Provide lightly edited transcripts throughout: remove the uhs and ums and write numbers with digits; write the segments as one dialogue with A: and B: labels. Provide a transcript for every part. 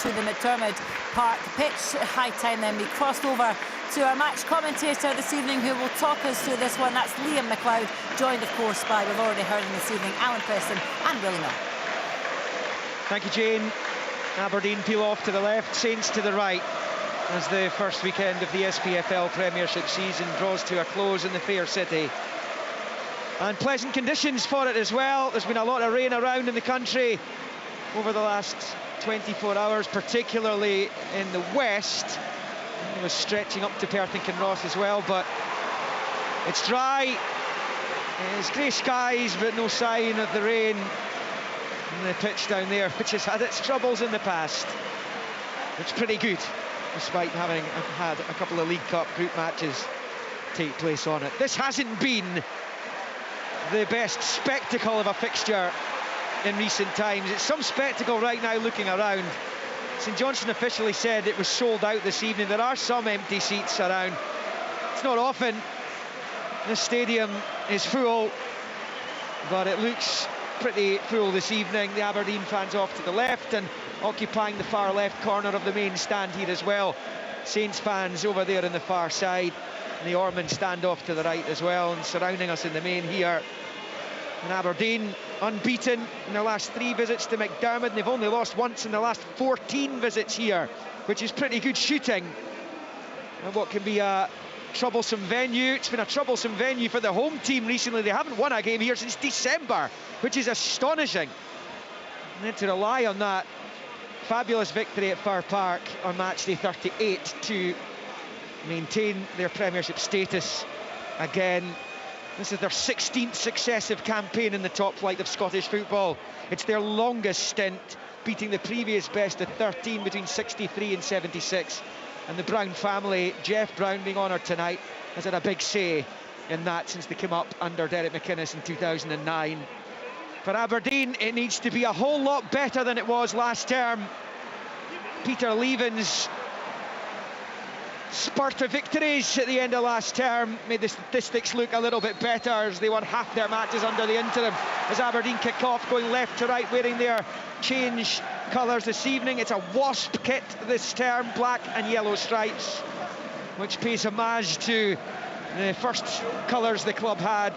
A: to the McDiarmid Park pitch. High time then we crossed over to our match commentator this evening who will talk us through this one. That's Liam McLeod, joined of course by, we've already heard him this evening, Alan Preston and Willie Mill.
B: Thank you, Jane. Aberdeen peel off to the left, Saints to the right, as the first weekend of the SPFL Premiership season draws to a close in the fair city. And pleasant conditions for it as well. There's been a lot of rain around in the country over the last 24 hours, particularly in the west. It was stretching up to Perth and Kinross as well, but it's dry. It's grey skies, but no sign of the rain. And the pitch down there, which has had its troubles in the past. It's pretty good, despite having had a couple of League Cup group matches take place on it. This hasn't been the best spectacle of a fixture in recent times. It's some spectacle right now looking around. St Johnstone officially said it was sold out this evening. There are some empty seats around. It's not often the stadium is full, but it looks pretty full this evening. The Aberdeen fans off to the left and occupying the far left corner of the main stand here as well. Saints fans over there on the far side. And the Ormond stand off to the right as well, and surrounding us in the main here. And Aberdeen unbeaten in their last 3 visits to McDiarmid, and they've only lost once in the last 14 visits here, which is pretty good shooting. And what can be a troublesome venue. It's been a troublesome venue for the home team recently. They haven't won a game here since December, which is astonishing. And then to rely on that fabulous victory at Fir Park on match day 38 to maintain their Premiership status again. This is their 16th successive campaign in the top flight of Scottish football. It's their longest stint, beating the previous best of 13 between 63 and 76. And the Brown family, Jeff Brown being honoured tonight, has had a big say in that since they came up under Derek McInnes in 2009. For Aberdeen, it needs to be a whole lot better than it was last term. Peter Leven's spurt of victories at the end of last term made the statistics look a little bit better as they won half their matches under the interim. As Aberdeen kick off, going left to right, wearing their change colours this evening. It's a Wasp kit this term, black and yellow stripes, which pays homage to the first colours the club had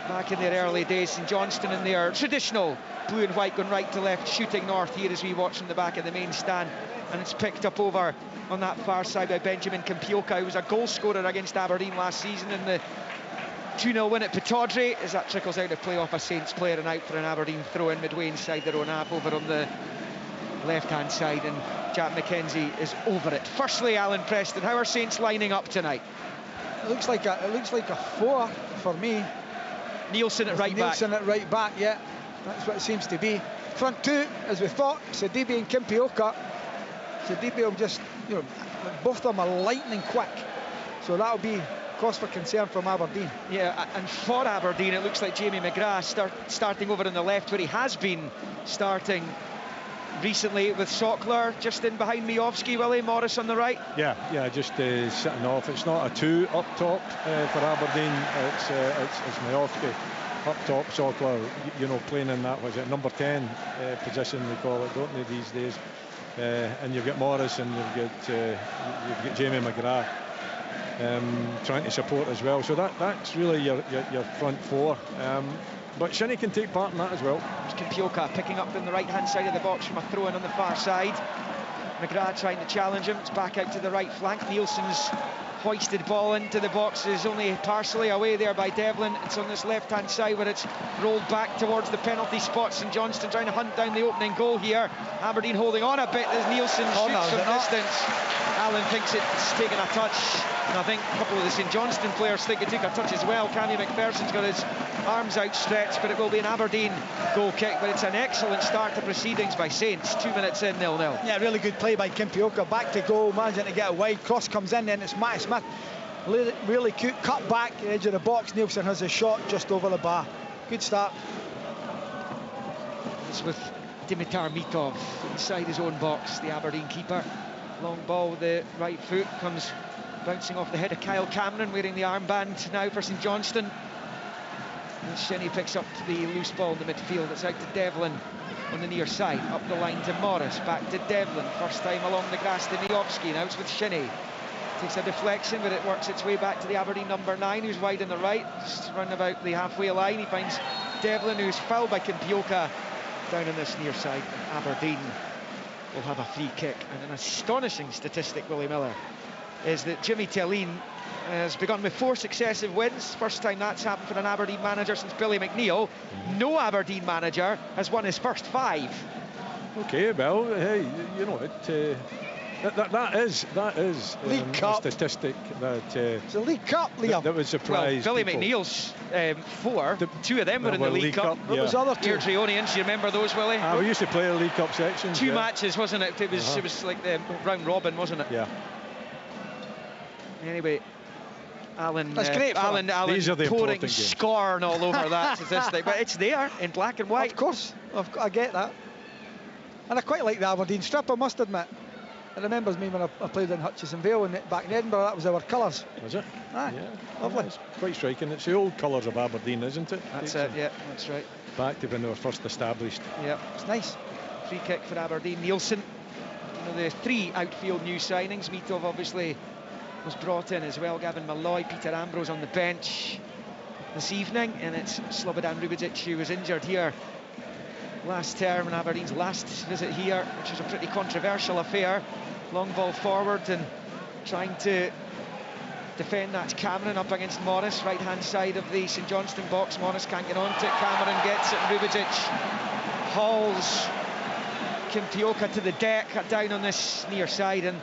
B: back in their early days. St Johnstone in their traditional blue and white, going right to left, shooting north here as we watch from the back of the main stand. And it's picked up over on that far side by Benjamin Kampioka, who was a goal scorer against Aberdeen last season in the 2-0 win at Pittodrie, as that trickles out to play off a Saints player and out for an Aberdeen throw-in midway inside their own half over on the left-hand side, and Jack McKenzie is over it. Firstly, Alan Preston, how are Saints lining up tonight?
C: It looks like a 4 for me.
B: Nielsen at right back.
C: Nielsen at right back, yeah. That's what it seems to be. Front 2, as we thought, Sidibe and Kampioka. Sidibe will just, both of them are lightning quick, so that'll be cause for concern from Aberdeen.
B: Yeah, and for Aberdeen, it looks like Jamie McGrath starting over on the left, where he has been starting recently with Sockler just in behind Miovski. Willie, Morris on the right.
D: Yeah, just sitting off. It's not a 2 up top for Aberdeen. It's Miovski up top. Sockler, playing in that, was it number 10 position they call it, don't they, these days? And you've got Morris and you've got Jamie McGrath trying to support as well. So that's really your front 4. But Shinnie can take part in that as well.
B: There's Kampioka picking up on the right-hand side of the box from a throw-in on the far side. McGrath trying to challenge him. It's back out to the right flank. Nielsen's hoisted ball into the box is only partially away there by Devlin. It's on this left-hand side where it's rolled back towards the penalty spot. St Johnstone trying to hunt down the opening goal here. Aberdeen holding on a bit as Nielsen shoots from distance. Allen thinks it's taken a touch, and I think a couple of the St Johnstone players think it took a touch as well. Cammy McPherson's got his arms outstretched, but it will be an Aberdeen goal kick. But it's an excellent start to proceedings by Saints. 2 minutes in, 0-0.
C: Yeah, really good play by Kampioka. Back to goal, managing to get a wide cross, comes in, then it's Matty Smith. Really cute cut back the edge of the box. Nielsen has a shot just over the bar. Good start.
B: It's with Dimitar Mitov inside his own box, the Aberdeen keeper. Long ball with the right foot comes bouncing off the head of Kyle Cameron, wearing the armband now for St Johnstone. And Shinnie picks up the loose ball in the midfield. It's out to Devlin. on the near side, up the line to Morris, back to Devlin, first time along the grass to Miovski, now it's with Shinnie. Takes a deflection, but it works its way back to the Aberdeen number 9, who's wide on the right, just run about the halfway line. He finds Devlin, who's fouled by Kimpioka, down on this near side. Aberdeen will have a free kick. And an astonishing statistic, Willie Miller, is that Jimmy Thelin has begun with 4 successive wins. First time that's happened for an Aberdeen manager since Billy McNeill. No Aberdeen manager has won his first 5.
D: Okay, well, hey, you know, that is
C: League Cup.
D: a statistic that
C: It's a League Cup, Liam.
D: that would surprise
B: Billy
D: people.
B: McNeill's 4, 2 of them were in the League Cup.
C: What was the other 2?
B: Airdrieonians, you remember those, Willie?
D: We used to play a League Cup section.
B: 2 matches, wasn't it? It was like the round robin, wasn't it?
D: Yeah.
B: Anyway, Alan,
C: That's great.
B: Alan
D: These are the
B: pouring
D: important games.
B: scorn all over that statistic, but it's there in black and white.
C: Of course, I get that. And I quite like the Aberdeen strip, I must admit. It remembers me when I played in Hutchison Vale and back in Edinburgh. That was our colours.
D: Was it?
C: Aye.
D: Yeah.
C: Lovely.
D: It's quite striking. It's the old colours of Aberdeen, isn't it?
B: That's it, yeah, that's right.
D: Back to when they were first established.
B: Yeah,
C: It's nice.
B: free kick for Aberdeen. Nielsen, you know, the 3 outfield new signings. Mitov obviously was brought in as well. Gavin Malloy, Peter Ambrose on the bench this evening, and it's Slobodan Rubičić who was injured here last term in Aberdeen's last visit here, which was a pretty controversial affair. Long ball forward and trying to defend. That's Cameron up against Morris, right hand side of the St Johnstone box. Morris can't get onto it, Cameron gets it, and Rubičić hauls Kimpioka to the deck down on this near side, and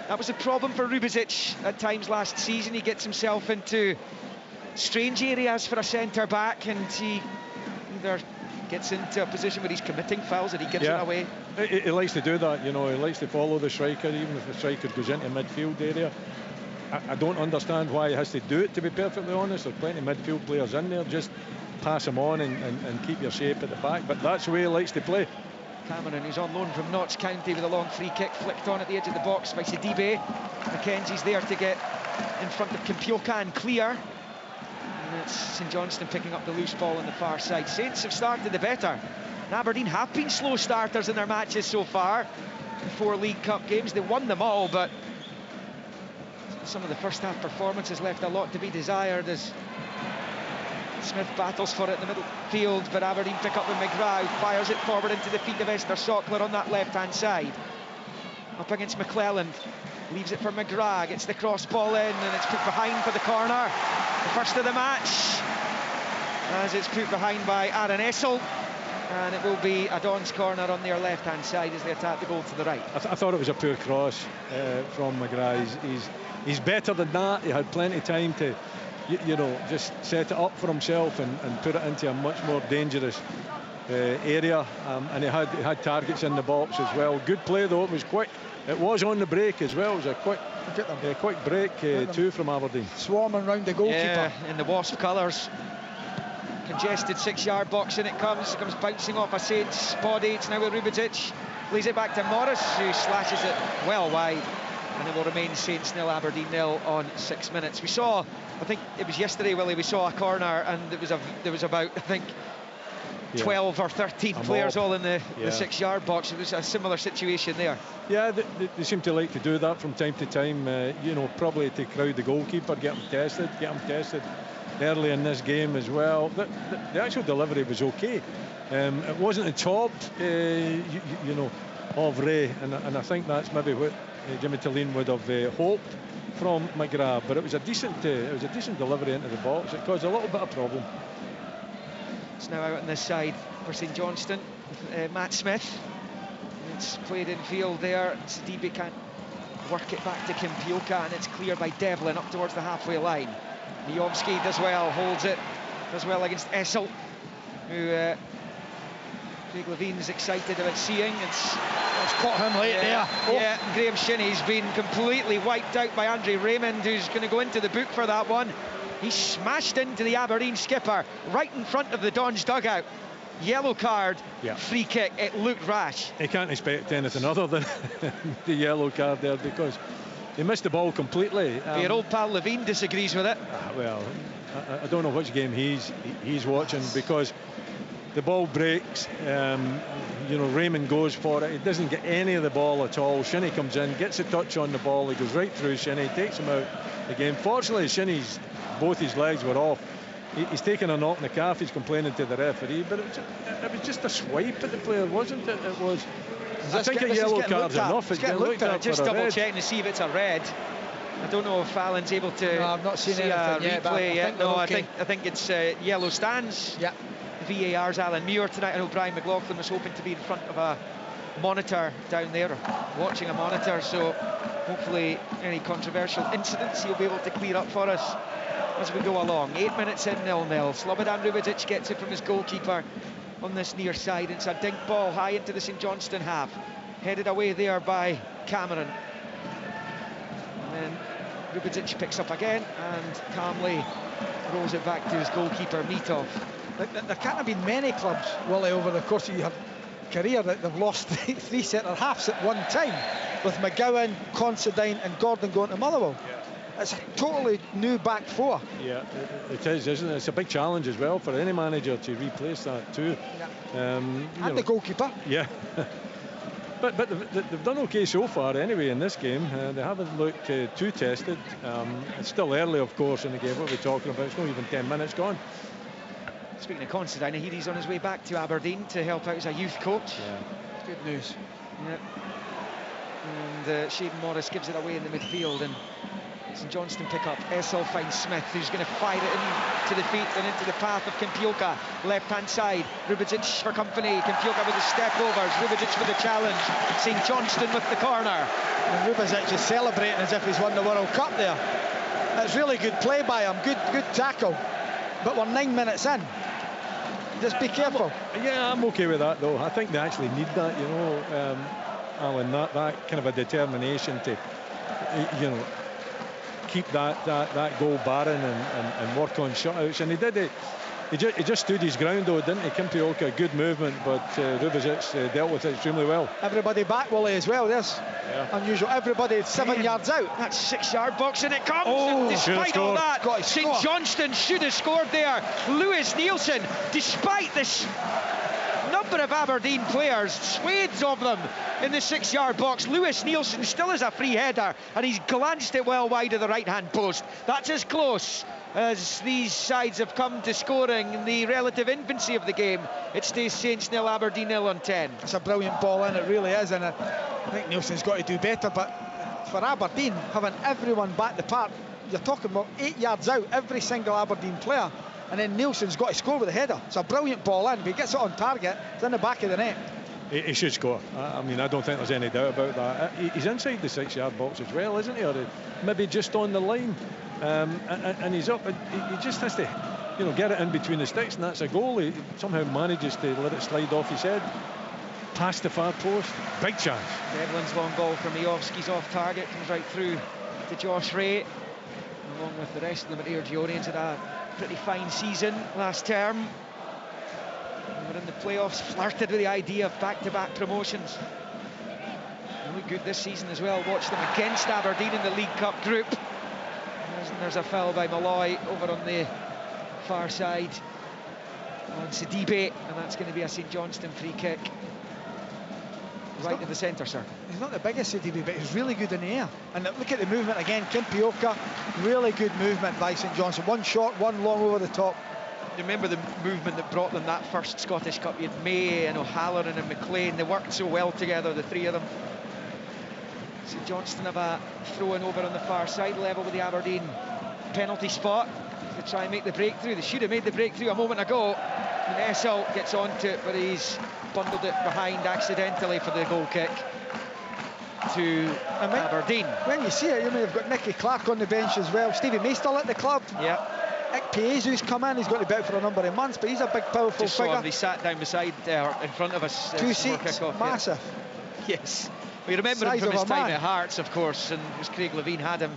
B: that was a problem for Rubičić at times last season. He gets himself into strange areas for a centre back, and he either gets into a position where he's committing fouls and he gives it away.
D: He likes to do that, you know. He likes to follow the striker, even if the striker goes into midfield area. I don't understand why he has to do it, to be perfectly honest. There's plenty of midfield players in there. Just pass him on and keep your shape at the back, but that's the way he likes to play.
B: Cameron, who's on loan from Notts County, with a long free kick flicked on at the edge of the box by Sidibe. Mackenzie's there to get in front of Kimpioka and clear. And it's St Johnstone picking up the loose ball on the far side. Saints have started the better. And Aberdeen have been slow starters in their matches so far. 4 League Cup games, they won them all, but some of the first half performances left a lot to be desired as Smith battles for it in the middle field, but Aberdeen pick up with McGrath, who fires it forward into the feet of Esther Sockler on that left-hand side. Up against McClelland, leaves it for McGrath, gets the cross ball in, and it's put behind for the corner. The first of the match, as it's put behind by Aaron Essel, and it will be a Don's corner on their left-hand side as they attack the goal to the right.
D: I thought it was a poor cross from McGrath. He's better than that. He had plenty of time to, you know, just set it up for himself and put it into a much more dangerous area, and he had targets in the box as well. Good play though, it was quick. It was on the break as well. It was a quick break too from Aberdeen.
C: Swarming round the goalkeeper.
B: Yeah, in the Wasp colours. Congested 6-yard box, and it comes bouncing off a Saints body. It's now with Rubičić, leaves it back to Morris, who slashes it well wide, and it will remain Saints 0, Aberdeen 0 on 6 minutes. We saw, I think it was yesterday, Willie, we saw a corner, and there was about, I think, 12 or 13 players all in the 6-yard box. It was a similar situation there. Yeah,
D: they seem to like to do that from time to time, you know, probably to crowd the goalkeeper, get him tested early in this game as well. The actual delivery was okay. It wasn't the top, you know, of Ray, and I think that's maybe what Jimmy Thelin would have hoped from McGrath. But it was a decent delivery into the box. It caused a little bit of problem.
B: It's now out on this side for St Johnstone, Matt Smith. It's played in field there. Sidibe can't work it back to Kimpioka, and it's cleared by Devlin up towards the halfway line. Miovski does well, holds it, does well against Essel, who Craig Levine's excited about seeing. It's
C: caught him late there.
B: Yeah, Graham Shinney's been completely wiped out by Andre Raymond, who's going to go into the book for that one. He smashed into the Aberdeen skipper right in front of the Dons dugout. Yellow card, free kick. It looked rash.
D: He can't expect anything other than the yellow card there, because he missed the ball completely.
B: Your old pal Levine disagrees with it.
D: Well, I don't know which game he's watching, because the ball breaks. You know, Raymond goes for it. He doesn't get any of the ball at all. Shinnie comes in, gets a touch on the ball. He goes right through Shinnie, takes him out again. Fortunately, Shinnie's both his legs were off. He's taken a knock in the calf. He's complaining to the referee, but it was just a swipe at the player, wasn't it? It was. I think a yellow card's enough.
C: It's getting looked at.
B: Just double checking to see if it's a red. I don't know if Fallon's able to.
C: No, I've not seen anything
B: yet, replay yet. No,
C: okay.
B: I think it's yellow stands.
C: Yeah.
B: VAR's Alan Muir tonight. I know Brian McLaughlin was hoping to be in front of a monitor down there, watching a monitor, so hopefully any controversial incidents he'll be able to clear up for us as we go along. 8 minutes in, 0-0. Slobodan Rubičić gets it from his goalkeeper on this near side. It's a dink ball high into the St Johnstone half, headed away there by Cameron, and then Rubičić picks up again and calmly rolls it back to his goalkeeper Mitov.
C: There can't have been many clubs, Willie, over the course of your career that they've lost three centre halves at one time, with McGowan, Considine and Gordon going to Motherwell. Yeah. It's a totally new back four.
D: Yeah, it is, isn't it? It's a big challenge as well for any manager to replace that too.
C: Yeah. And the goalkeeper.
D: Yeah. But they've done okay so far anyway in this game. They haven't looked too tested. It's still early, of course, in the game. What are we talking about? It's not even 10 minutes gone.
B: Speaking of Considine, I hear he's on his way back to Aberdeen to help out as a youth coach.
C: Yeah, good news.
B: Yeah. And Shayden Morris gives it away in the midfield, and St Johnstone pick up. Essel finds Smith, who's going to fire it into the feet and into the path of Kimpioka. Left-hand side, Rubičić for company. Kimpioka with the step-overs, Rubičić with the challenge. St Johnstone with the corner.
C: And Rubičić is celebrating as if he's won the World Cup there. That's really good play by him, good tackle. But we're 9 minutes in. Just be careful.
D: I'm okay with that though. I think they actually need that, you know, Alan, that kind of a determination to, you know, keep that goal barren and work on shutouts. And he did it. He just stood his ground though, didn't he? Kimpioka, good movement, but Rubičić dealt with it extremely well.
C: Everybody back, Willie, as well. There's unusual. Everybody 7 yards out.
B: That's 6 yard box and it comes.
C: Oh,
B: and despite all that, St Johnstone should have scored there. Lewis Nielsen, despite this number of Aberdeen players, swathes of them in the 6 yard box, Lewis Nielsen still has a free header and he's glanced it well wide of the right hand post. That's as close as these sides have come to scoring in the relative infancy of the game. It stays Saints 0, Aberdeen 0 on 10.
C: It's a brilliant ball in, it really is, and I think Nielsen's got to do better. But for Aberdeen, having everyone back the park, you're talking about 8 yards out, every single Aberdeen player, and then Nielsen's got to score with a header. It's a brilliant ball in. If he gets it on target, it's in the back of the net.
D: He should score. I mean, I don't think there's any doubt about that. He's inside the 6 yard box as well, isn't he? Or maybe just on the line. And he's up. He just has to, you know, get it in between the sticks, and that's a goal. He somehow manages to let it slide off his head, past the far post. Big chance.
B: Devlin's long ball from Miovski's off target comes right through to Josh Ray, along with the rest of them at Airgionians. Had a pretty fine season last term. We're in the playoffs, flirted with the idea of back-to-back promotions. They look good this season as well. Watch them against Aberdeen in the League Cup group. There's a foul by Malloy over on the far side on Sidibe, and that's going to be a St Johnstone free kick. Right to the centre circle.
C: He's not the biggest Sidibe, but he's really good in the air. And look at the movement again. Kimpioka, really good movement by St Johnstone. One short, one long over the top.
B: You remember the movement that brought them that first Scottish Cup? You had May and O'Halloran and McLean. They worked so well together, the three of them. St Johnstone have a throw-in over on the far side, level with the Aberdeen penalty spot to try and make the breakthrough. They should have made the breakthrough a moment ago. And Essel gets onto it, but he's bundled it behind accidentally for the goal kick to Aberdeen.
C: When you see it, you know, you've got Nicky Clark on the bench as well. Stevie May still at the club.
B: Yeah.
C: Piezu's come in. He's got to be out for a number of months, but he's a big, powerful
B: Just
C: figure.
B: Saw him, he sat down beside in front of us.
C: 2 seats, massive.
B: Yeah. Yes. We remember him from his time at Hearts, of course, and it was Craig Levine had him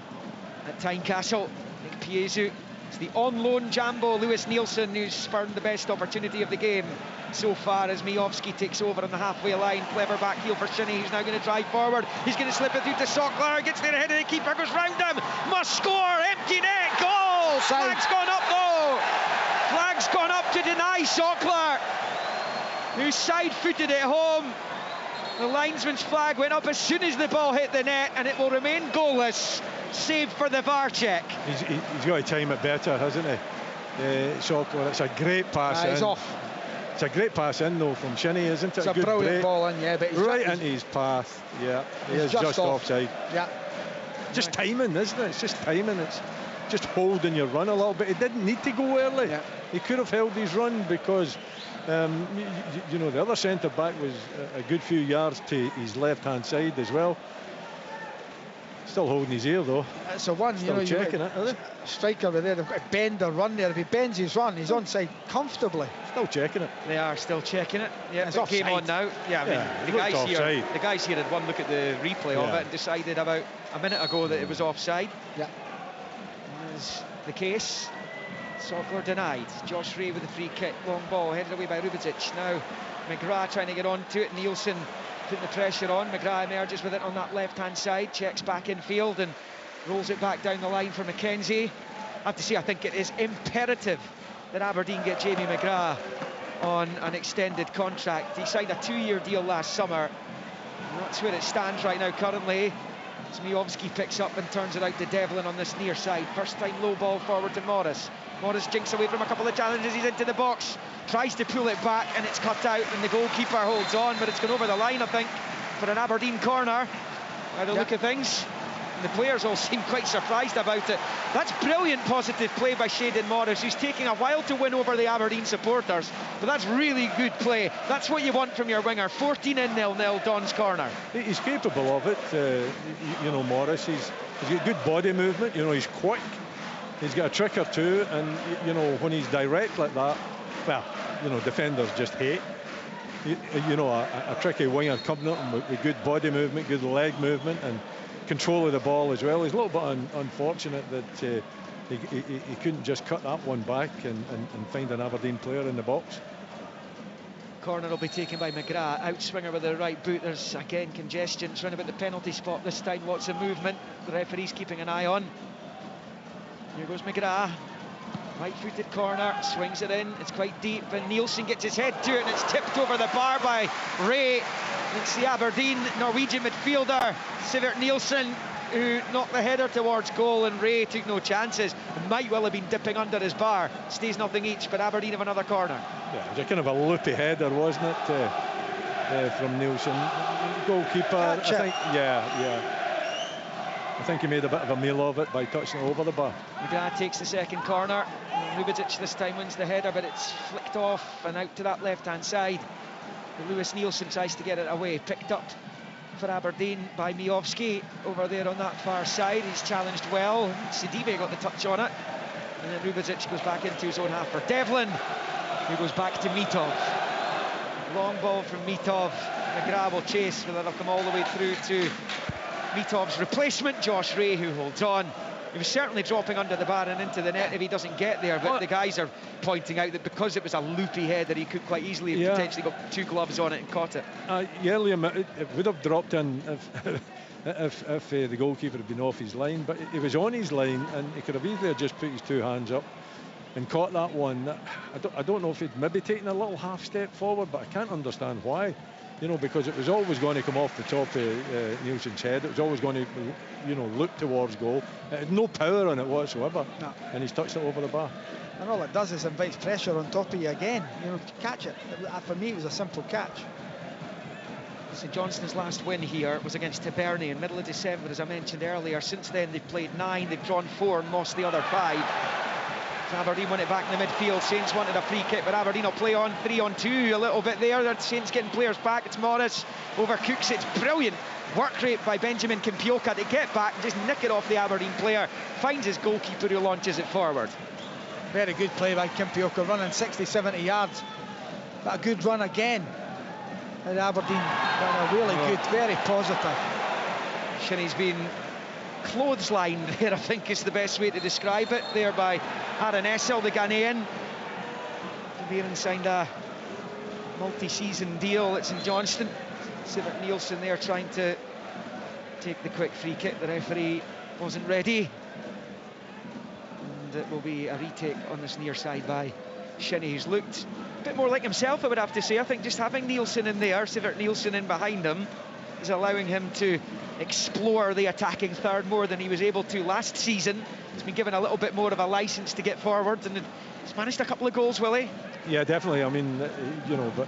B: at Tynecastle. Nick Piezu. It's the on-loan Jambo, Lewis Nielsen, who's spurned the best opportunity of the game so far as Miovski takes over on the halfway line. Clever back heel for Shinnie, who's now going to drive forward. He's going to slip it through to Sockler, gets there ahead of the keeper, goes round him, must score, empty net, goal! Flag's gone up though! Flag's gone up to deny Sockler. who side-footed it home. The linesman's flag went up as soon as the ball hit the net, and it will remain goalless, save for the VAR check.
D: He's got to time it better, hasn't he? Sokler, it's a great pass in.
C: He's off.
D: It's a great pass in though from Shinnie, isn't it?
C: It's a
D: good
C: brilliant
D: break.
C: ball in, yeah, but he's
D: right into his path. Yeah, he is just offside.
C: Yeah,
D: just timing, isn't it? It's just timing. It's just holding your run a little bit. He didn't need to go early.
C: Yeah.
D: He could have held his run because you know, the other centre back was a good few yards to his left hand side as well. Still holding his ear though.
C: It's a one.
D: Still checking it, are they?
C: Striker over there, they've got to bend or run there. If he bends his run, he's onside comfortably.
D: Still checking it.
B: They are still checking it. Yeah,
C: it's
B: it came on now. Yeah, I mean, the guys here had one look at the replay of it and decided about a minute ago that it was offside.
C: Yeah.
B: As the case, Sokler denied. Josh Ray with the free kick, long ball headed away by Rubezic. Now McGrath trying to get onto it. Nielsen putting the pressure on. McGrath emerges with it on that left-hand side, checks back in field and rolls it back down the line for McKenzie. I have to say, I think it is imperative that Aberdeen get Jamie McGrath on an extended contract. He signed a 2-year deal last summer, and that's where it stands right now currently. Zmijowski picks up and turns it out to Devlin on this near side. First time low ball forward to Morris. Morris jinks away from a couple of challenges. He's into the box, tries to pull it back, and it's cut out, and the goalkeeper holds on, but it's gone over the line, I think, for an Aberdeen corner by the look of things. And the players all seem quite surprised about it. That's brilliant positive play by Shayden Morris, who's taking a while to win over the Aberdeen supporters, but that's really good play. That's what you want from your winger. 14 in 0-0, Don's corner.
D: He's capable of it, you know, Morris. He's got good body movement, you know, he's quick. He's got a trick or two, and you know, when he's direct like that, well, you know, defenders just hate. You know, a tricky winger coming up with good body movement, good leg movement, and control of the ball as well. He's a little bit unfortunate that he couldn't just cut that one back and find an Aberdeen player in the box.
B: Corner will be taken by McGrath. Outswinger with the right boot. There's again congestion. It's round about the penalty spot this time. Lots of movement. The referee's keeping an eye on. Here goes McGrath. Right-footed corner, swings it in. It's quite deep, and Nielsen gets his head to it, and it's tipped over the bar by Ray. It's the Aberdeen Norwegian midfielder, Sivert Nielsen, who knocked the header towards goal, and Ray took no chances. It might well have been dipping under his bar. Stays nothing each, but Aberdeen have another corner.
D: Yeah, it was a kind of a loopy header, wasn't it, from Nielsen? Goalkeeper, I think, yeah. I think he made a bit of a meal of it by touching it over the bar.
B: McGrath takes the second corner. Rubezic this time wins the header, but it's flicked off and out to that left-hand side. Lewis Nielsen tries to get it away. Picked up for Aberdeen by Miovski over there on that far side. He's challenged well. Sidibe got the touch on it. And then Rubezic goes back into his own half for Devlin, who goes back to Mitov. Long ball from Mitov. McGrath will chase, but that'll come all the way through to Mitov's replacement, Josh Ray, who holds on. He was certainly dropping under the bar and into the net if he doesn't get there, but the guys are pointing out that because it was a loopy header, he could quite easily have potentially got two gloves on it and caught it.
D: Yeah, Liam, it would have dropped in if the goalkeeper had been off his line, but he was on his line, and he could have easily just put his two hands up and caught that one. I don't know if he'd maybe taken a little half step forward, but I can't understand why. You know, because it was always going to come off the top of Nielsen's head. It was always going to, you know, look towards goal. It had no power on it whatsoever. No. And he's touched it over the bar.
C: And all it does is invites pressure on top of you again. You know, to catch it. For me, it was a simple catch.
B: St Johnstone's last win here was against Hibernian in middle of December, as I mentioned earlier. Since then, they've played 9, they've drawn 4 and lost the other 5. Aberdeen won it back in the midfield. Saints wanted a free kick, but Aberdeen will play on 3-on-2 a little bit there. Saints getting players back. It's Morris over Cooks. It's brilliant work rate by Benjamin Kimpioka to get back and just nick it off the Aberdeen player. Finds his goalkeeper who launches it forward.
C: Very good play by Kimpioka, running 60-70 yards. But a good run again. And Aberdeen done a really good, very positive.
B: Shinnie's been clotheslined there, I think is the best way to describe it, there by Aaron Essel, the Ghanaian. Van signed a multi-season deal at St Johnstone. Sivert Nielsen there trying to take the quick free kick. The referee wasn't ready, and it will be a retake on this near side by Shinnie, who's looked a bit more like himself, I would have to say. I think just having Nielsen in there, Sivert Nielsen in behind him, is allowing him to explore the attacking third more than he was able to last season. He's been given a little bit more of a licence to get forward, and he's managed a couple of goals, Willie.
D: Yeah, definitely. I mean, you know, but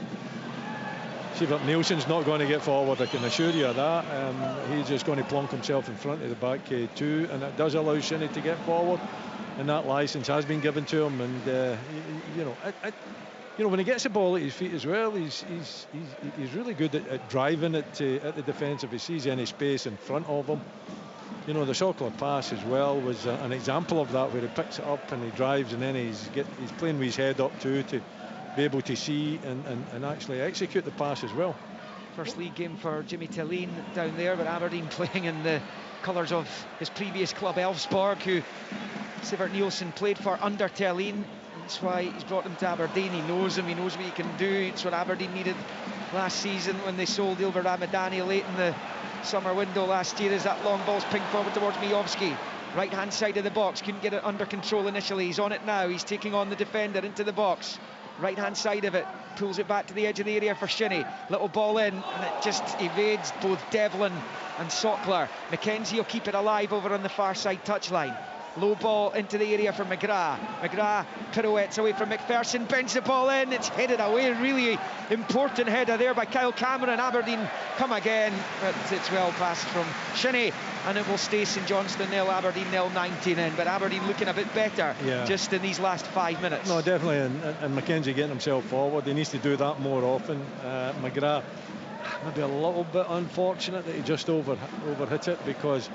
D: Sivert Nielsen's not going to get forward, I can assure you of that. He's just going to plonk himself in front of the back two, and it does allow Shinnie to get forward, and that licence has been given to him. And you know, when he gets the ball at his feet as well, he's really good at driving it at the defence if he sees any space in front of him. You know, the Sokler pass as well was an example of that, where he picks it up and he drives, and then he's playing with his head up too, to be able to see and actually execute the pass as well.
B: First league game for Jimmy Thelin down there, but Aberdeen playing in the colours of his previous club Elfsborg, who Sivert Nielsen played for under Thelin. That's why he's brought him to Aberdeen. He knows him, he knows what he can do. It's what Aberdeen needed last season when they sold Ilver Ramadani late in the summer window last year, as that long ball's pinged forward towards Miovski. Right hand side of the box, couldn't get it under control initially. He's on it now, he's taking on the defender into the box. Right hand side of it, pulls it back to the edge of the area for Shinnie. Little ball in, and it just evades both Devlin and Sokler. McKenzie will keep it alive over on the far side touchline. Low ball into the area for McGrath. McGrath pirouettes away from McPherson, bends the ball in, it's headed away. Really important header there by Kyle Cameron. Aberdeen come again, but it's well passed from Shinnie, and it will stay St Johnstone 0, Aberdeen 0, 19 in. But Aberdeen looking a bit better just in these last 5 minutes.
D: No, definitely, and McKenzie getting himself forward. He needs to do that more often. McGrath, maybe a little bit unfortunate that he just overhit it, because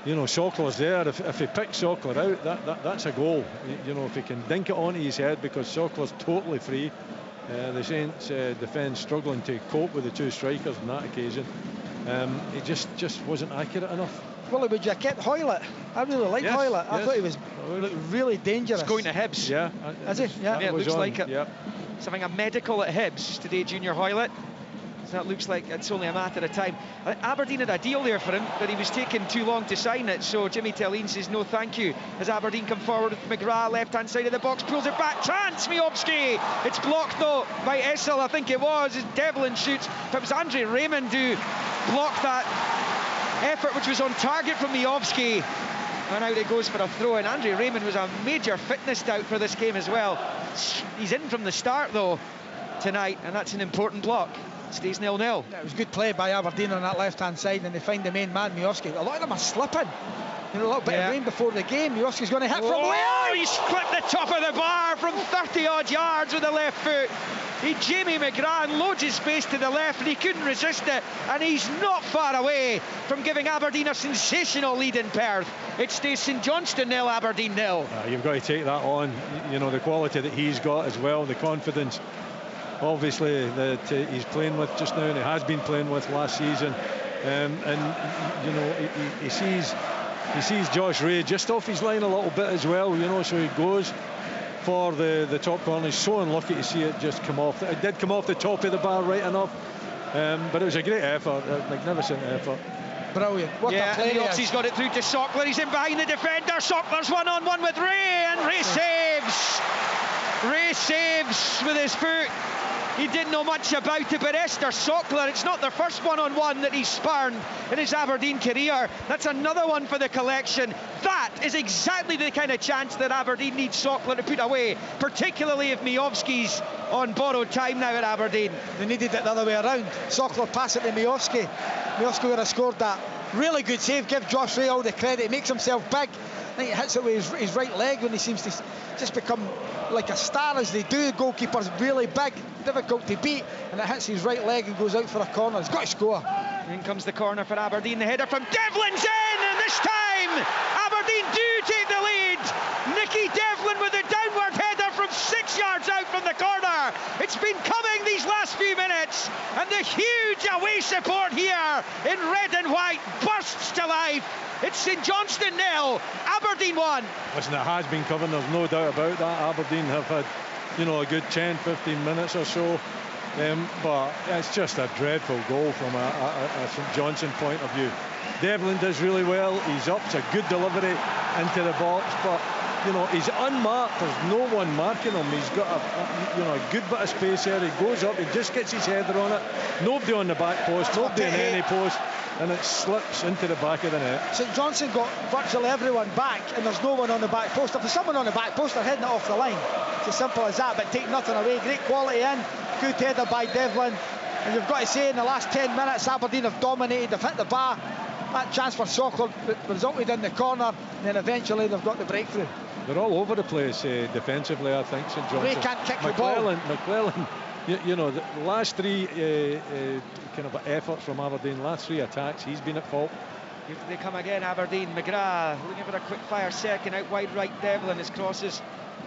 D: you know, Sokler's there. If he picks Sokler out, that's a goal. You know, if he can dink it onto his head, because Sokler's totally free. The Saints defence struggling to cope with the two strikers on that occasion. He just wasn't accurate enough.
C: Well, would you kept Hoylett? I really like Hoylett. I thought he was really dangerous.
B: He's going to Hibs.
C: Yeah. Is he? Yeah,
B: it looks like it.
D: Yeah.
B: He's having a medical at Hibs today, Junior Hoylett. So that looks like it's only a matter of time. Aberdeen had a deal there for him, but he was taking too long to sign it, so Jimmy Thelin says no thank you. As Aberdeen come forward with McGrath, left hand side of the box, pulls it back, chance, Miovski! It's blocked though by Essel, I think it was, as Devlin shoots. But it was Andre Raymond who blocked that effort, which was on target from Miovski. And out it goes for a throw, and Andre Raymond was a major fitness doubt for this game as well. He's in from the start though tonight, and that's an important block. Stays 0-0.
C: Yeah, it was good play by Aberdeen on that left-hand side, and they find the main man, Miovski. A lot of them are slipping. You know, a little bit of rain before the game. Miovski's going to hit from way out.
B: He's clipped the top of the bar from 30-odd yards with the left foot. Jamie McGrath loads his space to the left, and he couldn't resist it, and he's not far away from giving Aberdeen a sensational lead in Perth. It stays St Johnstone 0, Aberdeen 0.
D: You've got to take that on. You know, the quality that he's got as well, the confidence obviously that he's playing with just now, and he has been playing with last season, and you know, he sees Josh Ray just off his line a little bit as well, you know, so he goes for the top corner. He's so unlucky to see it just come off. It did come off the top of the bar right enough, but it was a great effort, a magnificent effort.
C: Brilliant. What a play.
B: He's got it through to Sokler. He's in behind the defender. Sokler's one-on-one with Ray, and Ray saves. Ray saves with his foot. He didn't know much about it, but Esther Sokler, it's not the first one-on-one that he's spurned in his Aberdeen career. That's another one for the collection. That is exactly the kind of chance that Aberdeen needs Sokler to put away, particularly if Miovski's on borrowed time now at Aberdeen.
C: They needed it the other way around. Sokler pass it to Miovski. Miovski would have scored that. Really good save. Give Josh Ray all the credit. He makes himself big. I think he hits it with his right leg when he seems to just become like a star, as they do. The goalkeeper's really big, difficult to beat, and it hits his right leg and goes out for a corner. He's got to score.
B: In comes the corner for Aberdeen. The header from Devlin's in, and this time Aberdeen do take the lead. Nicky Devlin with a downward header from 6 yards out from the corner. It's been coming these last few minutes, and the huge away support here in red and white bursts to life. It's St Johnstone 0, Aberdeen 1.
D: Listen, it has been covered, there's no doubt about that. Aberdeen have had, you know, a good 10-15 minutes or so, but it's just a dreadful goal from a St Johnstone point of view. Devlin does really well, he's up to a good delivery into the box, but You know, he's unmarked. There's no one marking him. He's got a good bit of space there. He goes up, he just gets his header on it. Nobody on the back post, nobody in any post, and it slips into the back of the net.
C: St Johnstone got virtually everyone back, and there's no one on the back post. If there's someone on the back post, they're heading it off the line. It's as simple as that, but take nothing away. Great quality in, good header by Devlin. And you've got to say, in the last 10 minutes, Aberdeen have dominated, they've hit the bar. That chance for Sokler resulted in the corner, and then eventually they've got the breakthrough.
D: They're all over the place defensively, I think, St Johnstone.
C: Ray can't kick the ball.
D: McClellan, you know, the last three kind of efforts from Aberdeen, last three attacks, he's been at fault.
B: Here they come again, Aberdeen. McGrath looking for a quick fire second, out wide right. Devlin, his cross is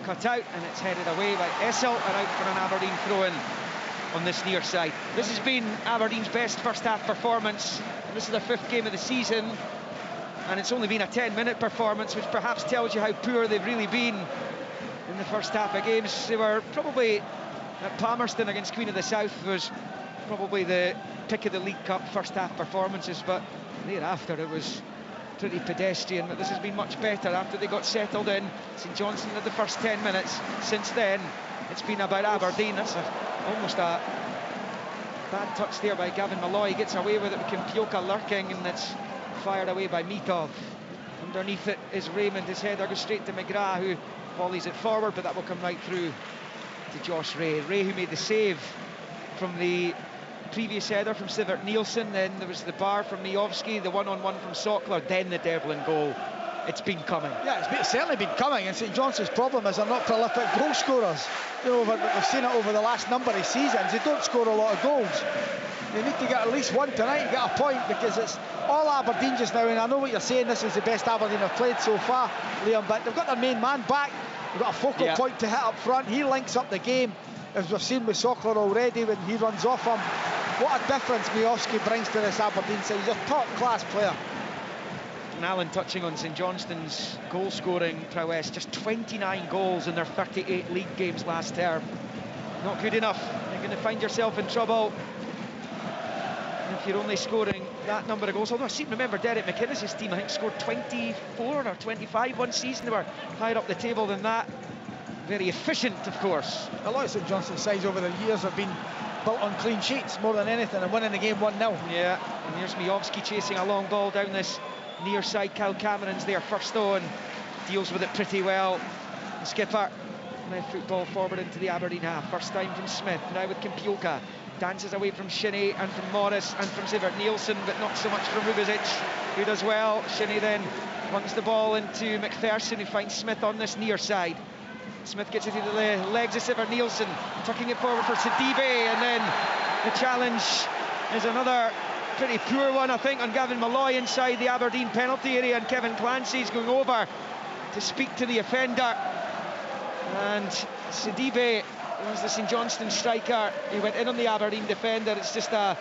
B: cut out, and it's headed away by Essel, and out for an Aberdeen throw-in on this near side. This has been Aberdeen's best first half performance. This is their 5th game of the season, and it's only been a 10-minute performance, which perhaps tells you how poor they've really been in the first half of games. They were probably at Palmerston against Queen of the South was probably the pick of the League Cup first half performances, but thereafter it was pretty pedestrian. But this has been much better after they got settled in. St Johnstone had the first 10 minutes. Since then, it's been about Aberdeen. That's almost a bad touch there by Gavin Malloy. He gets away with it with Kimpioka lurking, and it's fired away by Mitov. Underneath it is Raymond. His header goes straight to McGrath, who volleys it forward, but that will come right through to Josh Ray. Ray, who made the save from the previous header from Sivert Nielsen. Then there was the bar from Miovski, the one-on-one from Sokler, then the Devlin goal. It's been coming. Yeah,
C: it's certainly been coming, and St Johnstone's problem is they're not prolific goal scorers. You know, we've seen it over the last number of seasons. They don't score a lot of goals. They need to get at least one tonight and get a point, because it's all Aberdeen just now. And I know what you're saying, this is the best Aberdeen have played so far, Liam, but they've got their main man back. They've got a focal point to hit up front. He links up the game, as we've seen with Sokler already when he runs off him. What a difference Miovski brings to this Aberdeen side. He's a top-class player.
B: And Alan touching on St Johnstone's goal-scoring prowess, just 29 goals in their 38 league games last term. Not good enough. You're going to find yourself in trouble if you're only scoring that number of goals. Although I seem to remember Derek McInnes's team, I think, scored 24 or 25 one season. They were higher up the table than that. Very efficient, of course.
C: A lot of St Johnstone's sides over the years have been built on clean sheets more than anything, and winning the game 1-0.
B: Yeah, and here's Miovski chasing a long ball down this near side. Kyle Cameron's there first on, deals with it pretty well. The skipper left football forward into the Aberdeen half. First time from Smith, now with Kimpioka. Dances away from Shinnie and from Morris and from Sivert Nielsen, but not so much from Rubezic, who does well. Shinnie then runs the ball into McPherson, who finds Smith on this near side. Smith gets it into the legs of Sivert Nielsen, tucking it forward for Sidibe, and then the challenge is another pretty poor one, I think, on Gavin Malloy inside the Aberdeen penalty area, and Kevin Clancy's going over to speak to the offender. And Sidibe was the St Johnstone striker. He went in on the Aberdeen defender. It's just a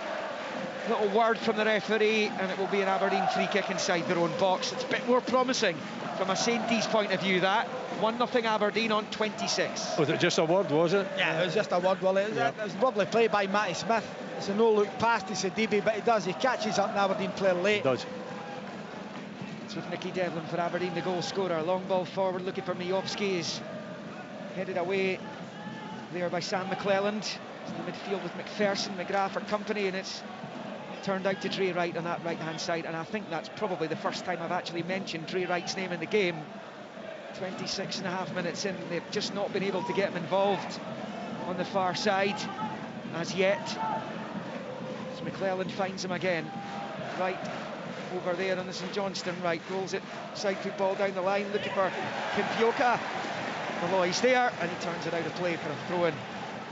B: little word from the referee, and it will be an Aberdeen free kick inside their own box. It's a bit more promising from a Sainties point of view, that 1-0 Aberdeen on 26.
D: Was it just a word, was it?
C: Yeah, it was just a word. Well, it was lovely play by Matty Smith. It's a no-look pass to Sidibe, but he catches up an Aberdeen player late.
D: He does.
B: It's with Nicky Devlin for Aberdeen, the goal scorer. Long ball forward, looking for Miovski. Is headed away there by Sam McClelland. It's in the midfield with McPherson, McGrath for company, and it's turned out to Dre Wright on that right-hand side, and I think that's probably the first time I've actually mentioned Dre Wright's name in the game. 26.5 minutes in, they've just not been able to get him involved on the far side as yet. So McClelland finds him again. Right over there on the St Johnstone right, rolls it side football down the line, looking for Kimpioka. Malloy's there, and he turns it out of play for a throw-in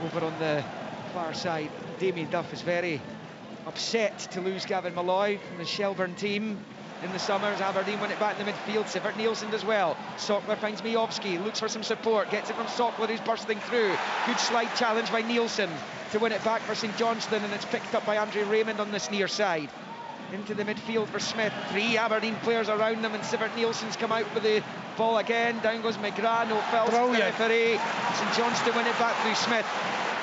B: over on the far side. Damien Duff is very upset to lose Gavin Malloy from the Shelburne team in the summer as Aberdeen win it back in the midfield. Sivert Nielsen does well. Sokler finds Miovski, looks for some support, gets it from Sokler, who's bursting through. Good slide challenge by Nielsen to win it back for St Johnstone, and it's picked up by Andre Raymond on this near side. Into the midfield for Smith. 3 Aberdeen players around them, and Sivert Nielsen's come out with the ball again. Down goes McGrath, no fouls from the referee. St Johnstone win it back through Smith.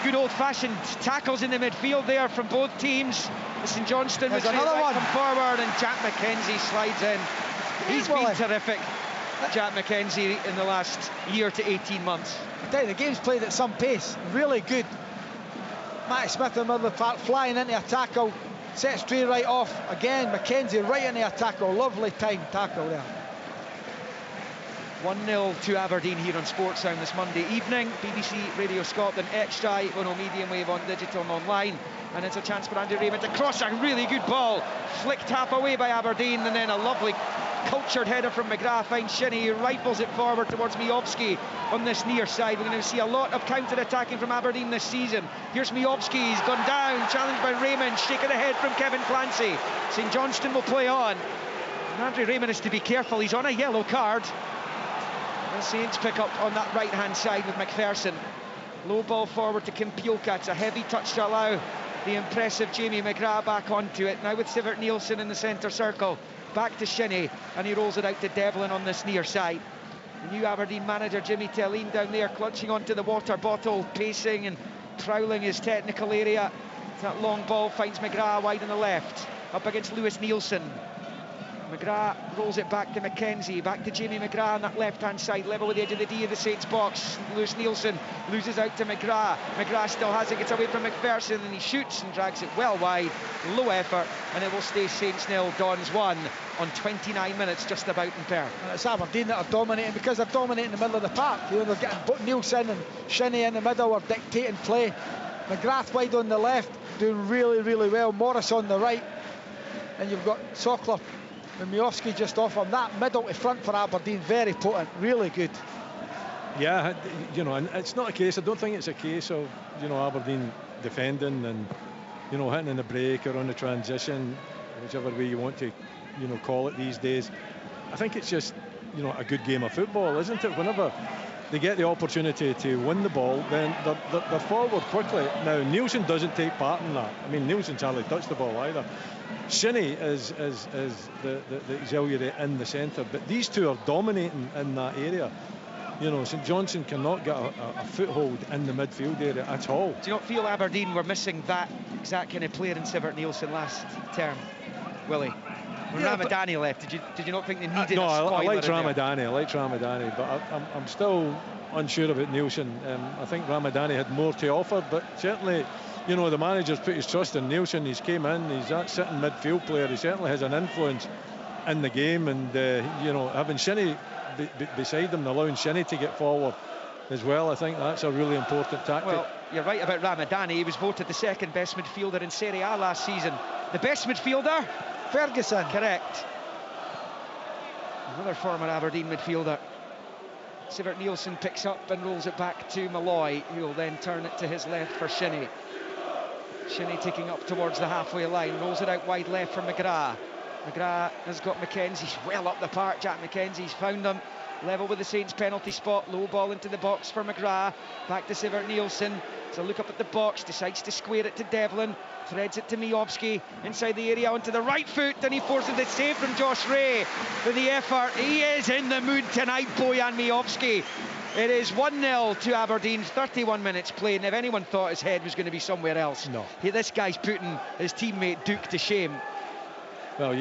B: Good old-fashioned tackles in the midfield there from both teams. St Johnstone was another one come forward, and Jack McKenzie slides in. He's been terrific. Jack McKenzie in the last year to 18 months.
C: I tell you, the game's played at some pace, really good. Matty Smith in the middle of the park, flying into a tackle, sets Dre right off. Again, McKenzie right into a tackle, lovely time tackle there.
B: 1-0 to Aberdeen here on Sportsound this Monday evening. BBC Radio Scotland, XI, on medium wave, on digital and online. And it's a chance for Andy Raymond to cross a really good ball. Flicked half away by Aberdeen, and then a lovely cultured header from McGrath finds Shinnie. He rifles it forward towards Miovski on this near side. We're going to see a lot of counter-attacking from Aberdeen this season. Here's Miovski, he's gone down, challenged by Raymond, shake of the head from Kevin Clancy. St Johnstone will play on. And Andrew Raymond has to be careful, he's on a yellow card. The Saints pick up on that right-hand side with McPherson. Low ball forward to Kimpioka. It's a heavy touch to allow the impressive Jamie McGrath back onto it. Now with Sivert Nielsen in the centre circle. Back to Shinnie, and he rolls it out to Devlin on this near side. The new Aberdeen manager Jimmy Thelin down there clutching onto the water bottle, pacing and prowling his technical area. That long ball finds McGrath wide on the left, up against Lewis Nielsen. McGrath rolls it back to McKenzie, back to Jamie McGrath on that left-hand side, level with the edge of the D of the Saints box. Lewis Nielsen loses out to McGrath. McGrath still has it, gets away from McPherson, and he shoots and drags it well wide. Low effort, and it will stay Saints 0, Dons 1 on 29 minutes, just about in Perth.
C: And it's Aberdeen that are dominating, because they're dominating the middle of the park. You know, they're getting Nielsen and Shinnie in the middle, are dictating play. McGrath wide on the left, doing really, really well. Morris on the right, and you've got Sokler and Miovski just off on that middle to front for Aberdeen. Very potent, really good.
D: Yeah, you know, and it's not a case, I don't think it's a case of, you know, Aberdeen defending and, you know, hitting in the break or on the transition, whichever way you want to, you know, call it these days. I think it's just, you know, a good game of football, isn't it? Whenever they get the opportunity to win the ball, then they're forward quickly. Now, Nielsen doesn't take part in that. I mean, Nielsen's hardly touched the ball either. Shinnie is the auxiliary in the centre, but these two are dominating in that area. You know, St Johnstone cannot get a foothold in the midfield area at all.
B: Do you not feel Aberdeen were missing that exact kind of player in Sivert Nielsen last term, Willie? When Ramadani left, did you not think they needed
D: no,
B: a spoiler?
D: I like Ramadani, but I'm still unsure about Nielsen. I think Ramadani had more to offer, but certainly, you know, the manager's put his trust in Nielsen. He's came in, he's that sitting midfield player. He certainly has an influence in the game, and you know, having Shinnie beside him, allowing Shinnie to get forward as well, I think that's a really important tactic.
B: Well, you're right about Ramadani. He was voted the second best midfielder in Serie A last season. The best midfielder?
C: Ferguson.
B: Correct. Another former Aberdeen midfielder. Sivert Nielsen picks up and rolls it back to Malloy, who will then turn it to his left for Shinnie. Shinnie taking up towards the halfway line, rolls it out wide left for McGrath. McGrath has got McKenzie well up the park. Jack McKenzie's found him. Level with the Saints penalty spot. Low ball into the box for McGrath. Back to Sivert Nielsen. So look up at the box. Decides to square it to Devlin. Threads it to Miovski. Inside the area onto the right foot. And he forces the save from Josh Ray for the effort. He is in the mood tonight, Bojan Miovski. It is 1-0 to Aberdeen. 31 minutes played. And if anyone thought his head was going to be somewhere else,
D: no.
B: This guy's putting his teammate Duke to shame.
D: Well,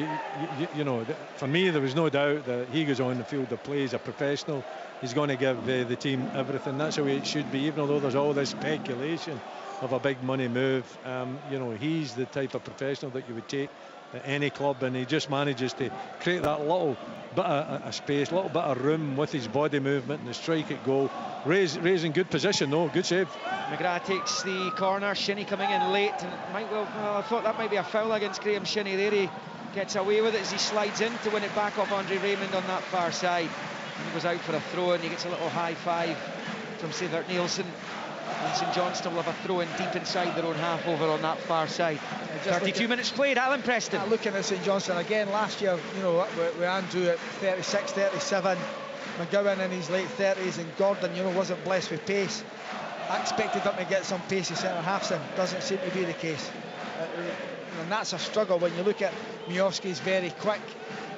D: you know, for me, there was no doubt that he goes on the field of play as a professional. He's going to give the team everything. That's the way it should be, even though there's all this speculation of a big money move. You know, he's the type of professional that you would take at any club, and he just manages to create that little bit of space, a little bit of room with his body movement and the strike at goal. Ray's in good position, though. Good save.
B: McGrath takes the corner. Shinnie coming in late, and I thought that might be a foul against Graham Shinnie there. He gets away with it as he slides in to win it back off Andre Raymond on that far side. And he goes out for a throw, and he gets a little high five from Sivert Nielsen. And St Johnstone will have a throw in deep inside their own half over on that far side. 32 minutes played. Alan Preston.
C: Looking at St Johnstone again last year, you know, with Andrew at 36, 37, McGowan in his late 30s, and Gordon, you know, wasn't blessed with pace. I expected them to get some pacey centre halves in. Doesn't seem to be the case. And that's a struggle when you look at Miovski's very quick,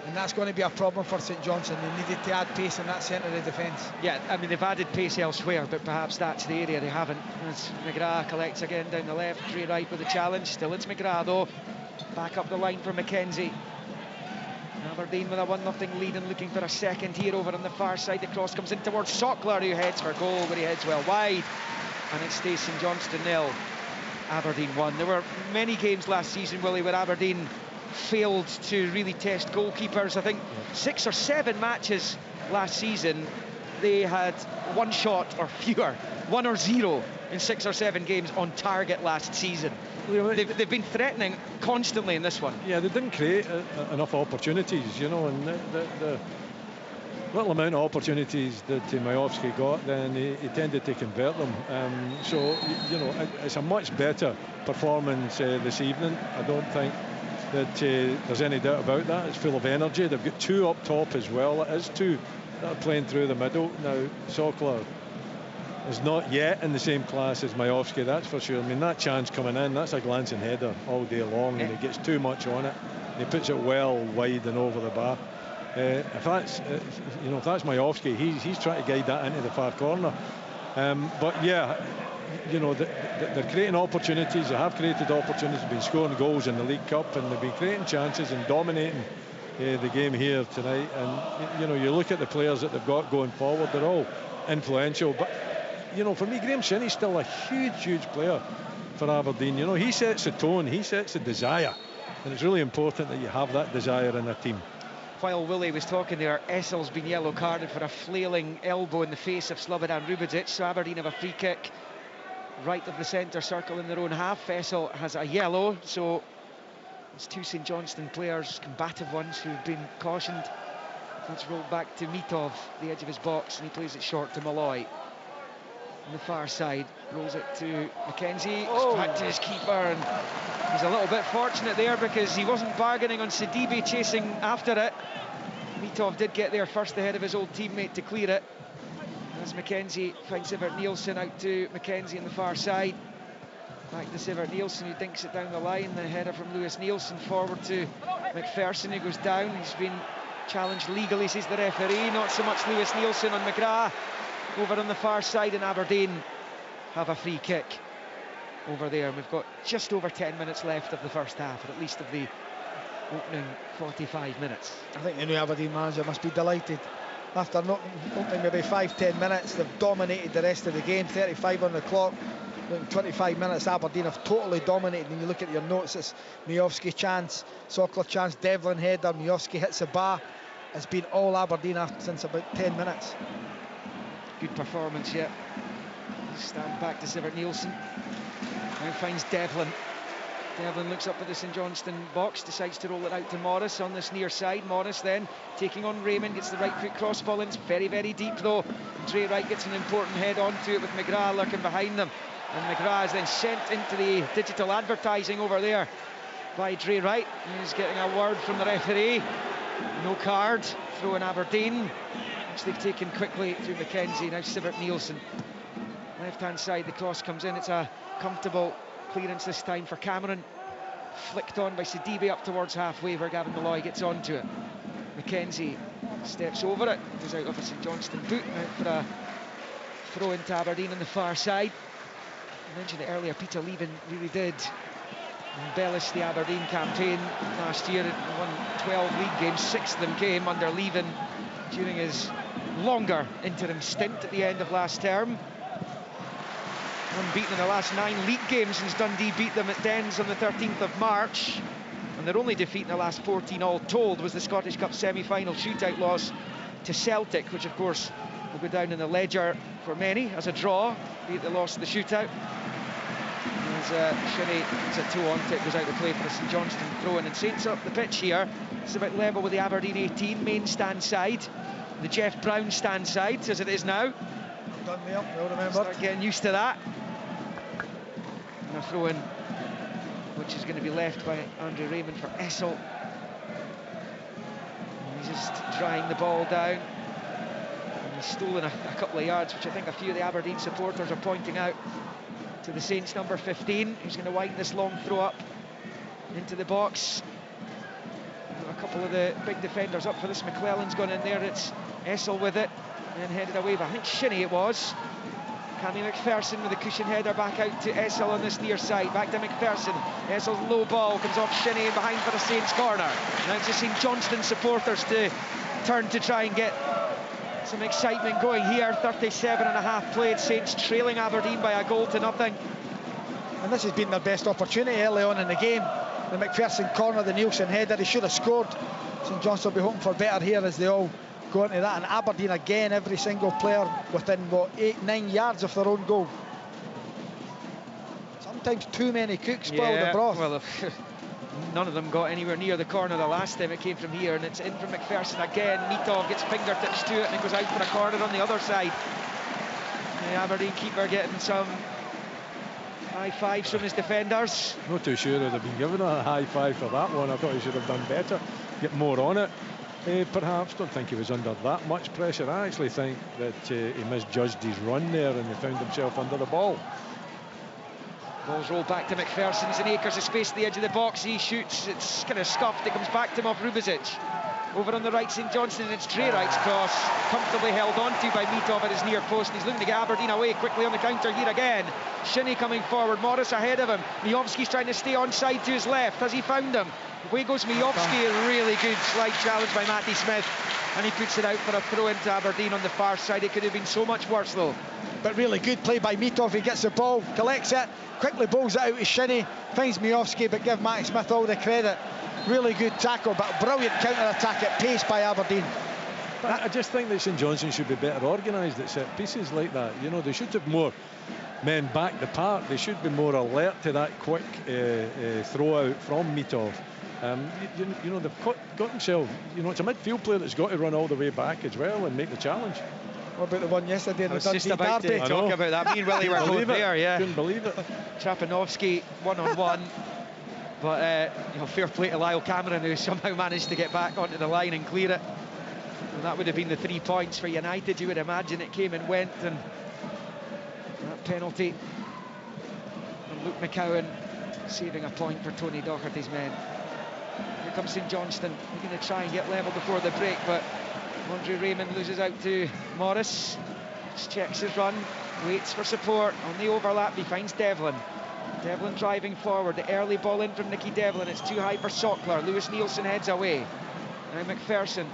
C: and that's going to be a problem for St Johnstone. They needed to add pace in that centre of defence.
B: Yeah, I mean, they've added pace elsewhere, but perhaps that's the area they haven't. As McGrath collects again down the left, Dre right with the challenge. Still it's McGrath though. Back up the line for McKenzie. Aberdeen with a 1-0 lead and looking for a second here over on the far side. The cross comes in towards Sockler, who heads for goal, but he heads well wide. And it stays St Johnstone 0, Aberdeen 1. There were many games last season, Willie, where Aberdeen failed to really test goalkeepers. I think 6 or 7 matches last season, they had one shot or fewer, 1 or 0 in 6 or 7 games on target last season. They've been threatening constantly in this one.
D: Yeah, they didn't create enough opportunities, you know, and the little amount of opportunities that Majowski got, then he tended to convert them. So, you know, it's a much better performance this evening. I don't think that there's any doubt about that. It's full of energy. They've got 2 up top as well. It is 2 that are playing through the middle. Now, Sockler is not yet in the same class as Majowski, that's for sure. I mean, that chance coming in, that's a glancing header all day long, and he gets too much on it. He puts it well wide and over the bar. If that's you know, if that's Majowski, he's trying to guide that into the far corner. But yeah, you know, they're creating opportunities. They have created opportunities. They've been scoring goals in the League Cup, and they've been creating chances and dominating the game here tonight. And you know, you look at the players that they've got going forward, they're all influential. But you know, for me, Graham Shinnie's still a huge player for Aberdeen. You know, he sets the tone, he sets the desire, and it's really important that you have that desire in a team.
B: While Willie was talking there, Essel's been yellow carded for a flailing elbow in the face of Slobodan Rubedzic. So Aberdeen have a free kick right of the centre circle in their own half. Essel has a yellow, so it's 2 St Johnstone players, combative ones, who've been cautioned. That's rolled back to Mitov, the edge of his box, and he plays it short to Malloy. On the far side, rolls it to Mackenzie, back to his keeper, and he's a little bit fortunate there because he wasn't bargaining on Sidibe chasing after it. Mitov did get there first ahead of his old teammate to clear it. As Mackenzie finds Sivert Nielsen, out to Mackenzie on the far side. Back to Sivert Nielsen, who dinks it down the line. The header from Lewis Nielsen forward to McPherson, who goes down. He's been challenged legally, says the referee. Not so much Lewis Nielsen on McGrath. Over on the far side, and Aberdeen have a free kick over there. And we've got just over 10 minutes left of the first half, or at least of the opening 45 minutes.
C: I think the new Aberdeen manager must be delighted. After not opening maybe 5-10 minutes, they've dominated the rest of the game. 35 on the clock. In 25 minutes, Aberdeen have totally dominated. And you look at your notes, it's Majowski chance, Sockler chance, Devlin header, Majowski hits the bar. It's been all Aberdeen since about 10 minutes.
B: Good performance yet. Stand back to Sivert Nielsen. Now finds Devlin. Devlin looks up at the St Johnstone box, decides to roll it out to Morris on this near side. Morris then taking on Raymond, gets the right foot cross ball in. It's very deep though. Dre Wright gets an important head onto it with McGrath lurking behind them. And McGrath is then sent into the digital advertising over there by Dre Wright. He's getting a word from the referee. No card, throw in Aberdeen, which they've taken quickly through Mackenzie. Now Sivert Nielsen. Left-hand side, the cross comes in. It's a comfortable clearance this time for Cameron. Flicked on by Sidibe up towards halfway where Gavin Malloy gets onto it. Mackenzie steps over it, goes out of a St Johnstone boot, and out for a throw into Aberdeen on the far side. I mentioned it earlier, Peter Leven really did embellish the Aberdeen campaign last year. It won 12 league games, 6 of them came under Leven during his longer interim stint at the end of last term. Unbeaten in the last 9 league games since Dundee beat them at Dens on the 13th of March. And their only defeat in the last 14 all told was the Scottish Cup semi-final shootout loss to Celtic, which of course will go down in the ledger for many as a draw, be it the loss of the shootout. As Shinnie puts a toe onto it, goes out to play for the St Johnstone throw-in. And Saints up the pitch here. It's about level with the Aberdeen 18 main stand side, the Jeff Brown stand side as it is now.
C: Done me up, well remembered.
B: Start getting used to that. And a throw-in, which is going to be left by Andrew Raymond for Essel. And he's just drying the ball down. And he's stolen a couple of yards, which I think a few of the Aberdeen supporters are pointing out to the Saints number 15, who's going to wind this long throw up into the box. A couple of the big defenders up for this. McClellan's gone in there. It's Essel with it, and then headed away. But I think Shinnie it was. Cammy McPherson with a cushion header back out to Essel on this near side. Back to McPherson. Essel's low ball comes off Shinnie and behind for a Saints corner. Now it's just seen Johnstone supporters to turn to try and get some excitement going here. 37.5 played. Saints trailing Aberdeen by a goal to nothing.
C: And this has been their best opportunity early on in the game. The McPherson corner, the Nielsen header, he should have scored. St Johnstone will be hoping for better here as they all go into that. And Aberdeen again, every single player within, what, 8-9 yards of their own goal. Sometimes too many cooks spoil the broth.
B: Well, none of them got anywhere near the corner the last time it came from here, and it's in from McPherson again. Mitov gets fingertips to it and it goes out for a corner on the other side. The Aberdeen keeper getting some high fives from his defenders.
D: Not too sure I'd have been given a high five for that one. I thought he should have done better, get more on it. Perhaps, don't think he was under that much pressure. I actually think that he misjudged his run there and he found himself under the ball.
B: Ball's rolled back to McPherson. He's in acres of space at the edge of the box. He shoots, it's kind of scuffed. It comes back to him off Rubizic. Over on the right, St Johnstone, and it's Trey Wright's cross, comfortably held onto by Mitov at his near post. And he's looking to get Aberdeen away quickly on the counter here again. Shinnie coming forward, Morris ahead of him. Miovski's trying to stay onside to his left. Has he found him? Away goes Miovski, a really good slide challenge by Matty Smith. And he puts it out for a throw into Aberdeen on the far side. It could have been so much worse though.
C: But really good play by Mitov. He gets the ball, collects it, quickly bowls it out to Shinnie, finds Miovski, but give Matty Smith all the credit. Really good tackle, but brilliant counter-attack at pace by Aberdeen.
D: But I just think that St Johnstone should be better organised at set pieces like that. You know, they should have more men back the park. They should be more alert to that quick throw out from Mitov. You know, they've got themselves, you know, it's a midfield player that's got to run all the way back as well and make the challenge.
C: What about the one yesterday in the
B: Dundee
C: Derby?
B: to talk about that. Me and Willie were both there, yeah.
D: Couldn't believe it.
B: Trapanovsky one-on-one. But you know, fair play to Lyle Cameron, who somehow managed to get back onto the line and clear it. And that would have been the 3 points for United, you would imagine. It came and went, and that penalty from Luke McCowan saving a point for Tony Docherty's men. Here comes St Johnstone. They're going to try and get level before the break, but Andre Raymond loses out to Morris. Just checks his run, waits for support. On the overlap, he finds Devlin. Devlin driving forward, the early ball in from Nicky Devlin. It's too high for Sockler. Lewis Nielsen heads away. Now McPherson,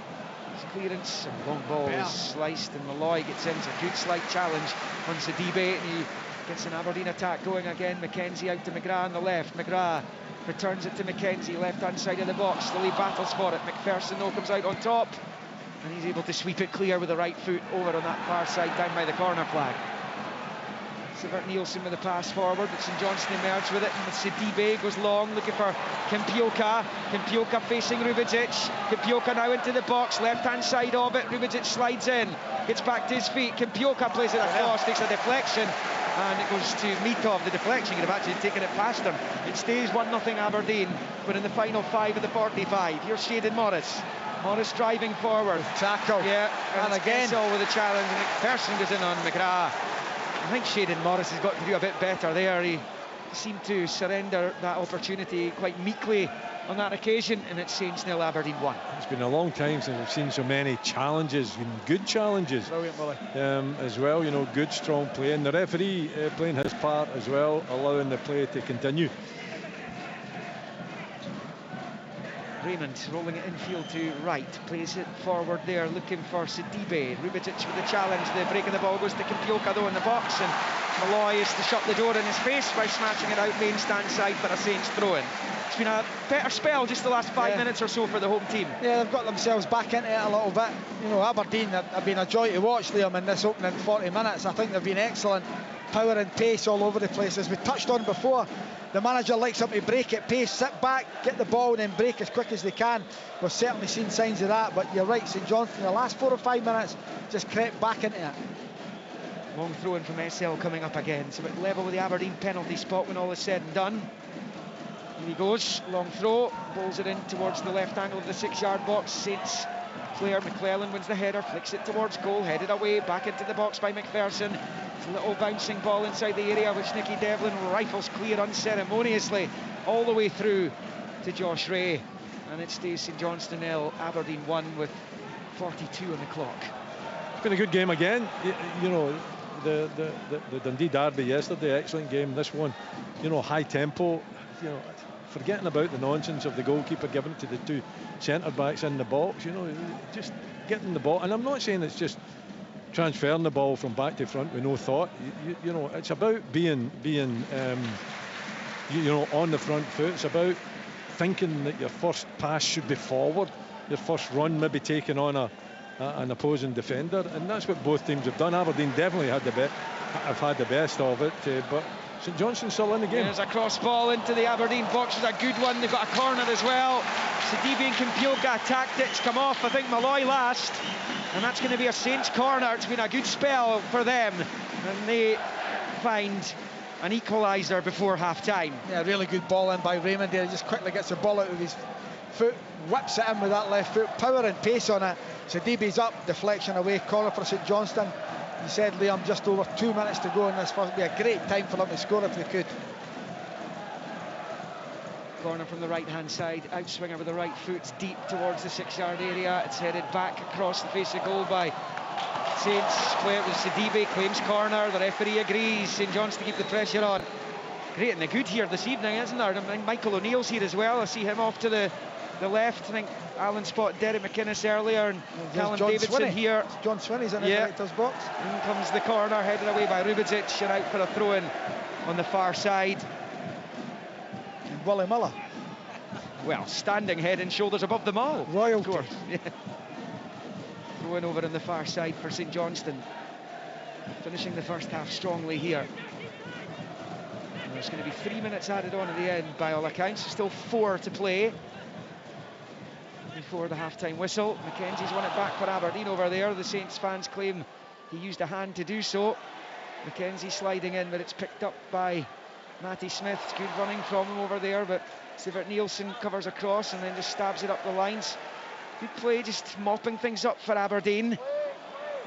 B: his clearance, and long ball is sliced, and Malloy gets in. It's a good slight challenge on Sidibe, and he gets an Aberdeen attack going again. McKenzie out to McGrath on the left. McGrath returns it to McKenzie, left-hand side of the box. Slowly battles for it. McPherson though comes out on top, and he's able to sweep it clear with the right foot over on that far side down by the corner flag. Sivert Nielsen with the pass forward, but St Johnstone emerged with it, and Sidibe goes long, looking for Kimpioka. Kimpioka facing Rubizic. Kimpioka now into the box, left-hand side of it. Rubizic slides in, gets back to his feet. Kimpioka plays it across, takes a deflection, and it goes to Mitov. The deflection could have actually taken it past him. It stays 1-0 Aberdeen, but in the final 5 of the 45. Here's Shayden Morris. Morris driving forward.
C: Tackle.
B: Yeah,
C: and again.
B: Essel with a challenge, and McPherson goes in on McGrath. I think Shayden Morris has got to do a bit better there. He seemed to surrender that opportunity quite meekly on that occasion, and it's Saints 0, Aberdeen 1.
D: It's been a long time since we've seen so many challenges, and good challenges.
C: Brilliant, Willie.
D: As well, you know, good strong play, and the referee playing his part as well, allowing the play to continue.
B: Raymond rolling it infield to right, plays it forward there, looking for Sidibe. Rubizic with the challenge, the break of the ball goes to Kimpioka though in the box, and Malloy is to shut the door in his face by smashing it out main stand side for a Saints throw-in. It's been a better spell just the last 5 minutes or so for the home team.
C: Yeah, they've got themselves back into it a little bit. You know, Aberdeen have been a joy to watch, Liam, in this opening 40 minutes. I think they've been excellent. Power and pace all over the place. As we touched on before, the manager likes them to break at pace, sit back, get the ball and then break as quick as they can. We've certainly seen signs of that, but you're right, St Johnstone, the last 4 or 5 minutes just crept back into it.
B: Long throw in from SL coming up again, so at level with the Aberdeen penalty spot when all is said and done. Here he goes, long throw, bowls it in towards the left angle of the 6-yard box. Saints player McClellan wins the header, flicks it towards goal, headed away, back into the box by McPherson. It's a little bouncing ball inside the area, which Nicky Devlin rifles clear unceremoniously all the way through to Josh Ray. And it stays St Johnstone 0, Aberdeen 1 with 42 on the clock.
D: It's been a good game again. You know, the Dundee derby yesterday, excellent game. This one, you know, high tempo, you know, forgetting about the nonsense of the goalkeeper giving it to the two centre backs in the box, you know, just getting the ball. And I'm not saying it's just transferring the ball from back to front with no thought. You know, it's about being you know, on the front foot. It's about thinking that your first pass should be forward, your first run maybe taking on an opposing defender, and that's what both teams have done. Aberdeen definitely have had the best of it, but St Johnstone's still in the game.
B: There's a cross ball into the Aberdeen box. It's a good one. They've got a corner as well. Sidibe and Kimpioka tactics come off. I think Malloy last, and that's going to be a Saints corner. It's been a good spell for them, and they find an equaliser before half-time.
C: Yeah, really good ball in by Raymond there. He just quickly gets the ball out of his foot, whips it in with that left foot, power and pace on it. Sidibe's up, deflection away, corner for St Johnstone. You said, Liam, just over 2 minutes to go in this first. Be a great time for them to score if they could.
B: Corner from the right-hand side, outswinger with the right foot, deep towards the 6-yard area. It's headed back across the face of goal by Saints. Player was Sidibe, claims corner. The referee agrees. St John's to keep the pressure on. Great and the good here this evening, isn't there? I mean, Michael O'Neill's here as well. I see him off to the left. I think Alan spotted Derek McInnes earlier, and Callum Davidson
C: Swinney.
B: here.
C: John Swinney's in the director's box.
B: In comes the corner, headed away by Rubidzic, and out for a throw-in on the far side.
C: And Willie Miller.
B: Well, standing head and shoulders above them all.
C: Royalty.
B: Of course. Yeah. Throw-in over on the far side for St Johnstone. Finishing the first half strongly here. And there's going to be 3 minutes added on at the end by all accounts. Still 4 to play before the half-time whistle. Mackenzie's won it back for Aberdeen over there. The Saints fans claim he used a hand to do so. Mackenzie sliding in, but it's picked up by Matty Smith. It's good running from him over there, but Sivert Nielsen covers across and then just stabs it up the lines. Good play, just mopping things up for Aberdeen.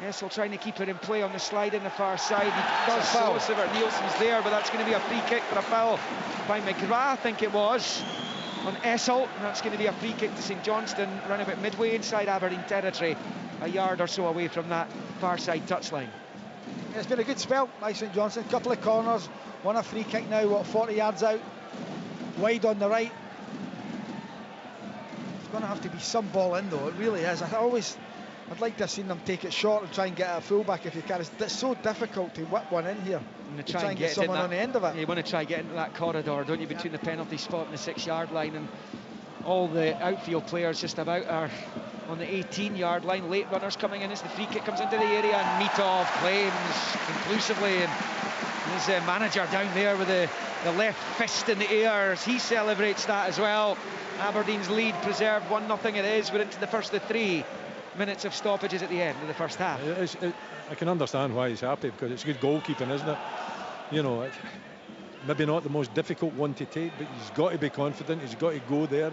B: Yes, trying to keep it in play on the slide in the far side. He does foul. Sivert Nielsen's there, but that's going to be a free kick for a foul by McGrath, I think it was, on Essel. And that's going to be a free kick to St Johnstone, around about midway inside Aberdeen territory, a yard or so away from that far side touchline.
C: Yeah, it's been a good spell by St Johnstone. Couple of corners, won a free kick now, 40 yards out, wide on the right. It's going to have to be some ball in though, it really is. I'd like to have seen them take it short and try and get a fullback if you can. It's so difficult to whip one in here.
B: And
C: try and get someone on the end of it.
B: You want to try get into that corridor, don't you, between the penalty spot and the 6-yard line, and all the outfield players just about are on the 18-yard line. Late runners coming in as the free kick comes into the area, and Mitov claims conclusively, and his manager down there with the left fist in the air as he celebrates that as well. Aberdeen's lead preserved, 1-0 it is. We're into the first of 3 minutes of stoppages at the end of the first half.
D: I can understand why he's happy, because it's good goalkeeping, isn't it? You know, maybe not the most difficult one to take, but he's got to be confident. He's got to go there.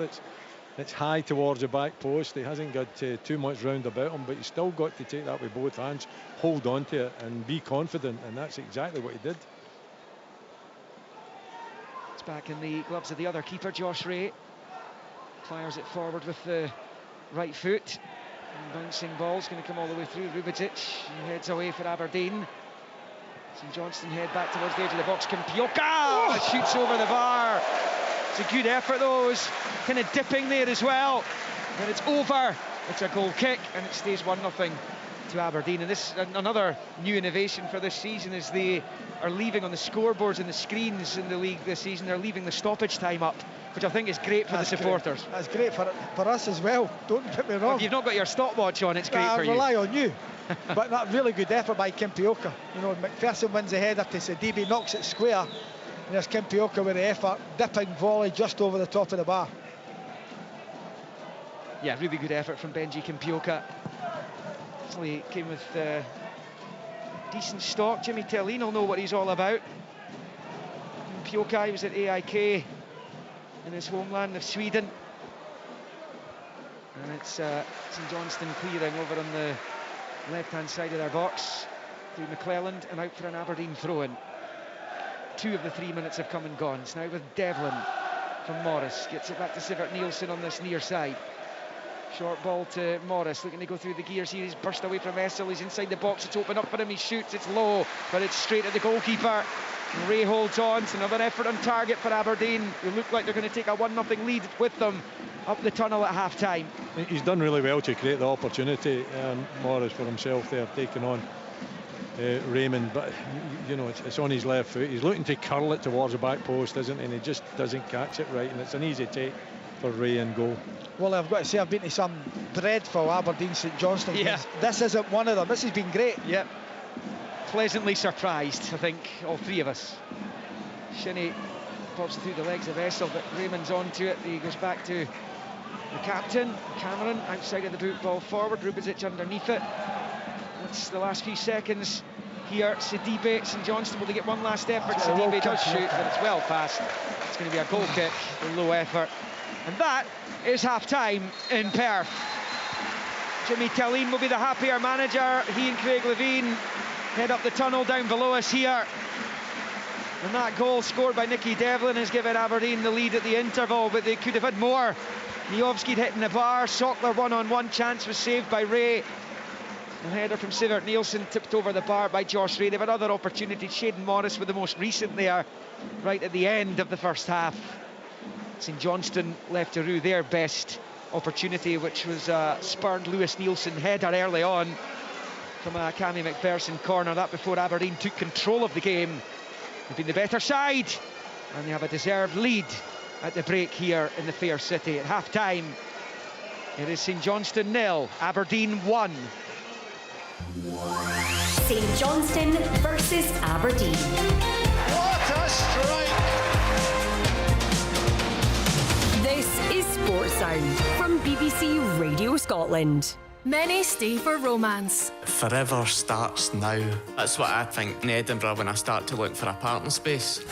D: It's high towards the back post. He hasn't got too much round about him, but he's still got to take that with both hands, hold on to it and be confident, and that's exactly what he did.
B: It's back in the gloves of the other keeper, Josh Ray. Fires it forward with the right foot. And bouncing ball's going to come all the way through. Rubidzic, he heads away for Aberdeen. St Johnstone head back towards the edge of the box. Kimpioka shoots over the bar. It's a good effort though. It was kind of dipping there as well. But it's over. It's a goal kick and it stays 1-0 to Aberdeen. And this another new innovation for this season is they are leaving on the scoreboards and the screens in the league this season. They're leaving the stoppage time up, which I think is great for the supporters.
C: Great. That's great for us as well. Don't get me wrong.
B: Well, if you've not got your stopwatch on, it's great for you.
C: I rely on you. But that really good effort by Kimpioka. You know, McPherson wins the header to Sidibe, knocks it square. And there's Kimpioka with the effort, dipping volley just over the top of the bar.
B: Yeah, really good effort from Benji Kimpioka. Actually came with decent stock. Jimmy Thelin will know what he's all about. Kimpioka, he was at AIK in his homeland of Sweden. And it's St Johnstone clearing over on the left-hand side of their box through McClelland and out for an Aberdeen throw-in. 2 of the 3 minutes have come and gone. It's now with Devlin from Morris. Gets it back to Sivert Nielsen on this near side. Short ball to Morris, looking to go through the gears here. He's burst away from Essel. He's inside the box. It's open up for him. He shoots. It's low, but it's straight at the goalkeeper. Ray holds on. It's another effort on target for Aberdeen, who look like they're going to take a 1-0 lead with them up the tunnel at half-time.
D: He's done really well to create the opportunity, Morris, for himself there, taking on Raymond, but you know, it's on his left foot. He's looking to curl it towards the back post, isn't he? And he just doesn't catch it right, and it's an easy take for Ray and goal.
C: Well, I've got to say, I've been to some dreadful Aberdeen St Johnstone games. This isn't one of them. This has been great.
B: Yep. Pleasantly surprised, I think, all three of us. Shinnie pops through the legs of Essel, but Raymond's onto it. He goes back to the captain, Cameron, outside of the boot, ball forward. Rubezic underneath it. It's the last few seconds here. Sidibe, St Johnstone, will they get one last effort? Sidibe does shoot, but it's well past. It's going to be a goal kick, a low effort. And that is half-time in Perth. Jimmy Thelin will be the happier manager. He and Craig Levine head up the tunnel down below us here. And that goal scored by Jimmy Thelin has given Aberdeen the lead at the interval, but they could have had more. Niovski hitting the bar. Sockler one-on-one chance was saved by Ray. The header from Sivert Nielsen tipped over the bar by Josh Ray. They've had other opportunities. Shaden Morris with the most recent there, right at the end of the first half. St Johnstone left to rue their best opportunity, which was a spurned Lewis Nielsen header early on from a Cammy McPherson corner. That before Aberdeen took control of the game. They've been the better side, and they have a deserved lead at the break here in the Fair City. At half-time, it is St Johnstone 0, Aberdeen 1.
E: St Johnstone versus Aberdeen.
F: What a strike!
E: This is Sports Sound from BBC Radio Scotland.
G: Many stay for romance.
H: Forever starts now. That's what I think in Edinburgh when I start to look for a parking space.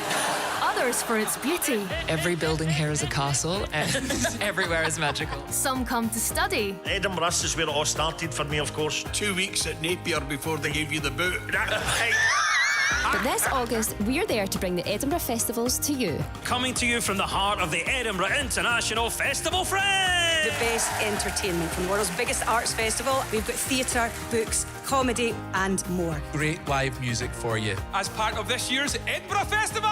G: Others for its beauty.
I: Every building here is a castle and everywhere is magical.
G: Some come to study.
F: Edinburgh is where it all started for me, of course.
J: 2 weeks at Napier before they gave you the boot.
K: But this August, we're there to bring the Edinburgh Festivals to you.
L: Coming to you from the heart of the Edinburgh International Festival Fringe!
M: The best entertainment from the world's biggest arts festival. We've got theatre, books, comedy and more.
N: Great live music for you.
O: As part of this year's Edinburgh Festival!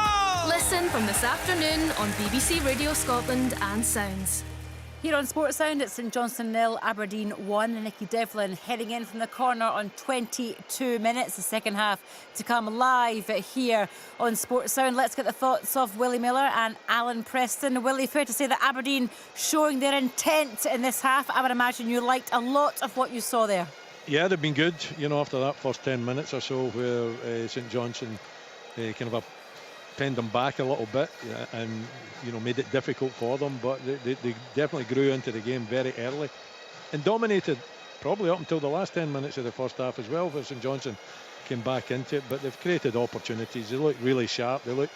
G: Listen from this afternoon on BBC Radio Scotland and Sounds.
A: Here on Sports Sound, it's St Johnstone 0, Aberdeen 1. Jimmy Thelin heading in from the corner on 22 minutes. The second half to come live here on Sports Sound. Let's get the thoughts of Willie Miller and Alan Preston. Willie, fair to say that Aberdeen showing their intent in this half. I would imagine you liked a lot of what you saw there.
D: Yeah, they've been good, you know, after that first 10 minutes or so where St Johnstone kind of pinned them back a little bit and, you know, made it difficult for them, but they definitely grew into the game very early and dominated probably up until the last 10 minutes of the first half as well, where St Johnstone came back into it. But they've created opportunities. They look really sharp. They look,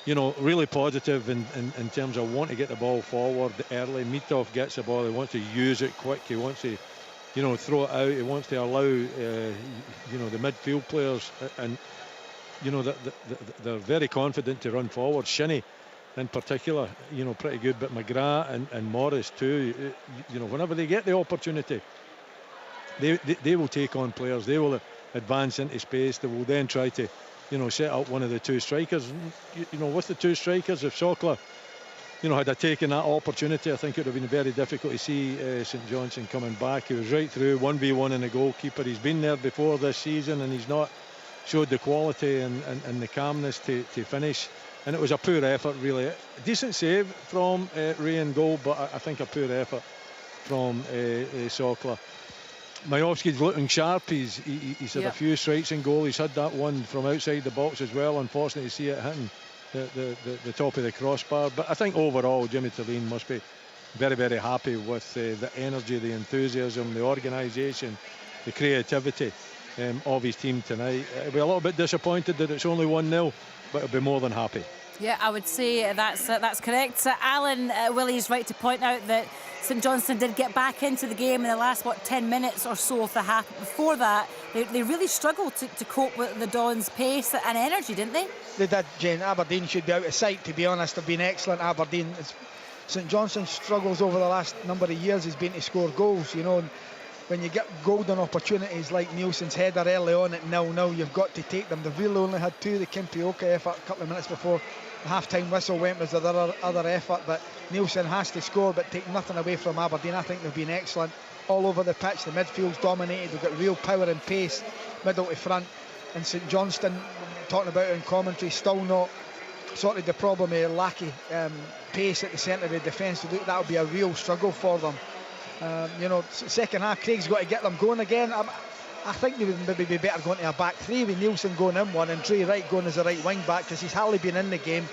D: you know, really positive in terms of wanting to get the ball forward early. Mitov gets the ball. He wants to use it quick. He wants to, you know, throw it out. He wants to allow, you know, the midfield players and, you know, they're very confident to run forward. Shinnie in particular, you know, pretty good, but McGrath and Morris too, you know, whenever they get the opportunity, they will take on players. They will advance into space. They will then try to, you know, set up one of the two strikers. You know, with the two strikers, if Sockler, you know, had taken that opportunity, I think it would have been very difficult to see St Johnstone coming back. He was right through 1v1 in the goalkeeper. He's been there before this season and he's not showed the quality and the calmness to finish, and it was a poor effort really. A decent save from Ray in goal, but I think a poor effort from Sockler. Majowski's looking sharp. He's had a few strikes in goal. He's had that one from outside the box as well. Unfortunately, to see it hitting the top of the crossbar. But I think overall, Jimmy Thelin must be very, very happy with the energy, the enthusiasm, the organisation, the creativity of his team tonight. I'll be a little bit disappointed that it's only 1-0, but I'll be more than happy.
A: Yeah, I would say that's correct. Alan, Willie's right to point out that St Johnstone did get back into the game in the last 10 minutes or so of the half. Before that, they really struggled to cope with the Dons' pace and energy, didn't they?
C: They did, Jane. Aberdeen should be out of sight, to be honest. They've been excellent. Aberdeen, St Johnstone's struggles over the last number of years has been to score goals, you know. And when you get golden opportunities like Nielsen's header early on at 0-0, you've got to take them. They've really only had two. The Kimpioka effort a couple of minutes before the half-time whistle went was the other effort, but Nielsen has to score, but take nothing away from Aberdeen. I think they've been excellent all over the pitch. The midfield's dominated. They've got real power and pace, middle to front. And St Johnstone, talking about it in commentary, still not sorted the problem of lack of pace at the centre of the defence. That'll be a real struggle for them. You know, second half, Craig's got to get them going again. I think they would maybe be better going to a back three with Nielsen going in one and Trey Wright going as a right wing back, because he's hardly been in the game.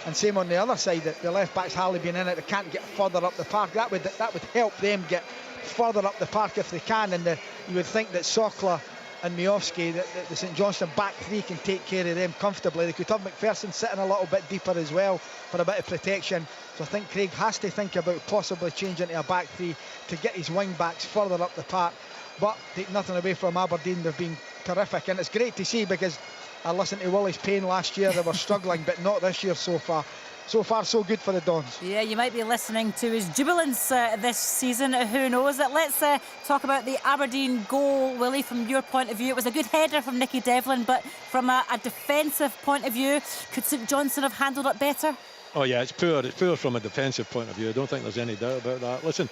C: And same on the other side, the left back's hardly been in it. They can't get further up the park. That would help them get further up the park if they can. And you would think that Sokla and Miofsky, the St Johnstone back three, can take care of them comfortably. They could have McPherson sitting a little bit deeper as well for a bit of protection. So I think Craig has to think about possibly changing to a back three to get his wing backs further up the park. But take nothing away from Aberdeen, they've been terrific, and it's great to see, because I listened to Willie's Payne last year. They were struggling, but not this year so far. So far, so good for the Dons.
A: Yeah, you might be listening to his jubilance this season. Who knows? Let's talk about the Aberdeen goal, Willie, from your point of view. It was a good header from Nicky Devlin, but from a defensive point of view, could St Johnstone have handled it better?
D: Oh yeah, it's poor. It's poor from a defensive point of view. I don't think there's any doubt about that. Listen,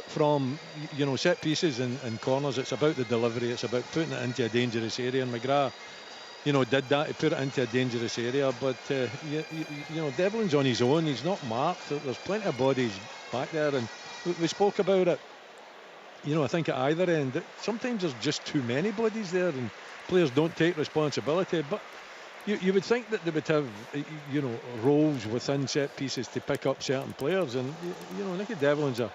D: from set pieces and corners, it's about the delivery. It's about putting it into a dangerous area. And McGrath, did that. He put it into a dangerous area. But Devlin's on his own. He's not marked. There's plenty of bodies back there, and we spoke about it. I think at either end, sometimes there's just too many bodies there, and players don't take responsibility. But you would think that they would have, roles within set pieces to pick up certain players. And Nicky Devlin's a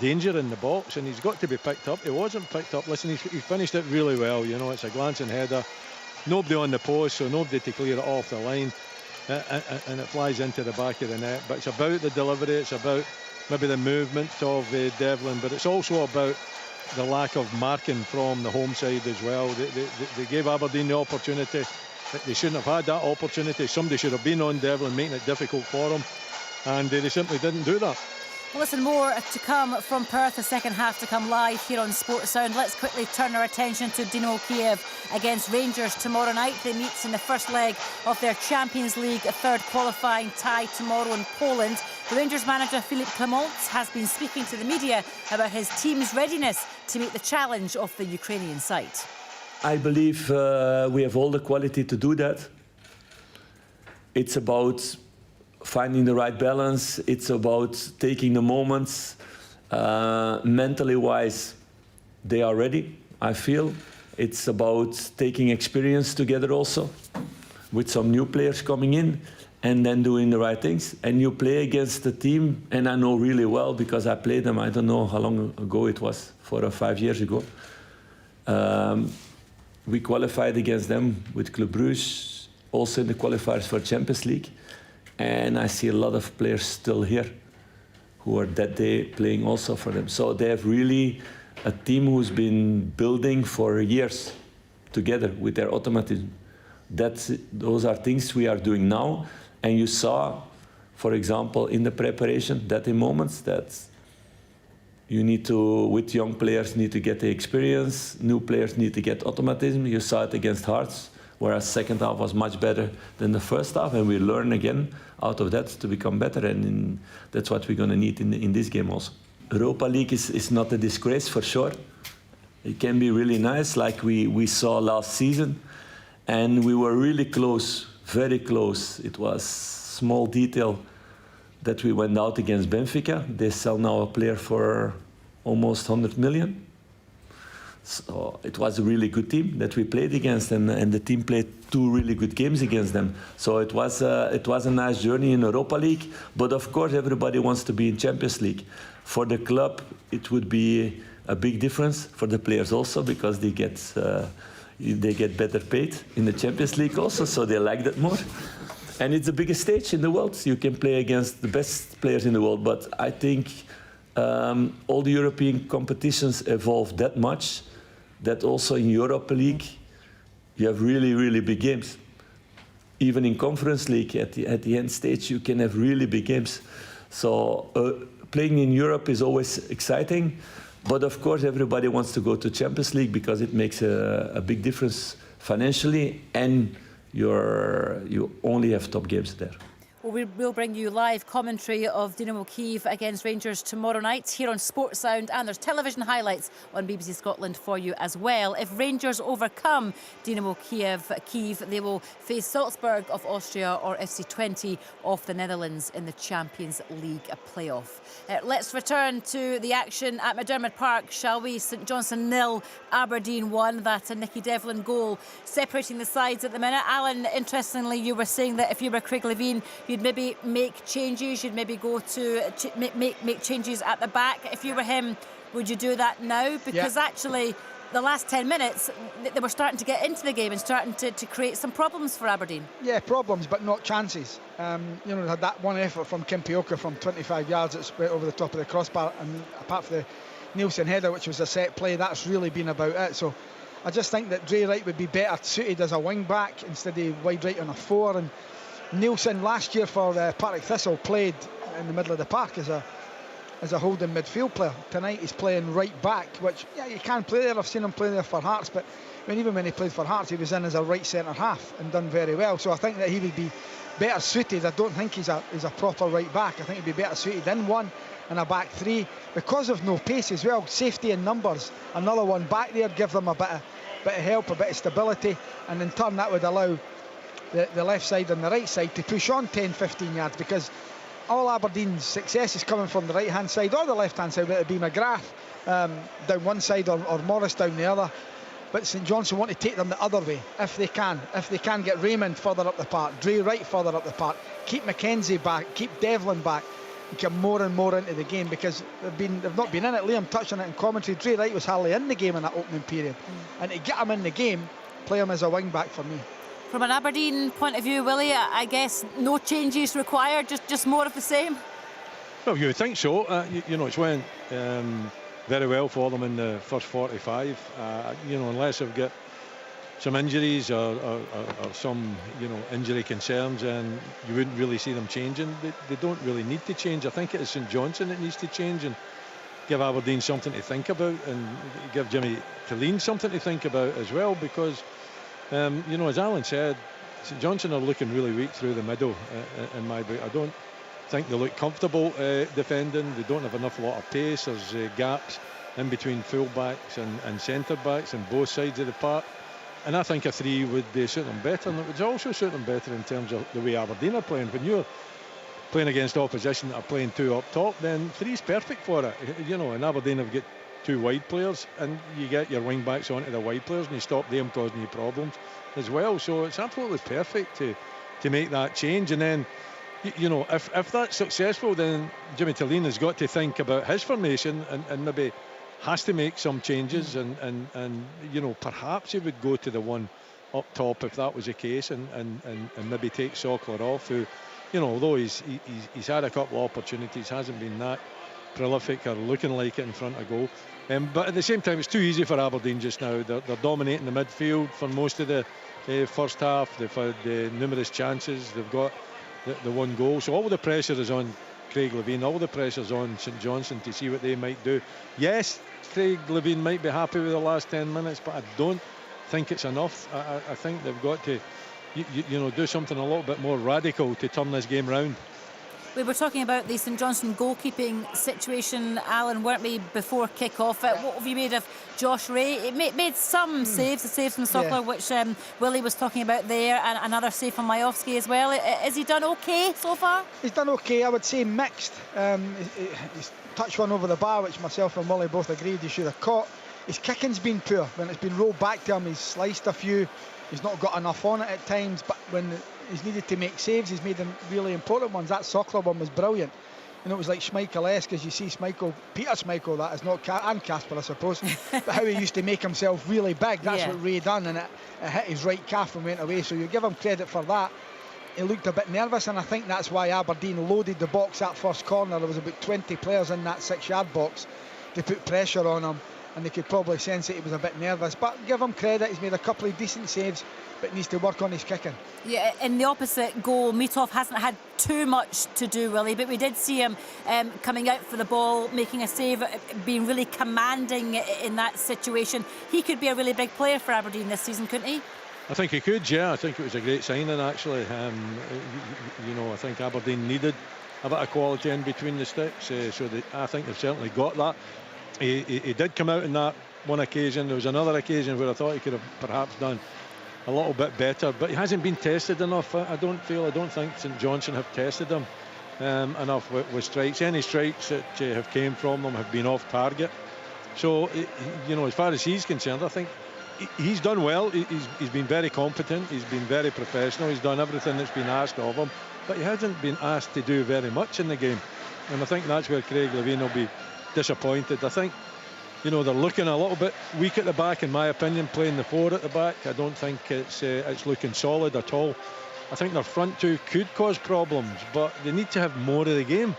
D: danger in the box, and he's got to be picked up. He wasn't picked up. Listen, he finished it really well. It's a glancing header, nobody on the post, so nobody to clear it off the line, and it flies into the back of the net. But it's about the delivery. It's about maybe the movement of Devlin, but it's also about the lack of marking from the home side as well. They gave Aberdeen the opportunity. They shouldn't have had that opportunity. Somebody should have been on Devlin, making it difficult for him, and they simply didn't do that.
A: Well, listen, more to come from Perth, the second half to come live here on Sports Sound. Let's quickly turn our attention to Dynamo Kiev against Rangers tomorrow night. They meet in the first leg of their Champions League, a third qualifying tie tomorrow in Poland. The Rangers manager Philippe Clement has been speaking to the media about his team's readiness to meet the challenge of the Ukrainian side.
P: I believe we have all the quality to do that. It's about finding the right balance. It's about taking the moments. Mentally wise, they are ready, I feel. It's about taking experience together also, with some new players coming in, and then doing the right things. And you play against the team, and I know really well because I played them, I don't know how long ago it was, 4 or 5 years ago. We qualified against them with Club Brugge, also in the qualifiers for Champions League. And I see a lot of players still here who are that day playing also for them. So they have really a team who's been building for years together with their automatism. Those are things we are doing now. And you saw, for example, in the preparation, that in moments that you need to, with young players, need to get the experience. New players need to get automatism. You saw it against Hearts, whereas second half was much better than the first half, and we learn again out of that to become better, and that's what we're going to need in this game also. Europa League is not a disgrace for sure. It can be really nice, like we saw last season, and we were really close, very close. It was small detail that we went out against Benfica. They sell now a player for almost 100 million. So it was a really good team that we played against, and the team played 2 really good games against them. So it was a nice journey in Europa League. But of course, everybody wants to be in Champions League. For the club, it would be a big difference for the players also, because they get better paid in the Champions League also, so they like that more. And it's the biggest stage in the world. You can play against the best players in the world. But I think all the European competitions evolve that much that also in Europa League you have really, really big games. even in Conference League, at the end stage, you can have really big games. So playing in Europe is always exciting, but of course everybody wants to go to Champions League because it makes a big difference financially, and you only have top games there.
A: Well, we'll bring you live commentary of Dynamo Kyiv against Rangers tomorrow night here on Sports Sound, and there's television highlights on BBC Scotland for you as well. If Rangers overcome Dynamo Kyiv, they will face Salzburg of Austria or FC Twente of the Netherlands in the Champions League playoff. Let's return to the action at McDiarmid Park, shall we? St Johnstone 0, Aberdeen 1. That's a Jimmy Thelin goal separating the sides at the minute. Alan, interestingly, you were saying that if you were Craig Levein, you'd maybe make changes, you'd maybe go to make changes at the back. If you were him, would you do that now? Because actually, the last 10 minutes, they were starting to get into the game and starting to create some problems for Aberdeen. Yeah, problems, but not chances. Had that one effort from Kimpioka from 25 yards that went over the top of the crossbar, and apart from the Nielsen header, which was a set play, that's really been about it. So I just think that Dre Wright would be better suited as a wing back instead of wide right on a 4. And Nielsen last year for Partick Thistle played in the middle of the park as a holding midfield player. Tonight he's playing right back, which you can play there. I've seen him play there for Hearts, but even when he played for Hearts, he was in as a right centre half and done very well. So I think that he would be better suited. I don't think he's a proper right back. I think he'd be better suited in one and a back 3 because of no pace as well. Safety in numbers. Another one back there, give them a bit of help, a bit of stability, and in turn that would allow the left side and the right side to push on 10-15 yards, because all Aberdeen's success is coming from the right hand side or the left hand side, whether it be McGrath down one side or Morris down the other. But St Johnstone want to take them the other way if they can get Raymond further up the park, Dre Wright further up the park, keep McKenzie back, keep Devlin back, and get more and more into the game, because they've not been in it. Liam touched on it in commentary. Dre Wright was hardly in the game in that opening period, and to get him in the game, play him as a wing back for me. From an Aberdeen point of view, Willie, I guess no changes required, just more of the same?
D: Well, you would think so. It's went very well for them in the first 45. Unless they've got some injuries or some injury concerns, and you wouldn't really see them changing. They don't really need to change. I think it is St Johnstone that needs to change and give Aberdeen something to think about, and give Jimmy Thelin something to think about as well, because as Alan said, St Johnstone are looking really weak through the middle in my book. I don't think they look comfortable defending. They don't have enough lot of pace. There's gaps in between full-backs and centre-backs on both sides of the park. And I think a 3 would suit them better, and it would also suit them better in terms of the way Aberdeen are playing. When you're playing against opposition that are playing 2 up top, then 3's perfect for it. And Aberdeen have got 2 wide players, and you get your wing backs onto the wide players and you stop them causing you problems as well. So it's absolutely perfect to make that change. And then if that's successful, then Jimmy Thelin has got to think about his formation and maybe has to make some changes, and perhaps he would go to the one up top if that was the case, and maybe take Sockler off, who although he's had a couple of opportunities, hasn't been that prolific or looking like it in front of goal. But at the same time, it's too easy for Aberdeen just now. They're dominating the midfield for most of the first half. They've had numerous chances. They've got the one goal. So all the pressure is on Craig Levein. All the pressure is on St Johnstone to see what they might do. Yes, Craig Levein might be happy with the last 10 minutes, but I don't think it's enough. I think they've got to do something a little bit more radical to turn this game round.
A: We were talking about the St Johnstone goalkeeping situation, Alan, weren't we, before kick-off? What have you made of Josh Ray? It made some saves, a save from Sockler, which Willie was talking about there, and another save from Majowski as well. Has he done okay so far? He's done okay, I would say mixed. He's touched one over the bar, which myself and Willie both agreed he should have caught. His kicking's been poor. When it's been rolled back to him, he's sliced a few. He's not got enough on it at times, but when he's needed to make saves, he's made them really important ones. That Sockler one was brilliant. It was like Schmeichel-esque, as you see Peter Schmeichel, that is not, and Casper, I suppose, but how he used to make himself really big. That's what Ray done, and it hit his right calf and went away. So you give him credit for that. He looked a bit nervous, and I think that's why Aberdeen loaded the box that first corner. There was about 20 players in that 6-yard box to put pressure on him,
C: and they could probably sense that he was a bit nervous. But give him credit, he's made a couple of decent saves, but needs to work on his kicking.
A: Yeah, in the opposite goal, Mitov hasn't had too much to do, Willie, but we did see him coming out for the ball, making a save, being really commanding in that situation. He could be a really big player for Aberdeen this season, couldn't he?
D: I think he could, yeah. I think it was a great signing, actually. You know, I think Aberdeen needed a bit of quality in between the sticks, so I think they've certainly got that. He did come out in that one occasion. There was another occasion where I thought he could have perhaps done a little bit better, but he hasn't been tested enough. I don't think St Johnstone have tested him enough with strikes. Any strikes that have came from them have been off target. So, you know, as far as he's concerned, I think he's done well. He's been very competent. He's been very professional. He's done everything that's been asked of him, but he hasn't been asked to do very much in the game. And I think that's where Craig Levein will be disappointed. I think, you know, they're looking a little bit weak at the back, in my opinion, playing the 4 at the back. I don't think it's looking solid at all. I think their front 2 could cause problems, but they need to have more of the game.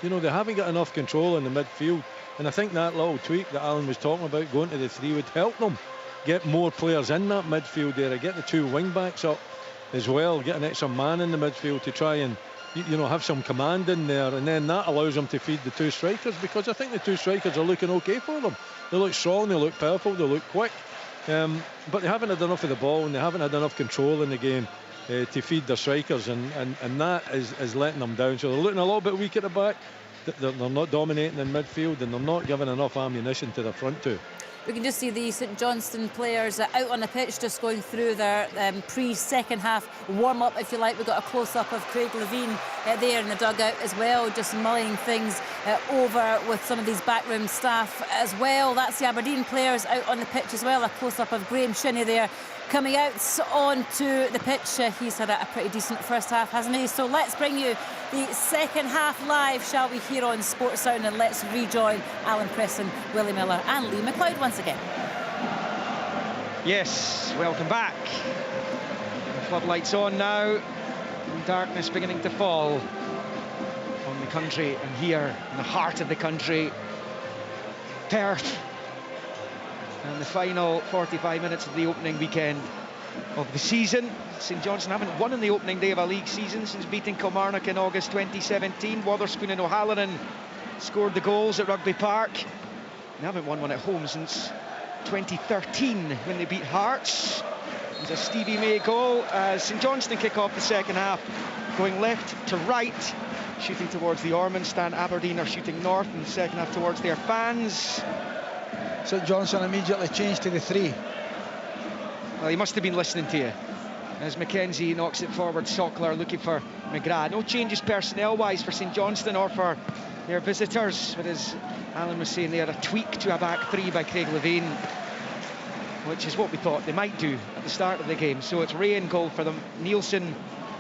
D: You know, they haven't got enough control in the midfield, and I think that little tweak that Alan was talking about, going to the 3, would help them get more players in that midfield area, get the 2 wing backs up as well, get an extra man in the midfield to try and, you know, have some command in there, and then that allows them to feed the 2 strikers, because I think the 2 strikers are looking okay for them. They look strong, they look powerful, they look quick, but they haven't had enough of the ball, and they haven't had enough control in the game to feed their strikers, and that is letting them down. So they're looking a little bit weak at the back. They're not dominating in midfield, and they're not giving enough ammunition to their front 2.
A: We can just see the St Johnstone players out on the pitch, just going through their pre-second half warm-up, if you like. We've got a close-up of Craig Levein there in the dugout as well, just mulling things over with some of these backroom staff as well. That's the Aberdeen players out on the pitch as well. A close-up of Graham Shinney there coming out onto the pitch. He's had a pretty decent first half, hasn't he? So let's bring you the second half live, shall we, here on Sports Sound, and let's rejoin Alan Preston, Willie Miller and Lee McLeod once again.
B: Yes, welcome back. The floodlights on now, and darkness beginning to fall on the country, and here in the heart of the country, Perth. And the final 45 minutes of the opening weekend of the season. St Johnstone haven't won on the opening day of a league season since beating Kilmarnock in August 2017. Wotherspoon and O'Halloran scored the goals at Rugby Park. They haven't won one at home since 2013 when they beat Hearts. It was a Stevie May goal as St Johnstone kick off the second half, going left to right, shooting towards the Ormond stand. Aberdeen are shooting north in the second half towards their fans.
C: St Johnstone immediately changed to the 3.
B: Well, he must have been listening to you. As Mackenzie knocks it forward, Sockler looking for McGrath. No changes personnel-wise for St Johnstone or for their visitors, but as Alan was saying there, a tweak to a back 3 by Craig Levein, which is what we thought they might do at the start of the game. So it's Ray in goal for them. Nielsen,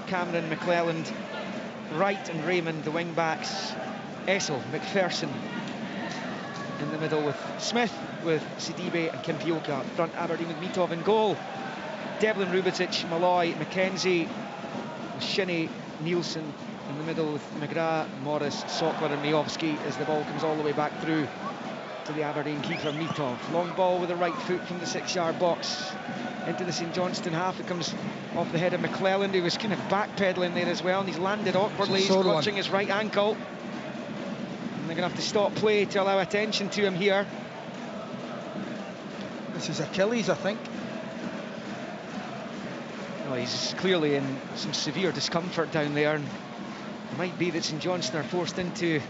B: Cameron, McClelland, Wright and Raymond, the wing-backs. Essel, McPherson in the middle with Smith, with Sidibe and Kimpioka up front. Aberdeen with Mitov in goal. Devlin, Rubitic, Malloy, Mackenzie, Shinney, Nielsen in the middle with McGrath, Morris, Sockler and Majowski as the ball comes all the way back through to the Aberdeen keeper Mitov. Long ball with the right foot from the 6-yard box into the St Johnstone half. It comes off the head of McClelland, who was kind of backpedaling there as well, and he's landed awkwardly. He's clutching his right ankle. And they're going to have to stop play to allow attention to him here.
C: This is Achilles, I think.
B: Well, he's clearly in some severe discomfort down there, and it might be that St Johnstone are forced into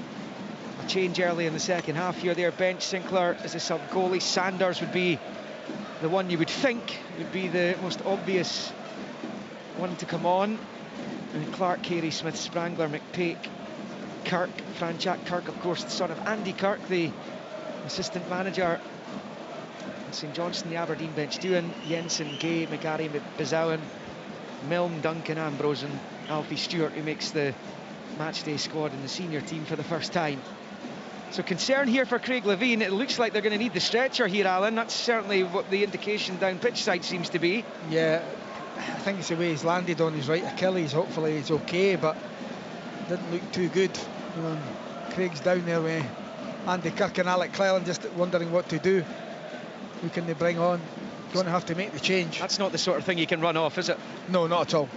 B: a change early in the second half here. Their bench, Sinclair as a sub-goalie. Sanders would be the one you would think would be the most obvious one to come on. And Clark, Carey, Smith, Sprangler, McPake, Kirk, Franchak Kirk, of course, the son of Andy Kirk, the assistant manager. St Johnstone, the Aberdeen bench, Doohan, Jensen, Gay, McGarry, Bizowen, Milne, Duncan, Ambrose and Alfie Stewart, who makes the matchday squad in the senior team for the first time. So concern here for Craig Levein. It looks like they're going to need the stretcher here, Alan. That's certainly what the indication down pitch side seems to be.
C: Yeah, I think it's the way he's landed on his right Achilles. Hopefully he's okay, but didn't look too good. You know, Craig's down there with Andy Kirk and Alec Cleland just wondering what to do. Who can they bring on? Going to have to make the change.
B: That's not the sort of thing you can run off, is it?
C: No, not at all.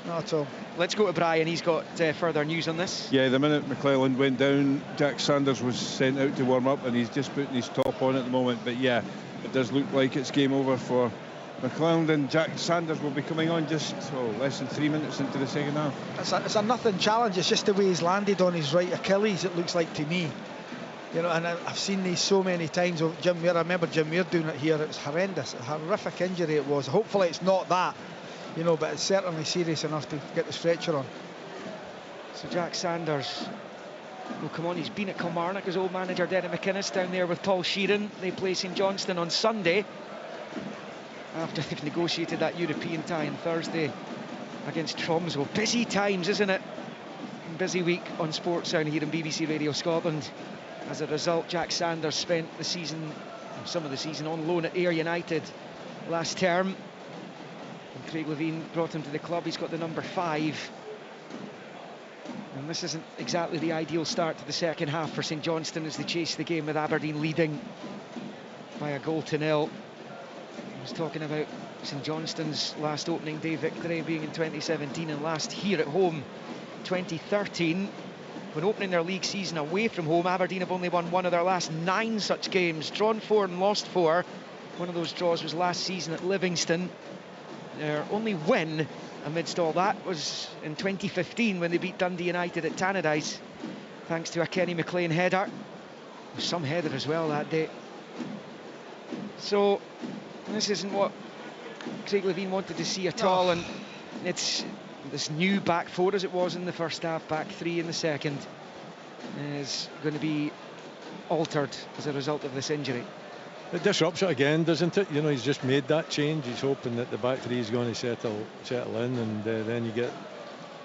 C: Not at all.
B: Let's go to Brian. He's got further news on this.
Q: Yeah, the minute McClelland went down, Jack Sanders was sent out to warm up, and he's just putting his top on at the moment. But yeah, it does look like it's game over for McClelland, and Jack Sanders will be coming on just less than 3 minutes into the second half.
C: It's a nothing challenge. It's just the way he's landed on his right Achilles, it looks like to me. You know, and I've seen these so many times. Jim Muir, I remember Jim Muir doing it here. It was horrendous, a horrific injury it was. Hopefully it's not that, you know, but it's certainly serious enough to get the stretcher on.
B: So Jack Sanders will come on. He's been at Kilmarnock, his old manager Derek McInnes down there with Paul Sheeran. They play St Johnstone on Sunday after they've negotiated that European tie on Thursday against Tromsø. Busy times, isn't it? Busy week on Sports Sound here in BBC Radio Scotland. As a result, Jack Sanders spent the season, some of the season, on loan at Ayr United last term. And Craig Levein brought him to the club. He's got the number 5. And this isn't exactly the ideal start to the second half for St Johnstone as they chase the game with Aberdeen leading by a 1-0. I was talking about St Johnstone's last opening day victory being in 2017 and last here at home 2013. When opening their league season away from home, Aberdeen have only won 1 of their last 9 such games, drawn 4 and lost 4. One of those draws was last season at Livingston. Their only win amidst all that was in 2015 when they beat Dundee United at Tannadice, thanks to a Kenny McLean header. Some header as well that day. So this isn't what Craig Levein wanted to see at all, and it's this new back 4 as it was in the first half, back 3 in the second, is going to be altered as a result of this injury.
D: It disrupts it again, doesn't it? You know, he's just made that change. He's hoping that the back 3 is going to settle in, and then you get,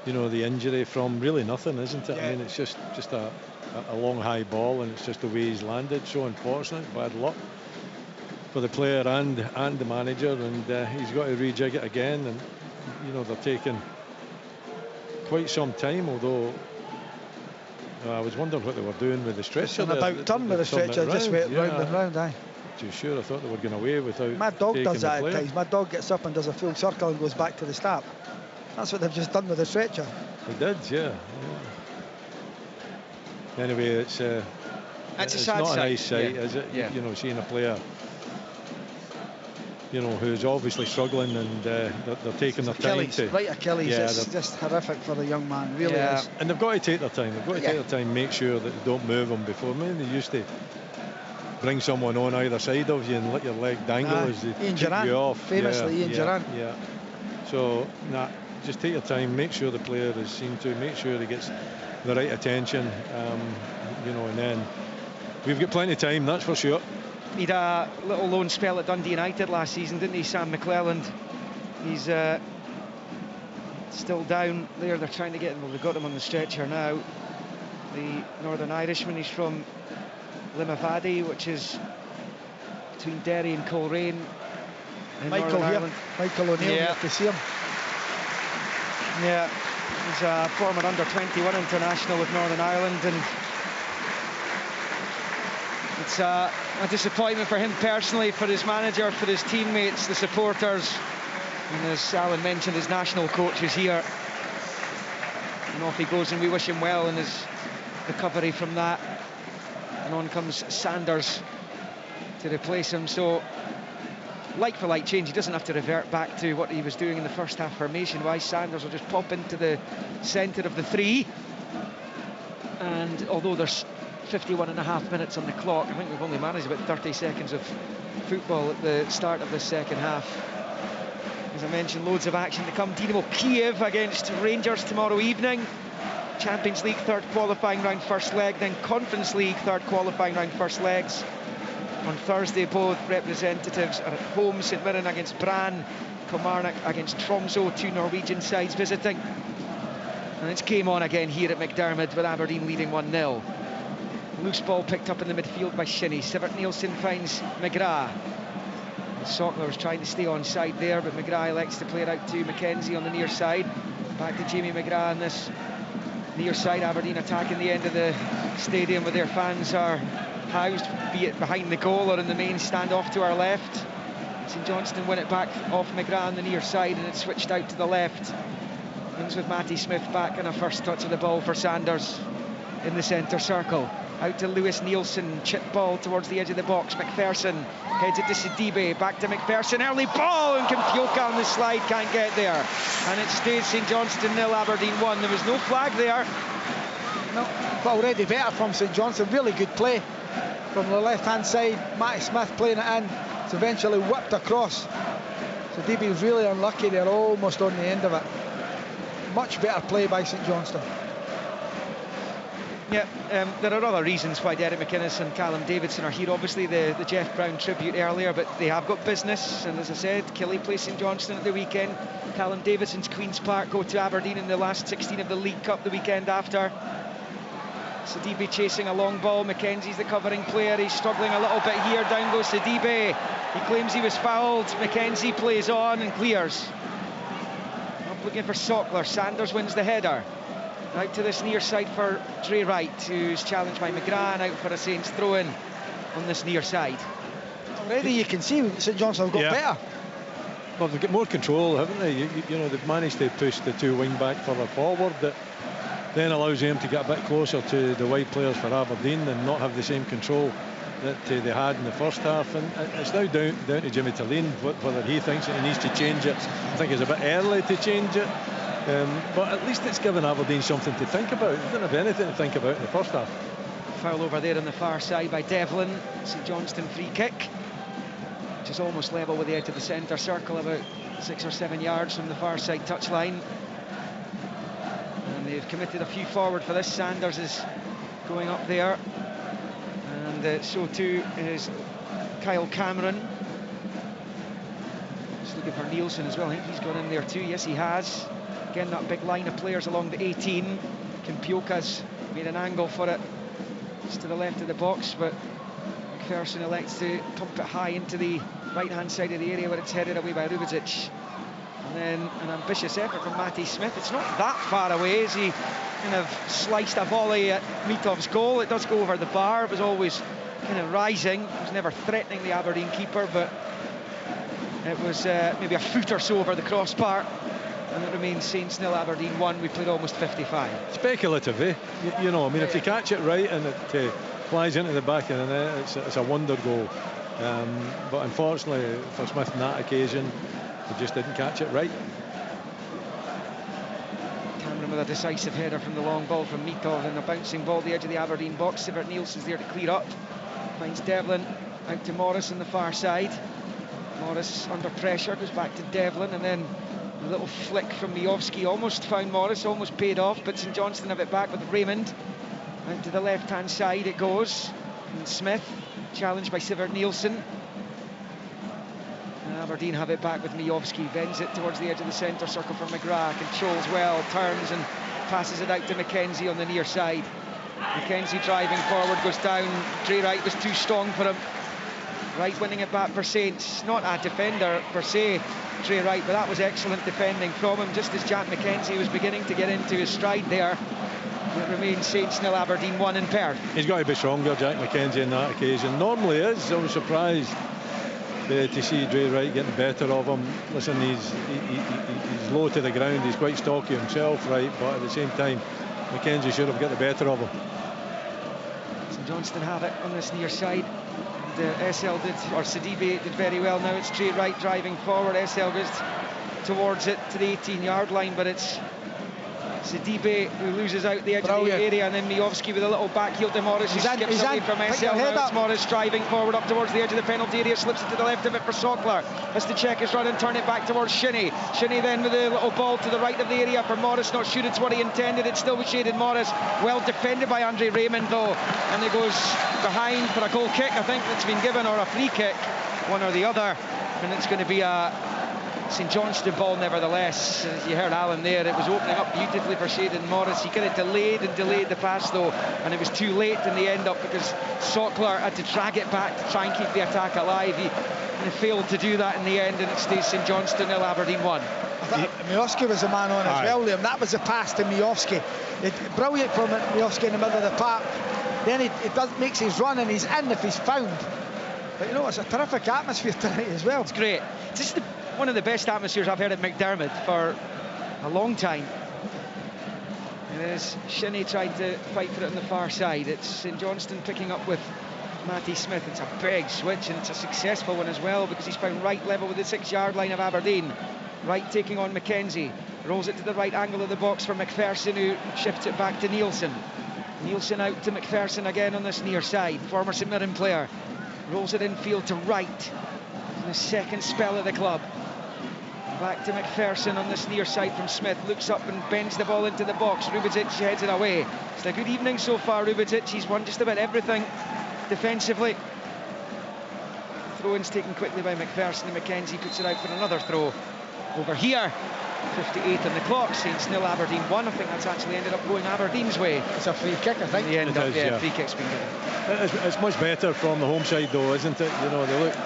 D: you know, the injury from really nothing, isn't it? Yeah. I mean, it's just a long high ball, and it's just the way he's landed. So unfortunate, bad luck for the player and the manager, and he's got to rejig it again. And you know, they're taking quite some time, although I was wondering what they were doing with the stretcher.
C: It's an about turn with the stretcher, just went round and round, aye.
D: Too sure, I thought they were going away without.
C: My dog does that
D: at
C: times. My dog gets up and does a full circle and goes back to the start. That's what they've just done with the stretcher.
D: They did, yeah. Anyway, it's a sad not sight. A nice sight, is it? Yeah. You know, seeing a player, you know, who's obviously struggling, and they're taking their time to.
C: Right Achilles, it's just horrific for the young man, really is.
D: And they've got to take their time. They've got to take their time, make sure that they don't move him before. I mean, they used to bring someone on either side of you and let your leg dangle as they take you off.
C: Famously, Ian Duran.
D: Yeah. So, just take your time, make sure the player is seen to, make sure he gets the right attention, you know, and then we've got plenty of time, that's for sure.
B: He had a little loan spell at Dundee United last season, didn't he, Sam McClelland? He's still down there. They're trying to get him. Well, they've got him on the stretcher now. The Northern Irishman, he's from Limavady, which is between Derry and Coleraine in Northern Ireland.
C: Michael O'Neill, to see him.
B: Yeah, he's a former under-21 international with Northern Ireland, and it's a disappointment for him personally, for his manager, for his teammates, the supporters, and as Alan mentioned, his national coach is here. And off he goes, and we wish him well in his recovery from that. And on comes Sanders to replace him. So, like for like change, he doesn't have to revert back to what he was doing in the first half formation-wise. Sanders will just pop into the centre of the 3. And although there's 51.5 minutes on the clock, I think we've only managed about 30 seconds of football at the start of the second half. As I mentioned, loads of action to come. Dynamo Kiev against Rangers tomorrow evening. Champions League third qualifying round first leg, then Conference League third qualifying round first legs. On Thursday, both representatives are at home. St Mirren against Brann, Kilmarnock against Tromsø, 2 Norwegian sides visiting. And it's game on again here at McDiarmid with Aberdeen leading 1-0. Loose ball picked up in the midfield by Shinnie. Sivert Nielsen finds McGrath. Sockler was trying to stay on side there, but McGrath elects to play it out to Mackenzie on the near side. Back to Jamie McGrath in this Near side, Aberdeen attacking the end of the stadium where their fans are housed, be it behind the goal or in the main stand off to our left. St Johnstone win it back off McGrath on the near side, and it's switched out to the left. Ends with Matty Smith back and a first touch of the ball for Sanders in the centre circle. Out to Lewis Nielsen, chip ball towards the edge of the box. McPherson heads it to Sidibe, back to McPherson, early ball, and Kimpioka on the slide can't get there. And it stays St Johnstone 0, Aberdeen 1. There was no flag there.
C: No, but already better from St Johnstone. Really good play from the left-hand side. Matty Smith playing it in. It's eventually whipped across. Sidibe was really unlucky. They're almost on the end of it. Much better play by St Johnstone.
B: Yeah, there are other reasons why Derek McInnes and Callum Davidson are here. Obviously the Jeff Brown tribute earlier, but they have got business, and as I said, Killie plays St Johnstone at the weekend. Callum Davidson's Queen's Park go to Aberdeen in the last 16 of the League Cup the weekend after. Sidibe chasing a long ball. Mackenzie's the covering player. He's struggling a little bit here. Down goes Sidibe. He claims he was fouled. Mackenzie plays on and clears. Up looking for Sockler. Sanders wins the header. Out to this near side for Dre Wright, who's challenged by McGrath, out for a Saints throw-in on this near side.
C: Already you can see St Johnstone have got better.
D: Well, they've got more control, haven't they? You know, they've managed to push the two wing-back further forward. That then allows them to get a bit closer to the wide players for Aberdeen and not have the same control that they had in the first half. And it's now down to Jimmy Thelin whether he thinks that he needs to change it. I think it's a bit early to change it. But at least it's given Aberdeen something to think about. They didn't have anything to think about in the first half.
B: Foul over there on the far side by Devlin. St Johnstone free kick, which is almost level with the edge of the centre circle, about 6 or 7 yards from the far side touchline. And they've committed a few forward for this. Sanders is going up there, and so too is Kyle Cameron. Just looking for Nielsen as well. I think he's gone in there too. Yes, he has. Again, that big line of players along the 18. Kimpioka's made an angle for it just to the left of the box, but McPherson elects to pump it high into the right-hand side of the area where it's headed away by Rubezic. And then an ambitious effort from Matty Smith. It's not that far away as he kind of sliced a volley at Mitov's goal. It does go over the bar. It was always kind of rising. It was never threatening the Aberdeen keeper, but it was maybe a foot or so over the crossbar. And it remains Saints 0, Aberdeen 1. We played almost 55.
D: Speculative, eh? You know, I mean, if you catch it right and it flies into the back of the net, it's a wonder goal. But unfortunately for Smith on that occasion, he just didn't catch it right.
B: Cameron with a decisive header from the long ball from Mitov, and a bouncing ball at the edge of the Aberdeen box. Sivert Nielsen's there to clear up. Finds Devlin out to Morris on the far side. Morris under pressure, goes back to Devlin, and then a little flick from Miovski almost found Morris, almost paid off, but St Johnstone have it back with Raymond. Out to the left-hand side it goes. And Smith, challenged by Sivert Nielsen. And Aberdeen have it back with Miovski, bends it towards the edge of the centre circle for McGrath, controls well, turns and passes it out to Mackenzie on the near side. Mackenzie driving forward, goes down. Dre Wright was too strong for him. Wright winning it back for Saints. Not a defender per se, Dre Wright, but that was excellent defending from him, just as Jack Mackenzie was beginning to get into his stride there. It remains Saints 0, Aberdeen 1 in Perth.
D: He's got to be stronger, Jack Mackenzie, on that occasion. Normally is. I was surprised to see Dre Wright getting better of him. Listen, he's low to the ground. He's quite stocky himself, right? But at the same time, Mackenzie should have got the better of him.
B: St Johnstone have it on this near side. SL did, or Sidibe did very well. Now it's Dre Wright driving forward. SL goes towards it to the 18-yard line, but it's Sidibe who loses out the edge of the area, and then Miovski with a little back heel to Morris, who skips away from SL. Now it's Morris driving forward up towards the edge of the penalty area, slips it to the left of it for Sockler. Has to check his run and turn it back towards Shinnie. Shinnie then with a little ball to the right of the area for Morris, not sure it's what he intended. It still was shaded Morris. Well defended by Andre Raymond though, and it goes behind for a goal kick, I think, that's been given, or a free kick, one or the other, and it's going to be a St Johnstone ball nevertheless. As you heard Alan there, it was opening up beautifully for Shayden Morris. He kind of delayed the pass though, and it was too late in the end up because Sockler had to drag it back to try and keep the attack alive. He failed to do that in the end, and it stays St Johnstone 0, Aberdeen 1.
C: I thought Miovski was the man on as well, Liam. That was a pass to Miovski. Brilliant from Miovski in the middle of the park. Then he makes his run and he's in if he's found. But you know, it's a terrific atmosphere tonight as well.
B: It's great. This is one of the best atmospheres I've heard at McDiarmid for a long time. And as Shinnie tried to fight for it on the far side, it's St Johnstone picking up with Matty Smith. It's a big switch and it's a successful one as well because he's found right level with the 6-yard line of Aberdeen. Right taking on McKenzie, rolls it to the right angle of the box for McPherson, who shifts it back to Nielsen. Nielsen out to McPherson again on this near side, former St Mirren player. Rolls it infield to Wright in the second spell of the club. Back to McPherson on this near side from Smith, looks up and bends the ball into the box. Rubitic heads it away. It's a good evening so far, Rubitic. He's won just about everything defensively. Throw-in's taken quickly by McPherson, and McKenzie puts it out for another throw. Over here, 58 on the clock, Saints 0, Aberdeen 1. I think that's actually ended up going Aberdeen's way.
C: It's a free kick, I think.
B: In the end up, yeah, free kick's been given.
D: It's much better from the home side though, isn't it? You know, they look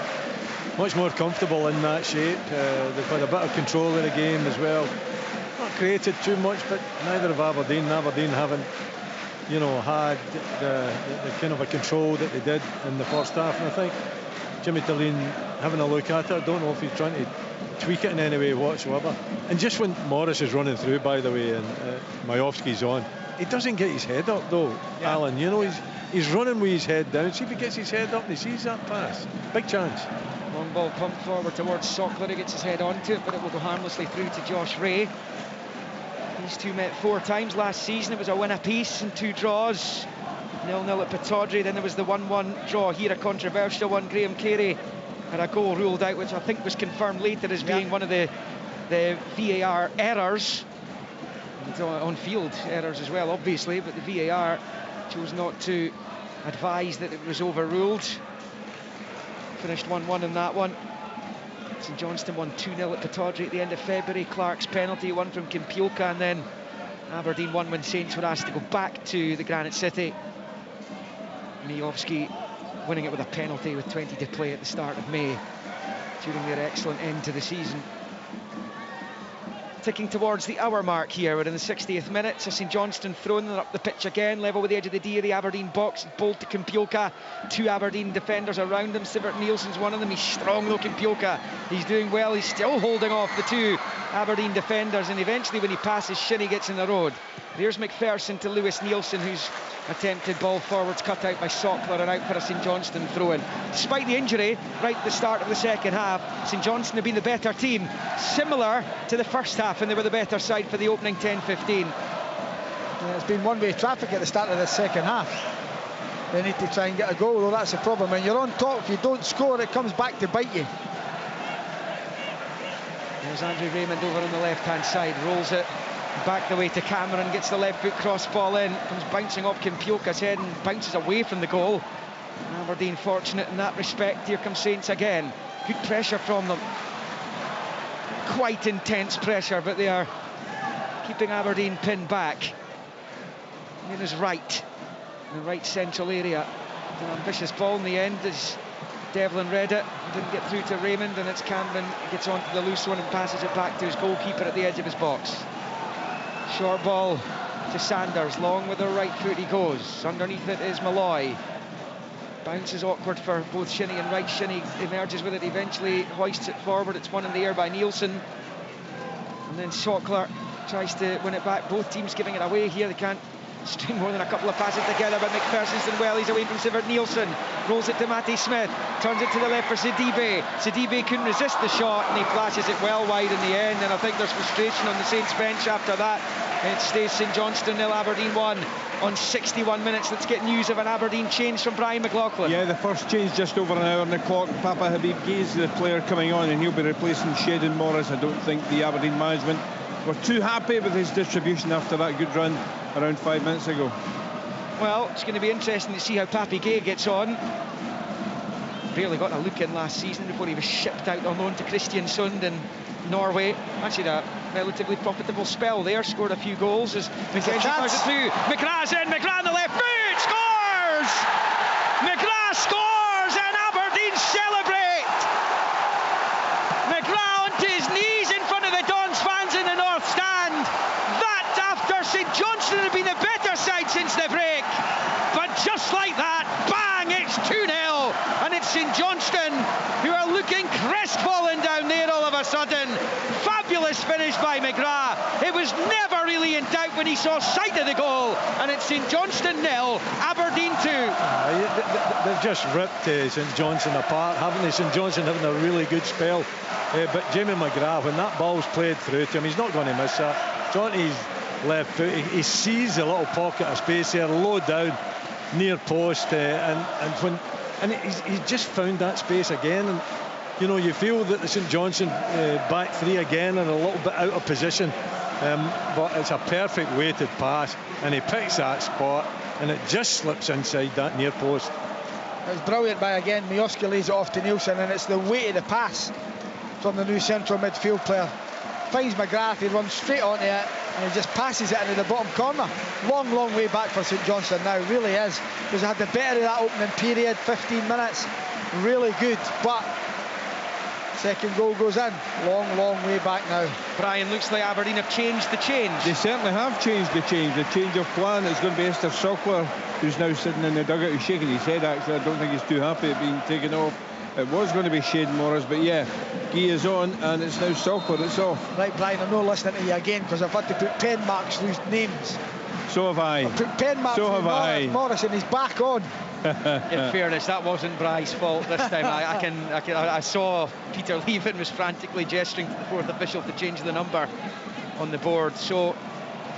D: much more comfortable in that shape. They've had a bit of control of the game as well. Not created too much, but neither have Aberdeen. Aberdeen haven't, you know, had the kind of a control that they did in the first half. And I think Jimmy Thelin having a look at it, I don't know if he's trying to tweak it in any way whatsoever. And just when Morris is running through, by the way, and Miovski's on, he doesn't get his head up though, yeah. Alan. You know, he's running with his head down. See if he gets his head up and he sees that pass. Big chance.
B: Long ball pumped forward towards Sockler. He gets his head onto it, but it will go harmlessly through to Josh Ray. These two met 4 times last season. It was a win apiece and 2 draws. 0-0 at Pittodrie. Then there was the 1-1 draw here, a controversial one. Graham Carey had a goal ruled out, which I think was confirmed later as being one of the VAR errors. And on-field errors as well, obviously, but the VAR chose not to advise that it was overruled. Finished 1-1 in that one. St Johnstone won 2-0 at Pittodrie at the end of February. Clark's penalty, one from Kimpioka, and then Aberdeen won when Saints were asked to go back to the Granite City. Miovski winning it with a penalty with 20 to play at the start of May during their excellent end to the season. Ticking towards the hour mark here. We're in the 60th minute. So St Johnstone throwing it up the pitch again, level with the edge of the D of the Aberdeen box. Bowled to Kimpioka. 2 Aberdeen defenders around him. Sivert Nielsen's one of them. He's strong though, Kimpioka. He's doing well. He's still holding off the 2 Aberdeen defenders, and eventually when he passes, Shinnie gets in the road. There's McPherson to Lewis Nielsen, who's attempted ball forwards cut out by Sockler and out for a St Johnstone throw-in. Despite the injury right at the start of the second half, St Johnstone have been the better team, similar to the first half, and they were the better side for the opening 10-15.
C: Yeah, it's been one-way traffic at the start of the second half. They need to try and get a goal, though that's the problem. When you're on top, if you don't score, it comes back to bite you.
B: There's Andrew Raymond over on the left-hand side, rolls it back the way to Cameron, gets the left foot cross ball in, comes bouncing off Kimpioka's head and bounces away from the goal. Aberdeen fortunate in that respect. Here comes Saints again. Good pressure from them. Quite intense pressure, but they are keeping Aberdeen pinned back. In his right, in the right central area. An ambitious ball in the end as Devlin read it, didn't get through to Raymond, and it's Cameron gets onto the loose one and passes it back to his goalkeeper at the edge of his box. Short ball to Sanders, long with the right foot he goes. Underneath it is Malloy. Bounce is awkward for both Shinnie and Wright. Shinnie emerges with it, eventually hoists it forward. It's won in the air by Nielsen. And then Sockler tries to win it back. Both teams giving it away here. They can't string more than a couple of passes together, but McPherson's done well. He's away from Sivert Nielsen. Rolls it to Matty Smith. Turns it to the left for Sidibe. Sidibe couldn't resist the shot, and he flashes it well wide in the end. And I think there's frustration on the Saints bench after that. It stays St Johnstone 0, Aberdeen 1 on 61 minutes. Let's get news of an Aberdeen change from Brian McLaughlin.
Q: Yeah, the first change just over an hour on the clock. Papa Habib Gay's the player coming on, and he'll be replacing Shayden Morris. I don't think the Aberdeen management were too happy with his distribution after that good run around 5 minutes ago.
B: Well, it's going to be interesting to see how Papi Gay gets on. barely got a look in last season before he was shipped out on loan to Kristiansund in Norway. Actually a relatively profitable spell there, scored a few goals as McKenzie fires it through. McGrath's in, McGrath on the left boot, scores! McGrath scores and Aberdeen celebrate! McGrath onto his knees in front of the Dons fans in the North Stand. That after St Johnstone had been a better side since the break. But just like that, bang, it's 2-0. And it's St Johnstone who are looking crestfallen down there all of a sudden. Fabulous finish by McGrath. It was never really in doubt when he saw sight of the goal. And it's St Johnstone 0, Aberdeen 2.
D: They've just ripped St Johnstone apart, haven't they? St Johnstone having a really good spell. But Jamie McGrath, when that ball's played through to him, he's not going to miss that. Johnny's left foot, he sees a little pocket of space there, low down, near post, and he's just found that space again. And you know, you feel that the St Johnstone back three again are a little bit out of position, but it's a perfect weighted pass, and he picks that spot, and it just slips inside that near post.
C: It was brilliant by again. Miovski lays it off to Nielsen, and it's the weight of the pass from the new central midfield player. Finds McGrath, he runs straight onto it, and he just passes it into the bottom corner. Long way back for St Johnstone now, really is, because they had the better of that opening period, 15 minutes, really good, but second goal goes in. Long way back now.
B: Brian, looks like Aberdeen have changed the change.
Q: They certainly have changed the change. The change of plan is going to be Esther Sockler, who's now sitting in the dugout. He's shaking his head, actually. I don't think he's too happy at being taken off. It was going to be Shane Morris, but yeah, Guy is on, and it's now Sockler that's off.
C: Right, Brian, I'm not listening to you again, because I've had to put pen marks through names.
Q: So have I.
C: I've put pen marks through Morris, and he's back on.
B: In fairness, that wasn't Bry's fault this time. I saw Peter Leven was frantically gesturing to the fourth official to change the number on the board. So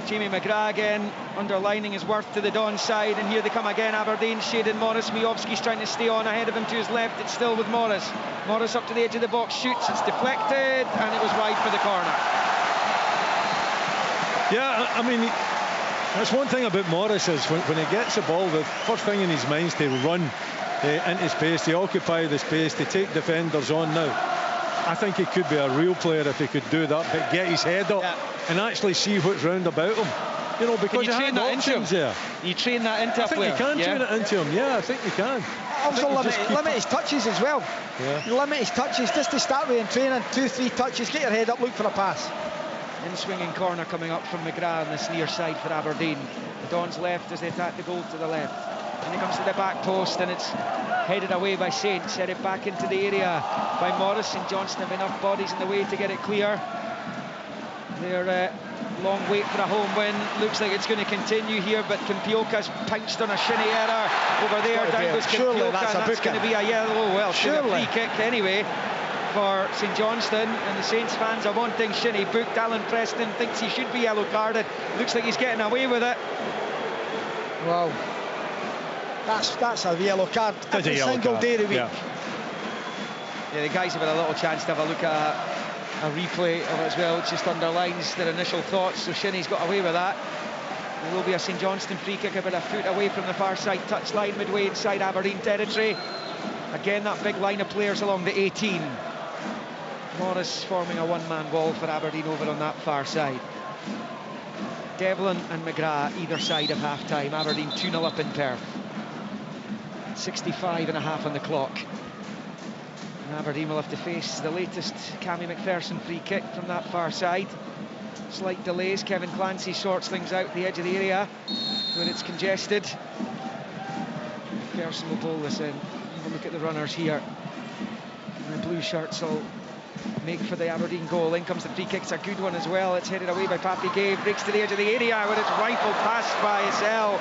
B: Jamie McGrath again underlining his worth to the Don side, and here they come again, Aberdeen. Shadon Morris, Miovski's trying to stay on ahead of him to his left. It's still with Morris. Morris up to the edge of the box, shoots, it's deflected, and it was wide for the corner.
D: Yeah, I mean, that's one thing about Morris is when he gets the ball, the first thing in his mind is to run into space, to occupy the space, to take defenders on. Now, I think he could be a real player if he could do that, but get his head up and actually see what's round about him. You know, because you
B: train that into him.
D: There.
B: You train that into a player.
D: I think you can train it into him. Yeah, I think you can.
C: Also limit his touches as well.
D: Yeah.
C: You limit his touches just to start with in training. 2-3 touches, get your head up, look for a pass.
B: In swinging corner coming up from McGrath on this near side for Aberdeen. The Dons left as they attack the goal to the left. And he comes to the back post, and it's headed away by Saints, headed back into the area by Morris. And Johnstone have enough bodies in the way to get it clear. Their long wait for a home win. Looks like it's going to continue here, but Kimpioka's pounced on a shinny error over there. Down goes Kimpioka, and that's going to be a yellow. Well, surely a free kick anyway for St Johnstone, and the Saints fans are wanting shinny booked. Alan Preston thinks he should be yellow carded. Looks like he's getting away with it.
C: Wow, that's a yellow card every single day of the week.
B: Yeah, the guys have had a little chance to have a look at a replay of it as well, which just underlines their initial thoughts. So Shinny's got away with that. There will be a St Johnstone free kick about a foot away from the far side touchline, midway inside Aberdeen territory. Again, that big line of players along the 18. Morris forming a one-man wall for Aberdeen over on that far side. Devlin and McGrath either side of half-time. Aberdeen 2-0 up in Perth. 65.5 on the clock. And Aberdeen will have to face the latest Cammy McPherson free kick from that far side. Slight delays. Kevin Clancy sorts things out at the edge of the area when it's congested. McPherson will bowl this in. Have a look at the runners here. And the blue shirts will make for the Aberdeen goal. In comes the free kick. It's a good one as well. It's headed away by Papi Gay. Breaks to the edge of the area when it's rifled past by Isel.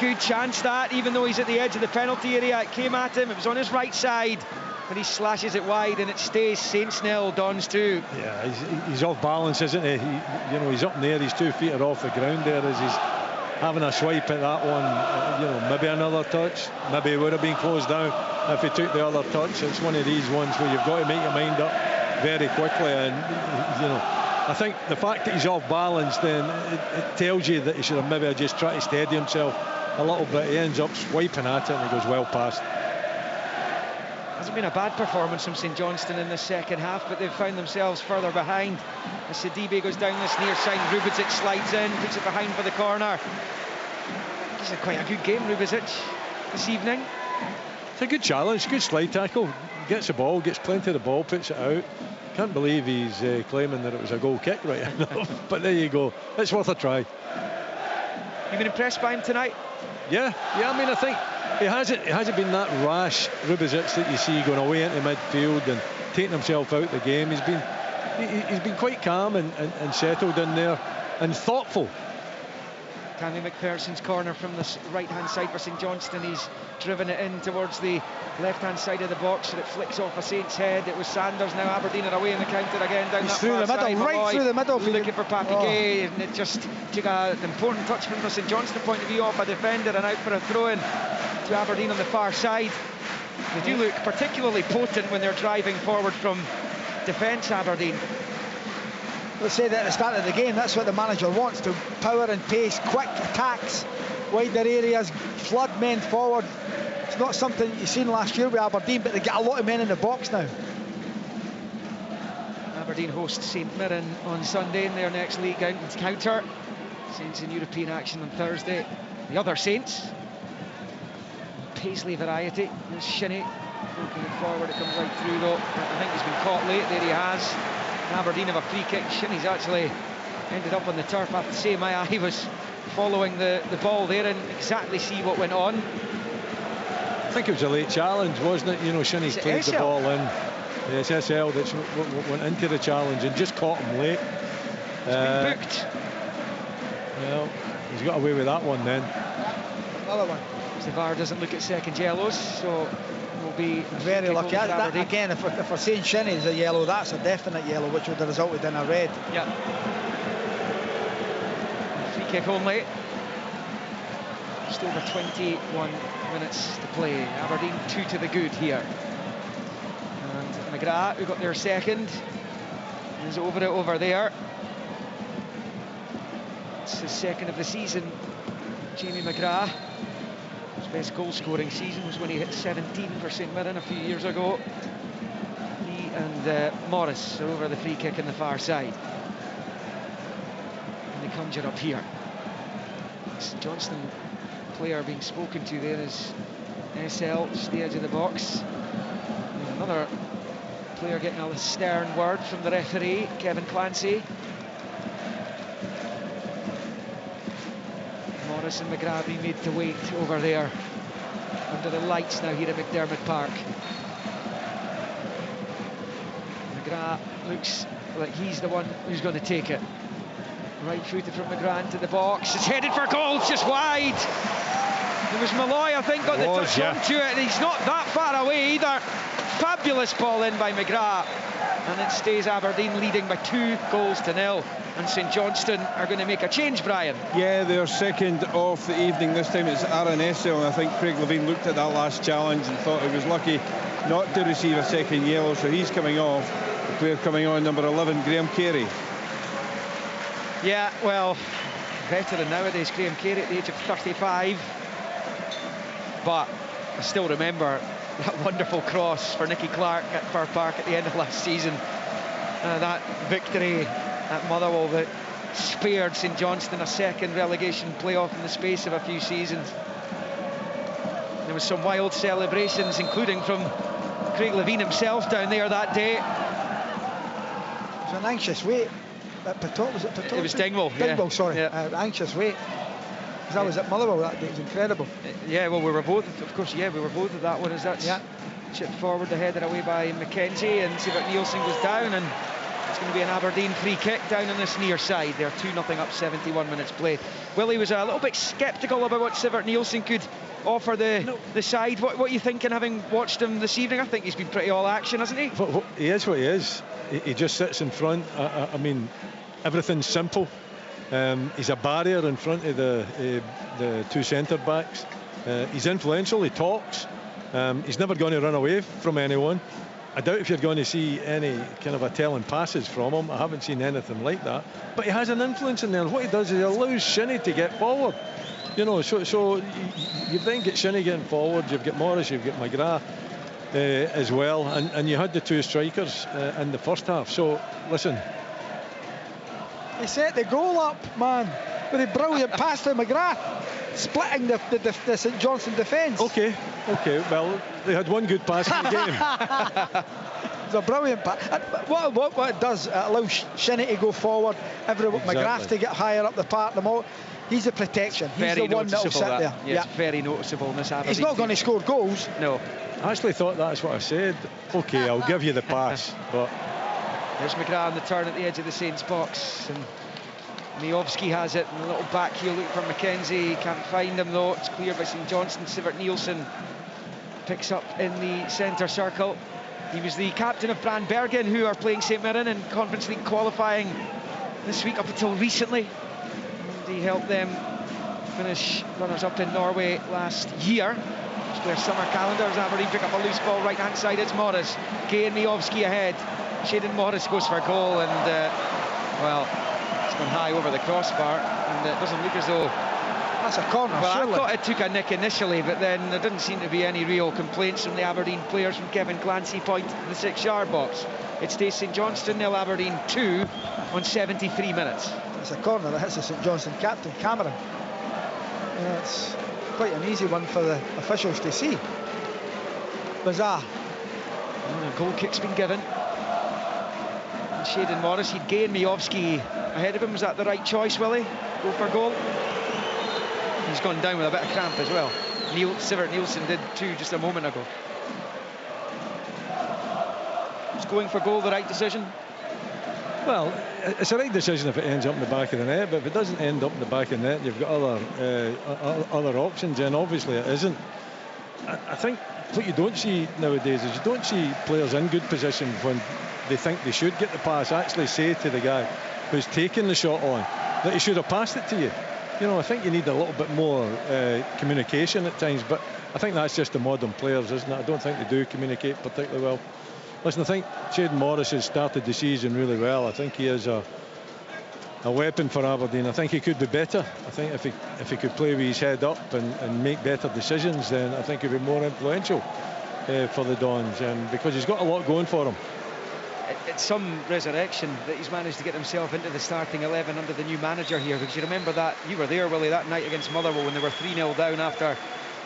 B: Good chance that, even though he's at the edge of the penalty area. It came at him. It was on his right side. And he slashes it wide, and it stays Saints 0, Dons 2.
D: Yeah, he's off balance, isn't he? He's up in the air. His 2 feet are off the ground there as he's having a swipe at that one. Maybe another touch. Maybe it would have been closed down if he took the other touch. It's one of these ones where you've got to make your mind up very quickly. And I think the fact that he's off balance, then it tells you that he should have maybe just tried to steady himself a little bit. He ends up swiping at it, and he goes well past.
B: Hasn't been a bad performance from St Johnstone in the second half, but they've found themselves further behind. As Sidibe goes down this near side, Rubezic slides in, puts it behind for the corner. He's had quite a good game, Rubezic, this evening.
D: It's a good challenge, good slide tackle. Gets the ball, gets plenty of the ball, puts it out. Can't believe he's claiming that it was a goal kick right enough. But there you go, it's worth a try.
B: You been impressed by him tonight?
D: Yeah, I mean, I think he hasn't been that rash Rubezic that you see going away into midfield and taking himself out of the game. He's been quite calm and settled in there and thoughtful.
B: Tammy McPherson's corner from the right-hand side for St Johnstone. He's driven it in towards the left-hand side of the box, and it flicks off a Saint's head. It was Sanders. Now Aberdeen are away in the counter again down
C: He's
B: that
C: through
B: far
C: the middle,
B: side.
C: right
B: Malloy
C: through the middle.
B: Looking for Papi Gay, and it just took an important touch from the St Johnstone point of view off a defender and out for a throw-in to Aberdeen on the far side. They do look particularly potent when they're driving forward from defence, Aberdeen.
C: Let's say that at the start of the game, that's what the manager wants, to power and pace, quick attacks, wider areas, flood men forward. It's not something you've seen last year with Aberdeen, but they get a lot of men in the box now.
B: Aberdeen host St Mirren on Sunday in their next league counter. Saints in European action on Thursday. The other Saints, Paisley variety. There's Shinnie poking it forward. It comes right through though. I think he's been caught late. There he has. Aberdeen have a free kick. Shinnie's actually ended up on the turf. I have to say my eye was following the ball there and exactly see what went on.
D: I think it was a late challenge, wasn't it? You know, Shinnie played the ball in. It's SL that went into the challenge and just caught him late.
B: It's been booked.
D: Well, he's got away with that one then.
C: Another one.
B: The VAR doesn't look at second yellows, so we'll be
C: very lucky. That, again, if we're saying Shinnie is a yellow, that's a definite yellow, which would have resulted in a red.
B: Yeah. Free kick only. Just over 21 minutes to play. Aberdeen 2 to the good here. And McGrath, who got their second, is over there. It's his second of the season. Jamie McGrath. His best goal-scoring season was when he hit 17 for St Mirren a few years ago. He and Morris are over the free kick in the far side. And they conjure up here. St Johnstone player being spoken to there is SL, just the edge of the box. And another player getting a stern word from the referee, Kevin Clancy. Morris and McGrath being made to wait over there under the lights now here at McDiarmid Park. McGrath looks like he's the one who's going to take it. Right footed from McGrath into the box. It's headed for goal, it's just wide. It was Malloy, I think, got the touch onto it, and he's not that far away either. Fabulous ball in by McGrath. And it stays Aberdeen leading by 2-0. And St Johnstone are going to make a change, Brian.
Q: Yeah, their second of the evening. This time it's Aaron Essel, and I think Craig Levine looked at that last challenge and thought he was lucky not to receive a second yellow, so he's coming off. The player coming on, number 11, Graham Carey.
B: Yeah, well, veteran nowadays, Graham Carey at the age of 35. But I still remember that wonderful cross for Nicky Clark at Fir Park at the end of last season. That victory at Motherwell that spared St Johnstone a second relegation playoff in the space of a few seasons. There was some wild celebrations, including from Craig Levine himself down there that day.
C: It was an anxious wait. Was it Patot?
B: It was Dingwall.
C: Dingwall, sorry. Yeah. Anxious wait. Because I was at Motherwell that day. It was incredible.
B: Yeah, well, we were both, of course, we were both at that one. As that's chipped forward, the header away by McKenzie, and Sivert Nielsen goes down, and it's going to be an Aberdeen free kick down on this near side. They're 2-0 up, 71 minutes played. Willie was a little bit sceptical about what Sivert Nielsen could offer the side. What are you thinking, having watched him this evening? I think he's been pretty all action, hasn't he?
D: He is what he is. He just sits in front. I mean, everything's simple. He's a barrier in front of the two centre-backs. He's influential, he talks. He's never going to run away from anyone. I doubt if you're going to see any kind of a telling passes from him. I haven't seen anything like that. But he has an influence in there. What he does is he allows Shinnie to get forward. You know, so you then get Shinnie getting forward. You've got Morris, you've got McGrath. as well, and you had the two strikers in the first half. So listen,
C: he set the goal up, man, with a brilliant pass to McGrath, splitting the St Johnstone defence.
D: Okay, well, they had one good pass in the game.
C: It's a brilliant pass. What it does, it allows Shinnie to go forward, McGrath to get higher up the park. He's a protection. He's the one that'll sit there.
B: Yeah, it's very noticeable in this Aberdeen.
C: He's not going to score goals.
B: No.
D: I actually thought that's what I said. Okay, I'll give you the pass. But
B: there's McGrath on the turn at the edge of the Saints box, and Miovski has it, and a little back heel look from McKenzie. Can't find him though. It's cleared by St Johnstone. Sivert Nielsen picks up in the centre circle. He was the captain of Brandbergen, who are playing St Mirren in Conference League qualifying this week up until recently. And he helped them finish runners-up in Norway last year. Just their summer calendars. Aberdeen pick up a loose ball right hand side. It's Morris. Gay and Miovski ahead. Shaden Morris goes for a goal, and well, it's gone high over the crossbar, and it doesn't look as though
C: that's a corner.
B: Well,
C: surely.
B: I thought it took a nick initially, but then there didn't seem to be any real complaints from the Aberdeen players. From Kevin Clancy point in the 6-yard box. It stays St Johnstone 0, Aberdeen 2 on 73 minutes.
C: It's a corner that hits the St Johnstone captain, Cameron. It's quite an easy one for the officials to see. Bizarre.
B: A goal kick's been given. And Shaden Morris, he'd gain Miovski ahead of him. Was that the right choice, Willie? Go for goal? He's gone down with a bit of cramp as well. Sivert Nielsen did too just a moment ago. Is going for goal the right decision?
D: Well, it's a right decision if it ends up in the back of the net, but if it doesn't end up in the back of the net, you've got other options, and obviously it isn't. I think what you don't see nowadays is you don't see players in good position when they think they should get the pass actually say to the guy who's taking the shot on that he should have passed it to you. You know, I think you need a little bit more communication at times, but I think that's just the modern players, isn't it? I don't think they do communicate particularly well. Listen, I think Shaden Morris has started the season really well. I think he is a weapon for Aberdeen. I think he could be better. I think if he could play with his head up and make better decisions, then I think he'd be more influential for the Dons, because he's got a lot going for him.
B: It's some resurrection that he's managed to get himself into the starting 11 under the new manager here, because you remember that, you were there, Willie, that night against Motherwell when they were 3-0 down after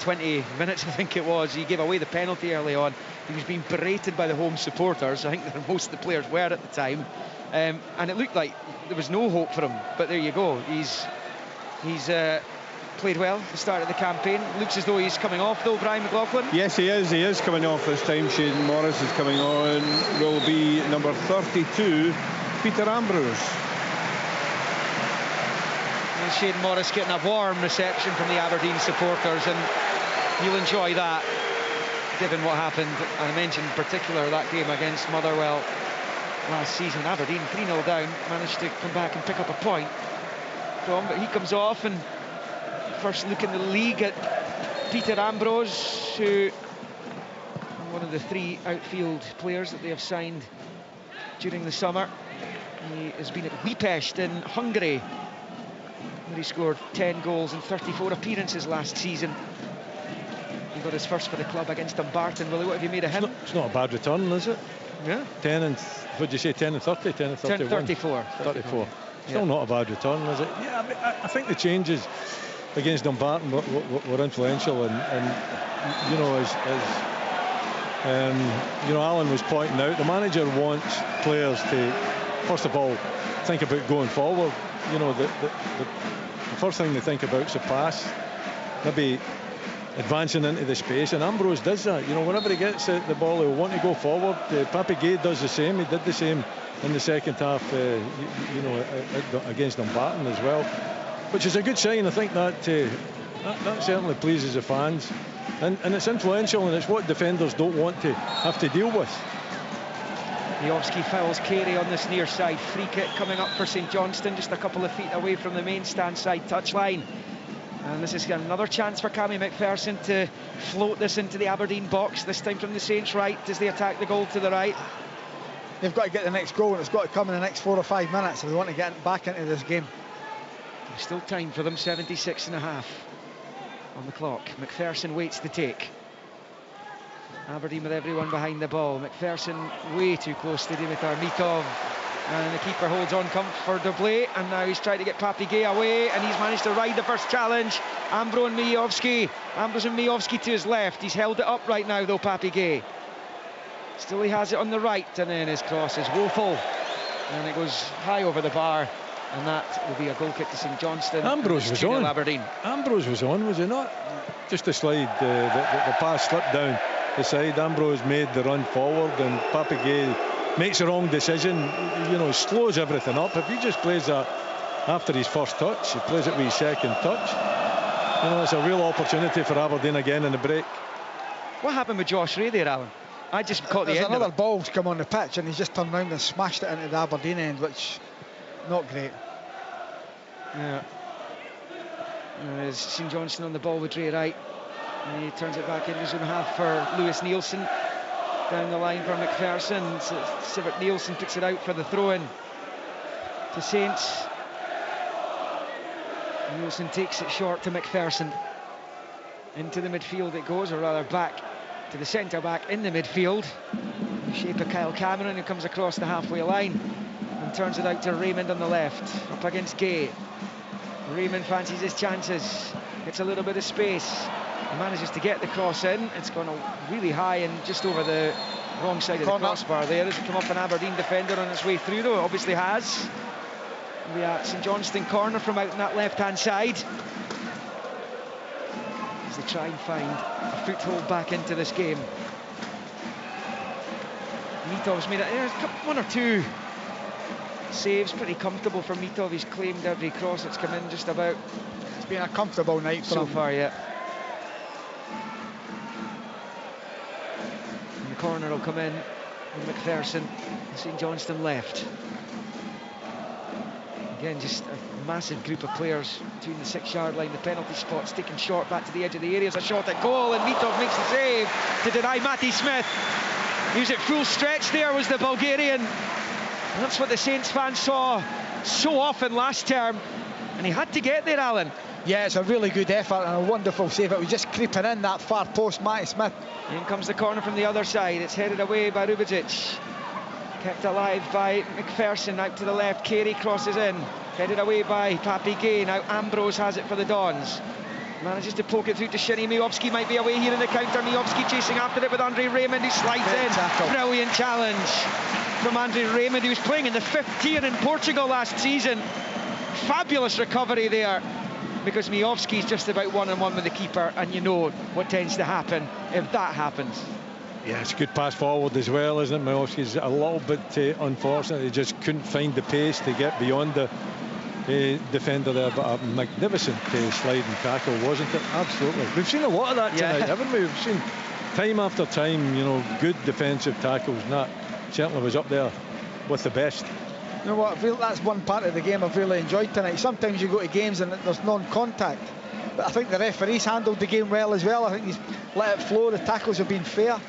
B: 20 minutes, I think it was. He gave away the penalty early on. He was being berated by the home supporters. I think that most of the players were at the time, and it looked like there was no hope for him, but there you go. He's played well at the start of the campaign. Looks as though he's coming off though, Brian McLaughlin.
Q: Yes, he is coming off this time. Shaden Morris is coming on. Will be number 32, Peter Ambrose.
B: And Shaden Morris getting a warm reception from the Aberdeen supporters, and he'll enjoy that given what happened. And I mentioned in particular that game against Motherwell last season. Aberdeen 3-0 down, managed to come back and pick up a point from, but he comes off, and first look in the league at Peter Ambrose, who one of the 3 outfield players that they have signed during the summer. He has been at Újpest in Hungary, where he scored 10 goals in 34 appearances last season. He got his first for the club against Dumbarton. Willie, what have you made of him?
D: It's not a bad return, is it?
B: Yeah.
D: 10 and, what did you say, 10 and 30? 10 and 31?
B: 34.
D: Still not a bad return, is it? Yeah, I think the changes against Dumbarton were influential, and you know, as you know, Alan was pointing out, the manager wants players to first of all think about going forward. You know, the first thing they think about is a pass, maybe advancing into the space, and Ambrose does that. You know, whenever he gets the ball, he'll want to go forward. Papi Gay does the same. He did the same in the second half, you know, against Dumbarton as well, which is a good sign. I think that certainly pleases the fans, and it's influential, and it's what defenders don't want to have to deal with.
B: Miovski fouls Carey on this near side. Free kick coming up for St Johnstone, just a couple of feet away from the main stand side touchline. And this is another chance for Cammy McPherson to float this into the Aberdeen box, this time from the Saints' right as they attack the goal to the right.
C: They've got to get the next goal, and it's got to come in the next 4 or 5 minutes if they want to get back into this game.
B: There's still time for them, 76.5 on the clock. McPherson waits the take. Aberdeen with everyone behind the ball. McPherson way too close to Dimitar Mitov. And the keeper holds on comfortably, and now he's trying to get Papi Gay away, and he's managed to ride the first challenge. Ambrose and Mijovski to his left. He's held it up right now though, Papi Gay. Still he has it on the right, and then his cross is woeful. And it goes high over the bar, and that will be a goal kick to St Johnstone.
D: Ambrose was on.
B: Aberdeen.
D: Ambrose was on, was he not? Just a slide, the pass slipped down the side. Ambrose made the run forward, and Papi Gay makes the wrong decision. You know, slows everything up. If he just plays that after his first touch, he plays it with his second touch. You know, it's a real opportunity for Aberdeen again in the break.
B: What happened with Josh Ray there, Alan? I just caught the end of it.
C: There's another ball come on the pitch, and he's just turned round and smashed it into the Aberdeen end, which not great.
B: Yeah. There's St Johnstone on the ball with Dre Wright, and he turns it back into zone half for Lewis Nielsen. Down the line for McPherson. Sivert Nielsen picks it out for the throw-in to Saints. Nielsen takes it short to McPherson. Into the midfield it goes, or rather back to the centre back in the midfield. In the shape of Kyle Cameron, who comes across the halfway line and turns it out to Raymond on the left, up against Gay. Raymond fancies his chances, gets a little bit of space. He manages to get the cross in. It's gone really high and just over the wrong side of the crossbar there. Has it come up an Aberdeen defender on its way through, though? It obviously has. We are at St Johnstone corner from out on that left-hand side. As they try and find a foothold back into this game. Mitov's made it. There's one or two saves, pretty comfortable for Mitov. He's claimed every cross that's come in just about.
C: It's been a comfortable night for him
B: so far, yeah. Corner will come in with McPherson. St Johnstone left. Again, just a massive group of players between the 6-yard line, the penalty spot's taken short back to the edge of the area. It's a shot at goal, and Mitov makes the save to deny Matty Smith. He was at full stretch there, was the Bulgarian. And that's what the Saints fans saw so often last term, and he had to get there, Alan.
C: Yeah, it's a really good effort and a wonderful save. It was just creeping in that far post, Matty Smith.
B: In comes the corner from the other side. It's headed away by Rubičić. Kept alive by McPherson, out to the left. Carey crosses in. Headed away by Papi Gay. Now Ambrose has it for the Dons. Manages to poke it through to Shinny. Mijovski might be away here in the counter. Mijovski chasing after it with Andre Raymond, who slides in. Tackle. Brilliant challenge from Andre Raymond, who was playing in the 5th tier in Portugal last season. Fabulous recovery there, because Mijovski's just about one-on-one with the keeper, and you know what tends to happen if that happens.
D: Yeah, it's a good pass forward as well, isn't it? Mijovski's a little bit unfortunate. He just couldn't find the pace to get beyond the defender there, but a magnificent sliding tackle, wasn't it? Absolutely. We've seen a lot of that tonight, haven't we? We've seen time after time, you know, good defensive tackles, and that certainly was up there with the best.
C: You know what, I feel that's one part of the game I've really enjoyed tonight. Sometimes you go to games and there's non-contact, but I think the referee's handled the game well as well. I think he's let it flow, the tackles have been fair.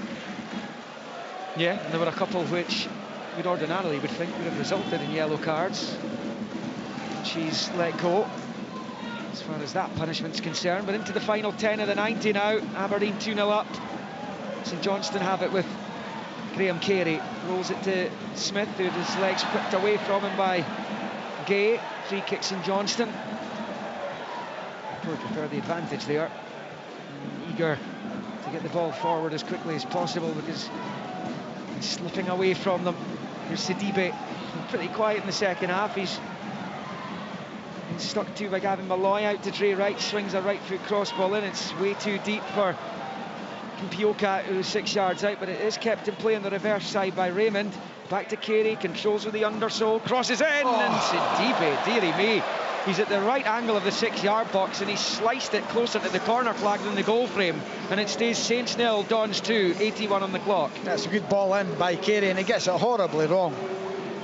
B: Yeah, and there were a couple which we'd ordinarily would think would have resulted in yellow cards. She's let go as far as that punishment's concerned. But into the final 10 of the 90 now. Aberdeen 2-0 up. St Johnstone have it with Graham Carey. Rolls it to Smith, who had his legs whipped away from him by Gay. Free kick St Johnstone. Probably prefer the advantage there. Eager to get the ball forward as quickly as possible, because he's slipping away from them. Here's Sidibe, pretty quiet in the second half. He's been stuck to by Gavin Malloy. Out to Dre Wright, swings a right foot cross ball in. It's way too deep for Kimpioka, who's 6 yards out, but it is kept in play on the reverse side by Raymond. Back to Carey, controls with the undersole, crosses in, and Sidibe, dearie me. He's at the right angle of the 6-yard box, and he sliced it closer to the corner flag than the goal frame, and it stays Saints 0, Dons 2, 81 on the clock.
C: That's a good ball in by Carey, and he gets it horribly wrong.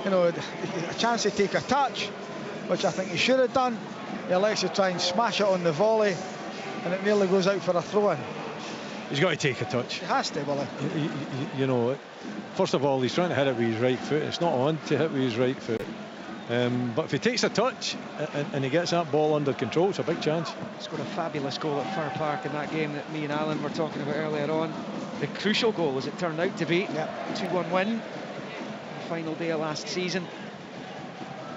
C: You know, a chance to take a touch, which I think he should have done. He elects to try and smash it on the volley, and it nearly goes out for a throw-in.
D: He's got to take a touch.
C: He has to, Willie.
D: You know, first of all, he's trying to hit it with his right foot. It's not on to hit with his right foot. But if he takes a touch and he gets that ball under control, it's a big chance.
B: He scored a fabulous goal at Fir Park in that game that me and Alan were talking about earlier on. The crucial goal, as it turned out to be. 2-1 win. The final day of last season.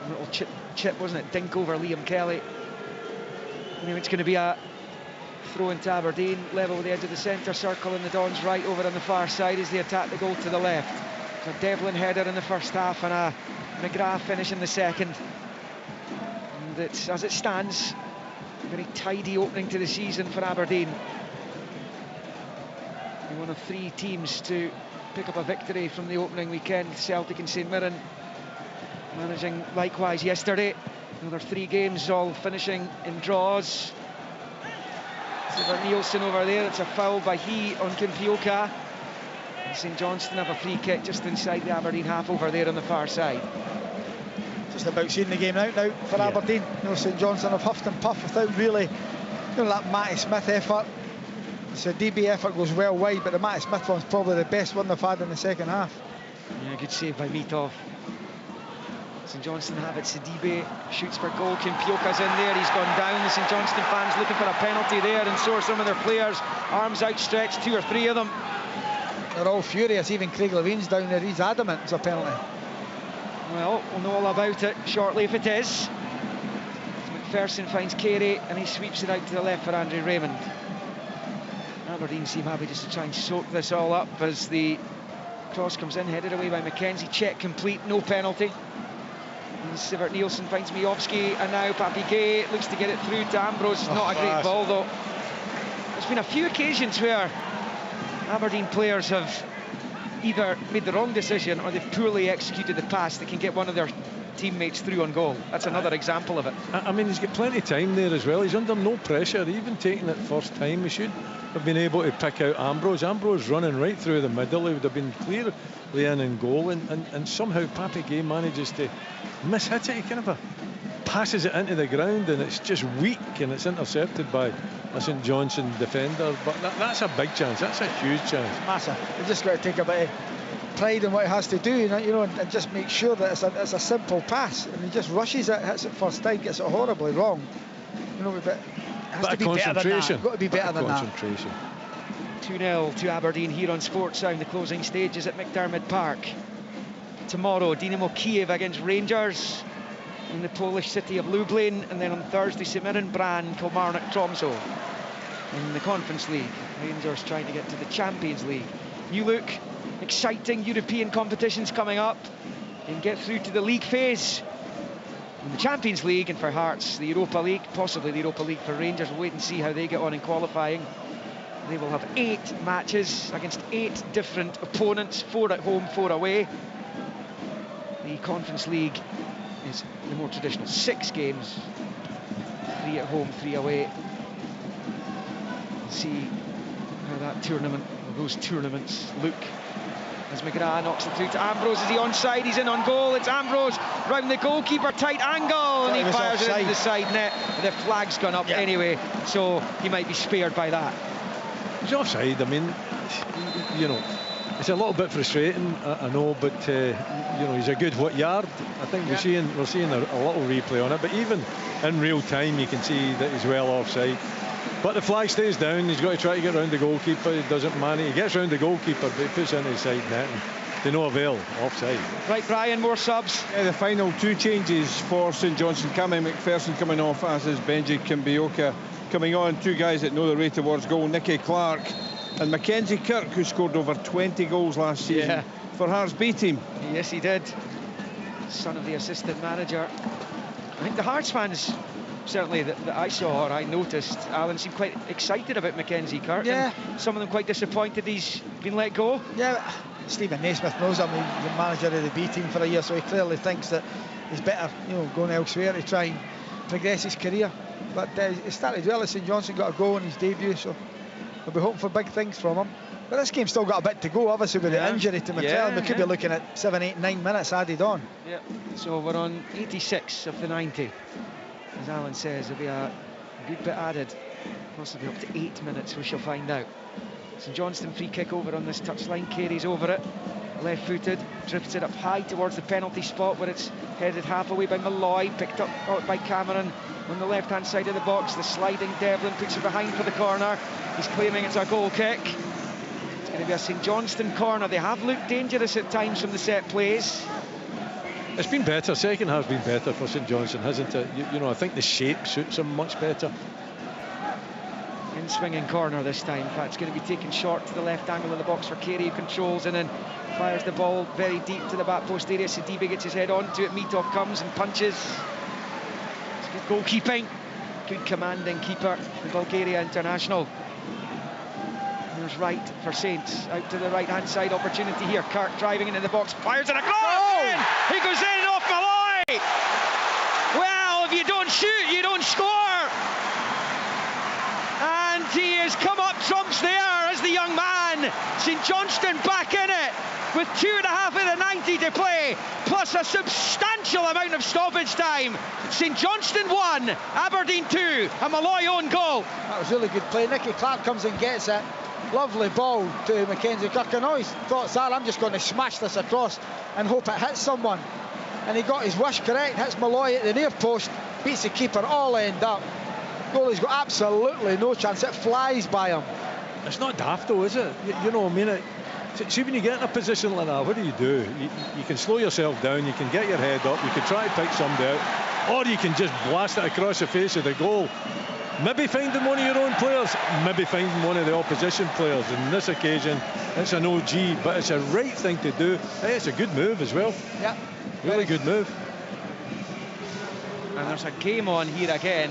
B: A little chip, wasn't it? Dink over Liam Kelly. Anyway, it's going to be a throw into Aberdeen, level with the edge of the centre circle, and the Dons right over on the far side as they attack the goal to the left. So a Devlin header in the first half and a McGrath finish in the second. And it's, as it stands, a very tidy opening to the season for Aberdeen. They're one of 3 teams to pick up a victory from the opening weekend. Celtic and St Mirren managing likewise yesterday. Another 3 games, all finishing in draws. Nielsen over there, it's a foul by he on Kimpioka. St Johnstone have a free kick just inside the Aberdeen half over there on the far side.
C: Just about seeing the game out now for Aberdeen. St Johnstone have huffed and puffed without really, that Matty Smith effort. The DB effort goes well wide, but the Matty Smith one's probably the best one they've had in the second half.
B: Yeah, good save by Mitov. St Johnstone have it. Sidibe shoots for goal. Kimpioka's in there. He's gone down. The St Johnstone fans looking for a penalty there, and so are some of their players. Arms outstretched, 2 or 3 of them.
C: They're all furious. Even Craig Levine's down there. He's adamant it's a penalty.
B: Well, we'll know all about it shortly if it is. McPherson finds Carey and he sweeps it out to the left for Andrew Raymond. Aberdeen seem happy just to try and soak this all up as the cross comes in, headed away by McKenzie. Check complete, no penalty. And Sivert Nielsen finds Miovski, and now Papi Gay looks to get it through to Ambrose. It's not a great ball though. There's been a few occasions where Aberdeen players have either made the wrong decision or they've poorly executed the pass that can get one of their teammates through on goal. That's another example of it.
D: I mean, he's got plenty of time there as well. He's under no pressure. Even taking it first time, he should have been able to pick out Ambrose. Ambrose running right through the middle. He would have been clearly in goal, and somehow Papi Gay manages to miss hit it. He kind of passes it into the ground, and it's just weak, and it's intercepted by a St Johnstone defender. But that's a big chance. That's a huge chance.
C: Massive. You've just got to take a bit of pride in what he has to do, and just make sure that it's a simple pass. And he just rushes it, hits it first time, gets it horribly wrong. But it has to be better than that. Got to be better than that.
B: 2-0 to Aberdeen here on Sports Sound. The closing stages at McDiarmid Park. Tomorrow, Dynamo Kiev against Rangers in the Polish city of Lublin, and then on Thursday, St Mirren, Brann, Kilmarnock, Tromsø. In the Conference League, Rangers trying to get to the Champions League. New look, exciting European competitions coming up, and get through to the league phase. In the Champions League, and for Hearts, the Europa League, possibly the Europa League for Rangers. We'll wait and see how they get on in qualifying. They will have 8 matches against 8 different opponents, 4 at home, 4 away. The Conference League is the more traditional 6 games, 3 at home, 3 away. We'll see how that tournament, or those tournaments, look. As McGrath knocks it through to Ambrose. Is he onside? He's in on goal. It's Ambrose round the goalkeeper, tight angle, and he fires it into the side net. The flag's gone up anyway, so he might be spared by that.
D: He's offside. I mean, it's a little bit frustrating, I know, but he's a good yard. I think we're seeing a little replay on it, but even in real time you can see that he's well offside. But the flag stays down. He's got to try to get round the goalkeeper. He doesn't manage. He gets round the goalkeeper, but he puts it in his side net, and to no avail, offside.
B: Right, Brian, more subs.
Q: The final 2 changes for St Johnstone. Cammy McPherson coming off, as is Benji Kimpioka coming on. 2 guys that know the way towards goal. Nicky Clark and Mackenzie Kirk, who scored over 20 goals last season for Hearts B team.
B: Yes, he did. Son of the assistant manager. I think the Hearts fans, certainly that I saw or I noticed, Alan, seemed quite excited about Mackenzie Kirk.
C: Yeah.
B: And some of them quite disappointed he's been let go.
C: Yeah, Stephen Naismith knows him. He's the manager of the B team for a year, so he clearly thinks that he's better, going elsewhere to try and progress his career. But he started well. St Johnstone got a goal in his debut, so we'll be hoping for big things from him. But this game's still got a bit to go, obviously, with the injury to McClellan. We could be looking at 7, 8, 9 minutes added on.
B: Yeah, so we're on 86 of the 90. As Alan says, there'll be a good bit added, possibly up to 8 minutes, we shall find out. St Johnstone free kick over on this touchline, Carey's over it. left-footed, drifts it up high towards the penalty spot where it's headed half away by Malloy, picked up by Cameron on the left-hand side of the box. The sliding Devlin puts it behind for the corner. He's claiming it's a goal kick. It's going to be a St Johnstone corner. They have looked dangerous at times from the set plays.
D: It's been better. Second half's been better for St Johnstone, hasn't it? You know, I think the shape suits them much better.
B: In swinging corner this time. In fact, it's going to be taken short to the left angle of the box for Carey, who controls and then fires the ball very deep to the back post area. Sidibe gets his head onto it. Mitov comes and punches. It's good goalkeeping. Good commanding keeper, the Bulgaria international. There's right for Saints. Out to the right-hand side. Opportunity here. Kirk driving into the box. Fires and a goal! He goes in off Malloy! Well, if you don't shoot, you don't score! And he has come up trumps there as the young man. St Johnstone back in it with 2.5 of the 90 to play, plus a substantial amount of stoppage time. St Johnstone 1, Aberdeen 2, a Malloy own goal.
C: That was really good play. Nicky Clark comes and gets it. Lovely ball to Mackenzie Kirk. And always thought, Sal, I'm just going to smash this across and hope it hits someone. And he got his wish correct, hits Malloy at the near post, beats the keeper all end up. Goalie's got absolutely no chance. It flies by him.
D: It's not daft though, is it? You know, I mean, see when you get in a position like that, what do? You can slow yourself down, you can get your head up, you can try to pick somebody out, or you can just blast it across the face of the goal. Maybe finding one of your own players, maybe finding one of the opposition players. In this occasion, it's an OG, but it's a right thing to do. Hey, it's a good move as well.
C: Yeah.
D: Really good move.
B: And there's a game on here again.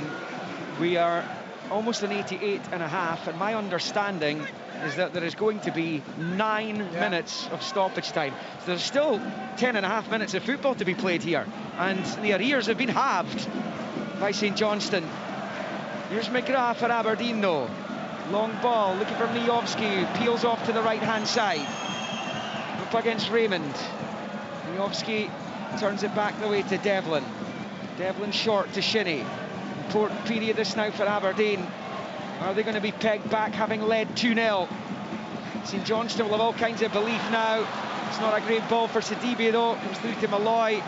B: We are almost an 88.5, and my understanding is that there is going to be 9 minutes of stoppage time. So there's still 10.5 minutes of football to be played here, and the arrears have been halved by St Johnstone. Here's McGrath for Aberdeen though. Long ball, looking for Miovski, who peels off to the right-hand side. Up against Raymond. Miovski turns it back the way to Devlin. Devlin short to Shinnie. Important period this now for Aberdeen. Are they going to be pegged back, having led 2-0? St Johnstone will have all kinds of belief now. It's not a great ball for Sidibe though. It was through to Malloy.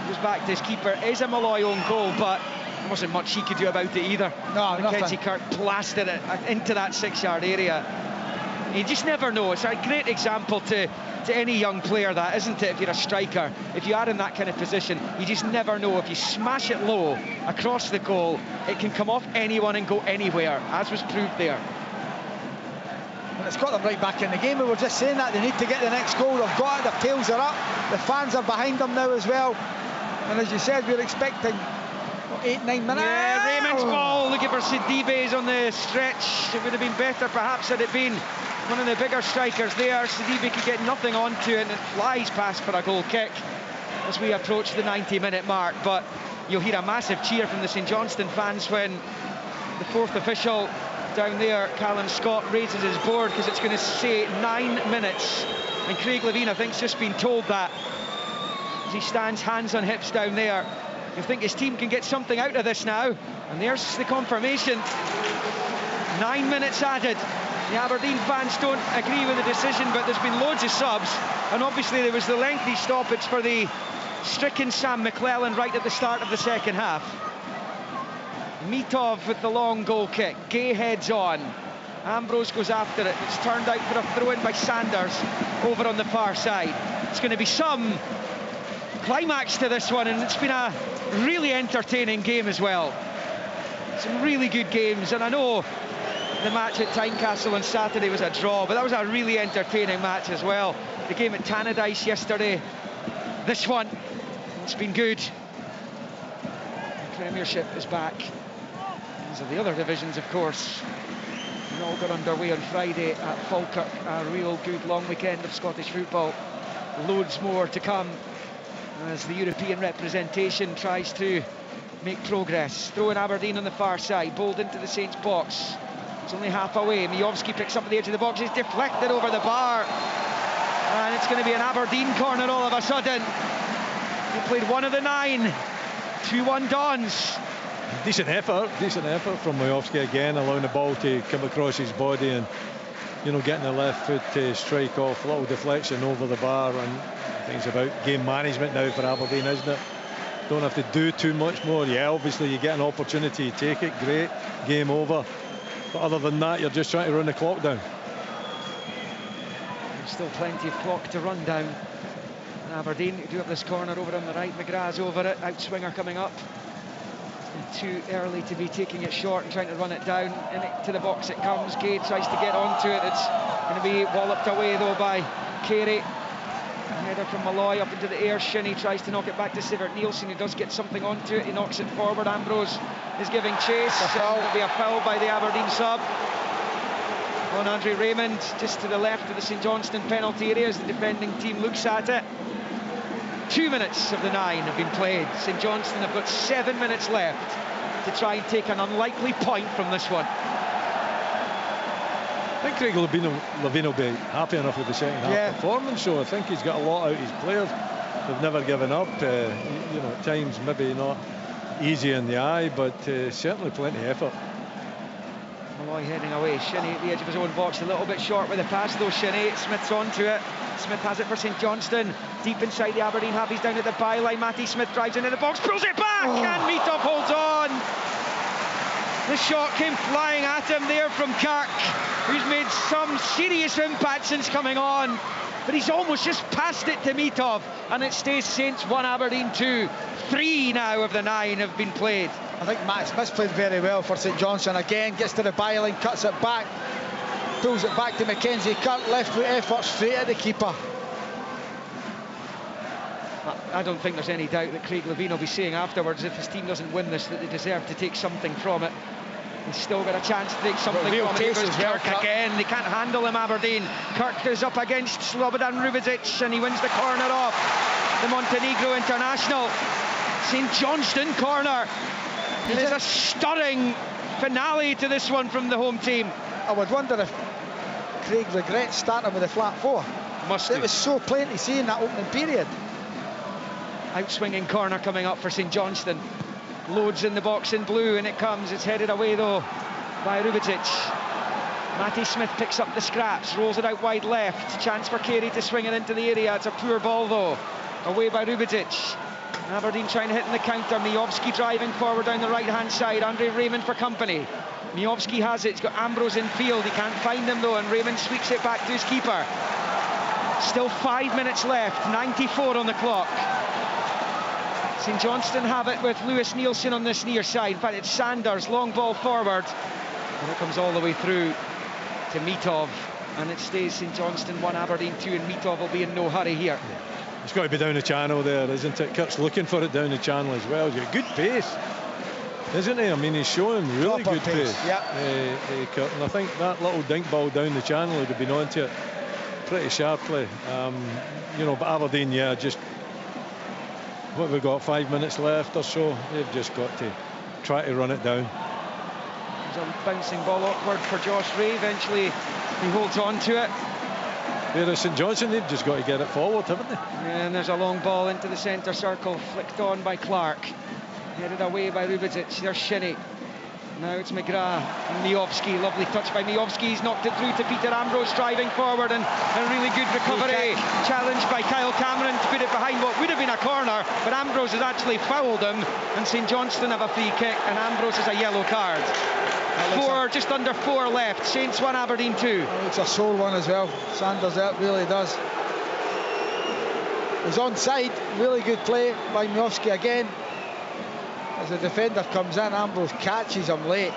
B: Goes back to his keeper. It is a Malloy own goal, but there wasn't much he could do about it either.
C: No,
B: Mackenzie Kirk blasted it into that 6-yard area. You just never know. It's a great example to any young player, that, isn't it? If you're a striker, if you are in that kind of position, you just never know. If you smash it low across the goal, it can come off anyone and go anywhere, as was proved there.
C: And it's got them right back in the game. We were just saying that they need to get the next goal. They've got it, the pails are up, the fans are behind them now as well. And as you said, we're expecting 8-9 minutes.
B: Yeah, Raymond's ball, looking for Sidibe's on the stretch. It would have been better perhaps had it been one of the bigger strikers there. Sidibe could get nothing onto it, and it flies past for a goal kick as we approach the 90-minute mark. But you'll hear a massive cheer from the St Johnstone fans when the fourth official down there, Callum Scott, raises his board, because it's going to say 9 minutes. And Craig Levine, I think, has just been told that as he stands hands on hips down there. You think his team can get something out of this now, and there's the confirmation. 9 minutes added. The Aberdeen fans don't agree with the decision, but there's been loads of subs, and obviously there was the lengthy stoppage for the stricken Sam McClellan right at the start of the second half. Mitov with the long goal kick. Gay heads on. Ambrose goes after it. It's turned out for a throw-in by Sanders over on the far side. It's going to be some climax to this one, and it's been a really entertaining game as well. Some really good games, and I know the match at Tynecastle on Saturday was a draw, but that was a really entertaining match as well. The game at Tannadice yesterday, this one, it's been good. The Premiership is back. These are the other divisions, of course. It all got underway on Friday at Falkirk. A real good long weekend of Scottish football. Loads more to come as the European representation tries to make progress. Throw in Aberdeen on the far side, bowled into the Saints box. It's only half away. Miovski picks up at the edge of the box. He's deflected over the bar, and it's going to be an Aberdeen corner all of a sudden. He played one of the 9. 2-1 Dons.
D: Decent effort from Miovski again, allowing the ball to come across his body and getting the left foot to strike off, a little deflection over the bar, and I think it's about game management now for Aberdeen, isn't it? Don't have to do too much more. Yeah, obviously you get an opportunity, you take it, great, game over. But other than that, you're just trying to run the clock down.
B: There's still plenty of clock to run down. Aberdeen do have this corner over on the right. McGrath's over it, outswinger coming up. Too early to be taking it short and trying to run it down. To the box it comes. Gay tries to get onto it. It's going to be walloped away though by Carey. Header from Malloy up into the air. Shinnie tries to knock it back to Sivert Nielsen, who does get something onto it. He knocks it forward. Ambrose is giving chase. It'll be a foul by the Aberdeen sub on Andre Raymond, just to the left of the St Johnstone penalty area as the defending team looks at it. 2 minutes of the 9 have been played. St Johnstone have got 7 minutes left to try and take an unlikely point from this one.
D: I think Craig Levein will be happy enough with the second half performance, so I think he's got a lot out of his players. They've never given up. At times maybe not easy in the eye, but certainly plenty of effort.
B: Malloy heading away. Shinnie at the edge of his own box, a little bit short with the pass though. Shinnie, Smith's onto it. Smith has it for St Johnstone. Deep inside the Aberdeen half, he's down at the byline. Matty Smith drives into the box, pulls it back, and Mitov holds on. The shot came flying at him there from Kirk, who's made some serious impact since coming on. But he's almost just passed it to Mitov, and it stays Saints 1, Aberdeen 2. 3 now of the 9 have been played.
C: I think Matt Smith's played very well for St Johnstone. Again, gets to the byline, cuts it back, pulls it back to Mackenzie Kirk, left foot effort straight at the keeper.
B: I don't think there's any doubt that Craig Levein will be saying afterwards, if his team doesn't win this, that they deserve to take something from it. He's still got a chance to take something from it. Kirk again, they can't handle him, Aberdeen. Kirk is up against Slobodan Rubezic, and he wins the corner off the Montenegro international. St Johnstone corner. It is a stunning finale to this one from the home team.
C: I would wonder if Craig regrets starting with a flat 4. It was so plain to see in that opening period.
B: Outswinging corner coming up for St Johnstone. Loads in the box in blue, and it comes. It's headed away though by Rubezic. Matty Smith picks up the scraps, rolls it out wide left. Chance for Carey to swing it into the area. It's a poor ball though. Away by Rubezic. Aberdeen trying to hit in the counter. Miovski driving forward down the right-hand side. Andre Raymond for company. Miovski has it. He's got Ambrose in field. He can't find him though, and Raymond sweeps it back to his keeper. Still 5 minutes left. 94 on the clock. St Johnstone have it with Lewis Nielsen on this near side. In fact, it's Sanders, long ball forward. And it comes all the way through to Mitov. And it stays St Johnstone 1, Aberdeen 2, and Mitov will be in no hurry here.
D: It's got to be down the channel there, isn't it? Kirk's looking for it down the channel as well. He's got good pace, isn't he? I mean, he's showing really good pace. Kirk. And I think that little dink ball down the channel would have been onto it pretty sharply. But Aberdeen, just what we've got, 5 minutes left or so. They've just got to try to run it down.
B: There's a bouncing ball awkward for Josh Ray. Eventually he holds on to it.
D: Whereas St Johnstone, they've just got to get it forward, haven't they?
B: And there's a long ball into the centre circle, flicked on by Clark. Headed away by Rubezic. There's Shinnie. Now it's McGrath and Miovski. Lovely touch by Miovski. He's knocked it through to Peter Ambrose, driving forward, and a really good recovery. Challenged by Kyle Cameron to put it behind what would have been a corner, but Ambrose has actually fouled him, and St Johnstone have a free kick, and Ambrose has a yellow card. Just under 4 left. Saints 1, Aberdeen 2.
C: It looks a sole one as well. Sanders, that really does. He's onside. Really good play by Miovski again. As the defender comes in, Ambrose catches him late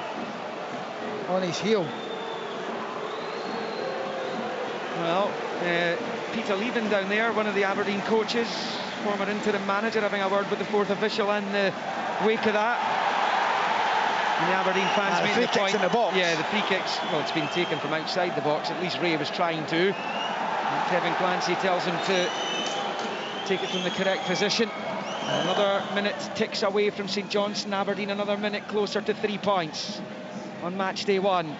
C: on his heel.
B: Well, Peter Lieben down there, one of the Aberdeen coaches, former interim manager, having a word with the 4th official in the wake of that. And the Aberdeen fans making the point.
C: In the box.
B: Yeah, the free kicks. Well, it's been taken from outside the box. At least Ray was trying to. And Kevin Clancy tells him to take it from the correct position. Another minute ticks away from St Johnstone. Aberdeen another minute closer to 3 points on match day 1.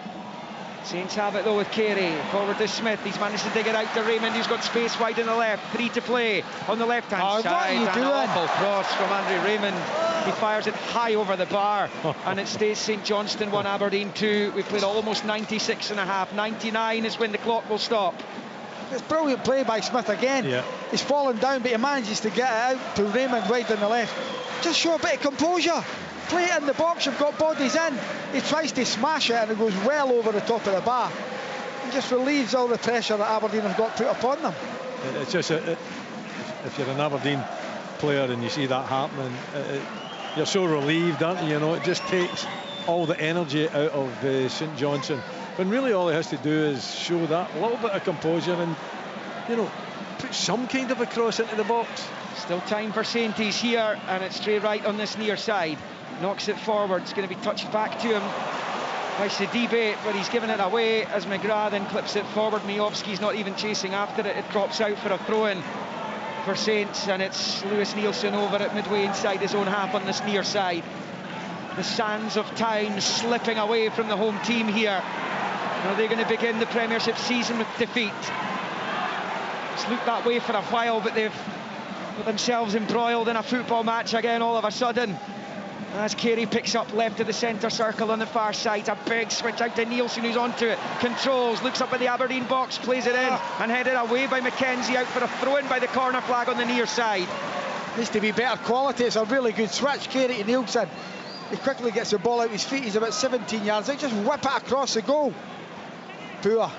B: Saints have it though with Carey, forward to Smith, he's managed to dig it out to Raymond, who's got space wide in the left, 3 to play on the left hand side.
C: What are you doing?
B: An awful cross from Andre Raymond, he fires it high over the bar and it stays St Johnstone 1, Aberdeen 2. We've played almost 96 and a half, 99 is when the clock will stop.
C: It's brilliant play by Smith again.
D: Yeah.
C: He's fallen down, but he manages to get it out to Raymond wide on the left. Just show a bit of composure. Play it in the box, you've got bodies in. He tries to smash it and it goes well over the top of the bar. It just relieves all the pressure that Aberdeen have got put upon them.
D: It's just, if you're an Aberdeen player and you see that happening, you're so relieved, aren't you? You know, it just takes all the energy out of St Johnstone. When really all he has to do is show that little bit of composure and, you know, put some kind of a cross into the box.
B: Still time for Sainties here, and it's straight right on this near side. Knocks it forward, it's going to be touched back to him by Sidibe, but he's given it away as McGrath then clips it forward. Miovski's not even chasing after it, it drops out for a throw-in for Saints, and it's Lewis Nielsen over at midway inside his own half on this near side. The sands of time slipping away from the home team here. Are they going to begin the Premiership season with defeat? It's looked that way for a while, but they've got themselves embroiled in a football match again all of a sudden. As Carey picks up left of the centre circle on the far side, a big switch out to Nielsen, who's onto it, controls, looks up at the Aberdeen box, plays it in, and headed away by McKenzie, out for a throw-in by the corner flag on the near side.
C: Needs to be better quality. It's a really good switch, Carey to Nielsen. He quickly gets the ball out his feet, he's about 17 yards out, just whip it across the goal. Poor.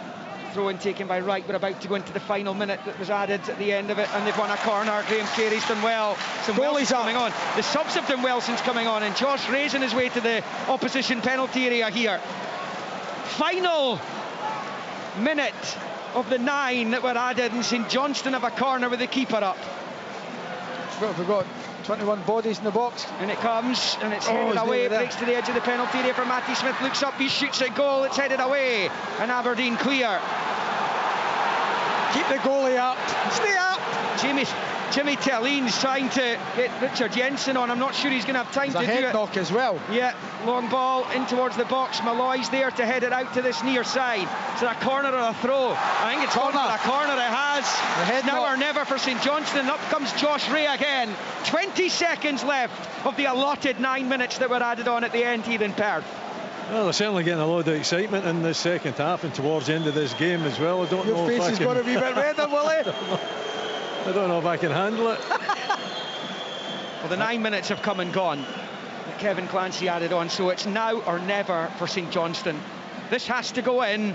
B: Throw-in taken by Wright. We're about to go into the final minute that was added at the end of it, and they've won a corner. Graham Carey's done well. Some Welson's coming on. The subs have done well since coming on, and Josh raising his way to the opposition penalty area here. Final minute of the 9 that were added, and St Johnstone have a corner with the keeper up.
C: What have we got? 21 bodies in the box.
B: And it comes, and it's headed away. It breaks to the edge of the penalty area for Matty Smith. Looks up, he shoots at goal. It's headed away, and Aberdeen clear.
C: Keep the goalie up. Stay up.
B: Jimmy Thelin trying to get Richard Jensen on. I'm not sure he's going to have time to do it.
C: There's a head knock as well.
B: Yeah, long ball in towards the box. Malloy's there to head it out to this near side. Is it a corner or a throw? I think it's gone for a corner. It has.
C: The head
B: now
C: knock.
B: or never for St Johnstone. Up comes Josh Ray again. 20 seconds left of the allotted 9 minutes that were added on at the end here in Perth.
D: Well, they're certainly getting a lot of excitement in this second half and towards the end of this game as well. I don't know
C: Your
D: if
C: face
D: I
C: has
D: can...
C: got a wee bit redder, will it?
D: I don't know if I can handle it.
B: Well, the 9 minutes have come and gone. Kevin Clancy added on, so it's now or never for St Johnstone. This has to go in,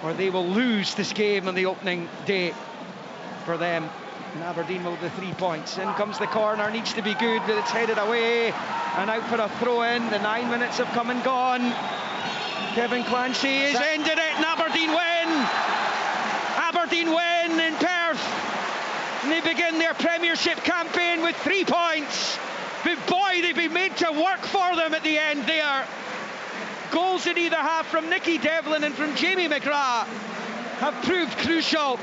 B: or they will lose this game on the opening day for them. And Aberdeen will have the 3 points. In comes the corner, needs to be good, but it's headed away and out for a throw-in. The 9 minutes have come and gone. Kevin Clancy has ended it, and Aberdeen win! Aberdeen win in Perth! And they begin their Premiership campaign with 3 points. But boy, they've been made to work for them at the end there. Goals in either half from Nicky Devlin and from Jamie McGrath have proved crucial.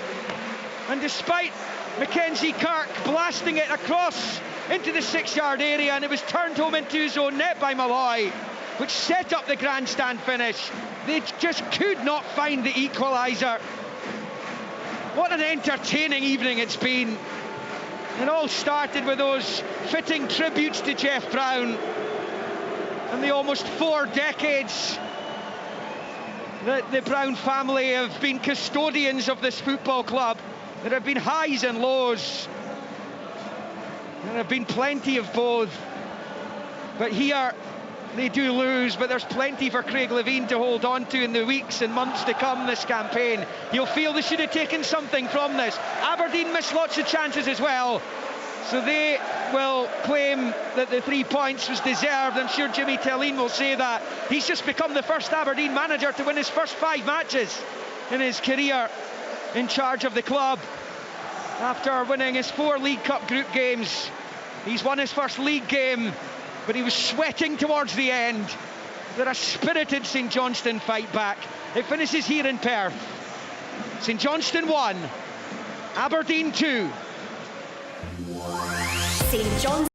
B: And despite Mackenzie Kirk blasting it across into the 6-yard area, and it was turned home into his own net by Malloy, which set up the grandstand finish, they just could not find the equaliser. What an entertaining evening it's been. It all started with those fitting tributes to Jeff Brown and the almost 4 decades that the Brown family have been custodians of this football club. There have been highs and lows. There have been plenty of both. But here they do lose, but there's plenty for Craig Levein to hold on to in the weeks and months to come this campaign. You'll feel they should have taken something from this. Aberdeen missed lots of chances as well, so they will claim that the 3 points was deserved. I'm sure Jimmy Thelin will say that. He's just become the first Aberdeen manager to win his first 5 matches in his career in charge of the club. After winning his 4 League Cup group games, he's won his first league game, but he was sweating towards the end. They're a spirited St Johnstone fight back. It finishes here in Perth. St Johnstone 1, Aberdeen 2.
E: St Johnstone.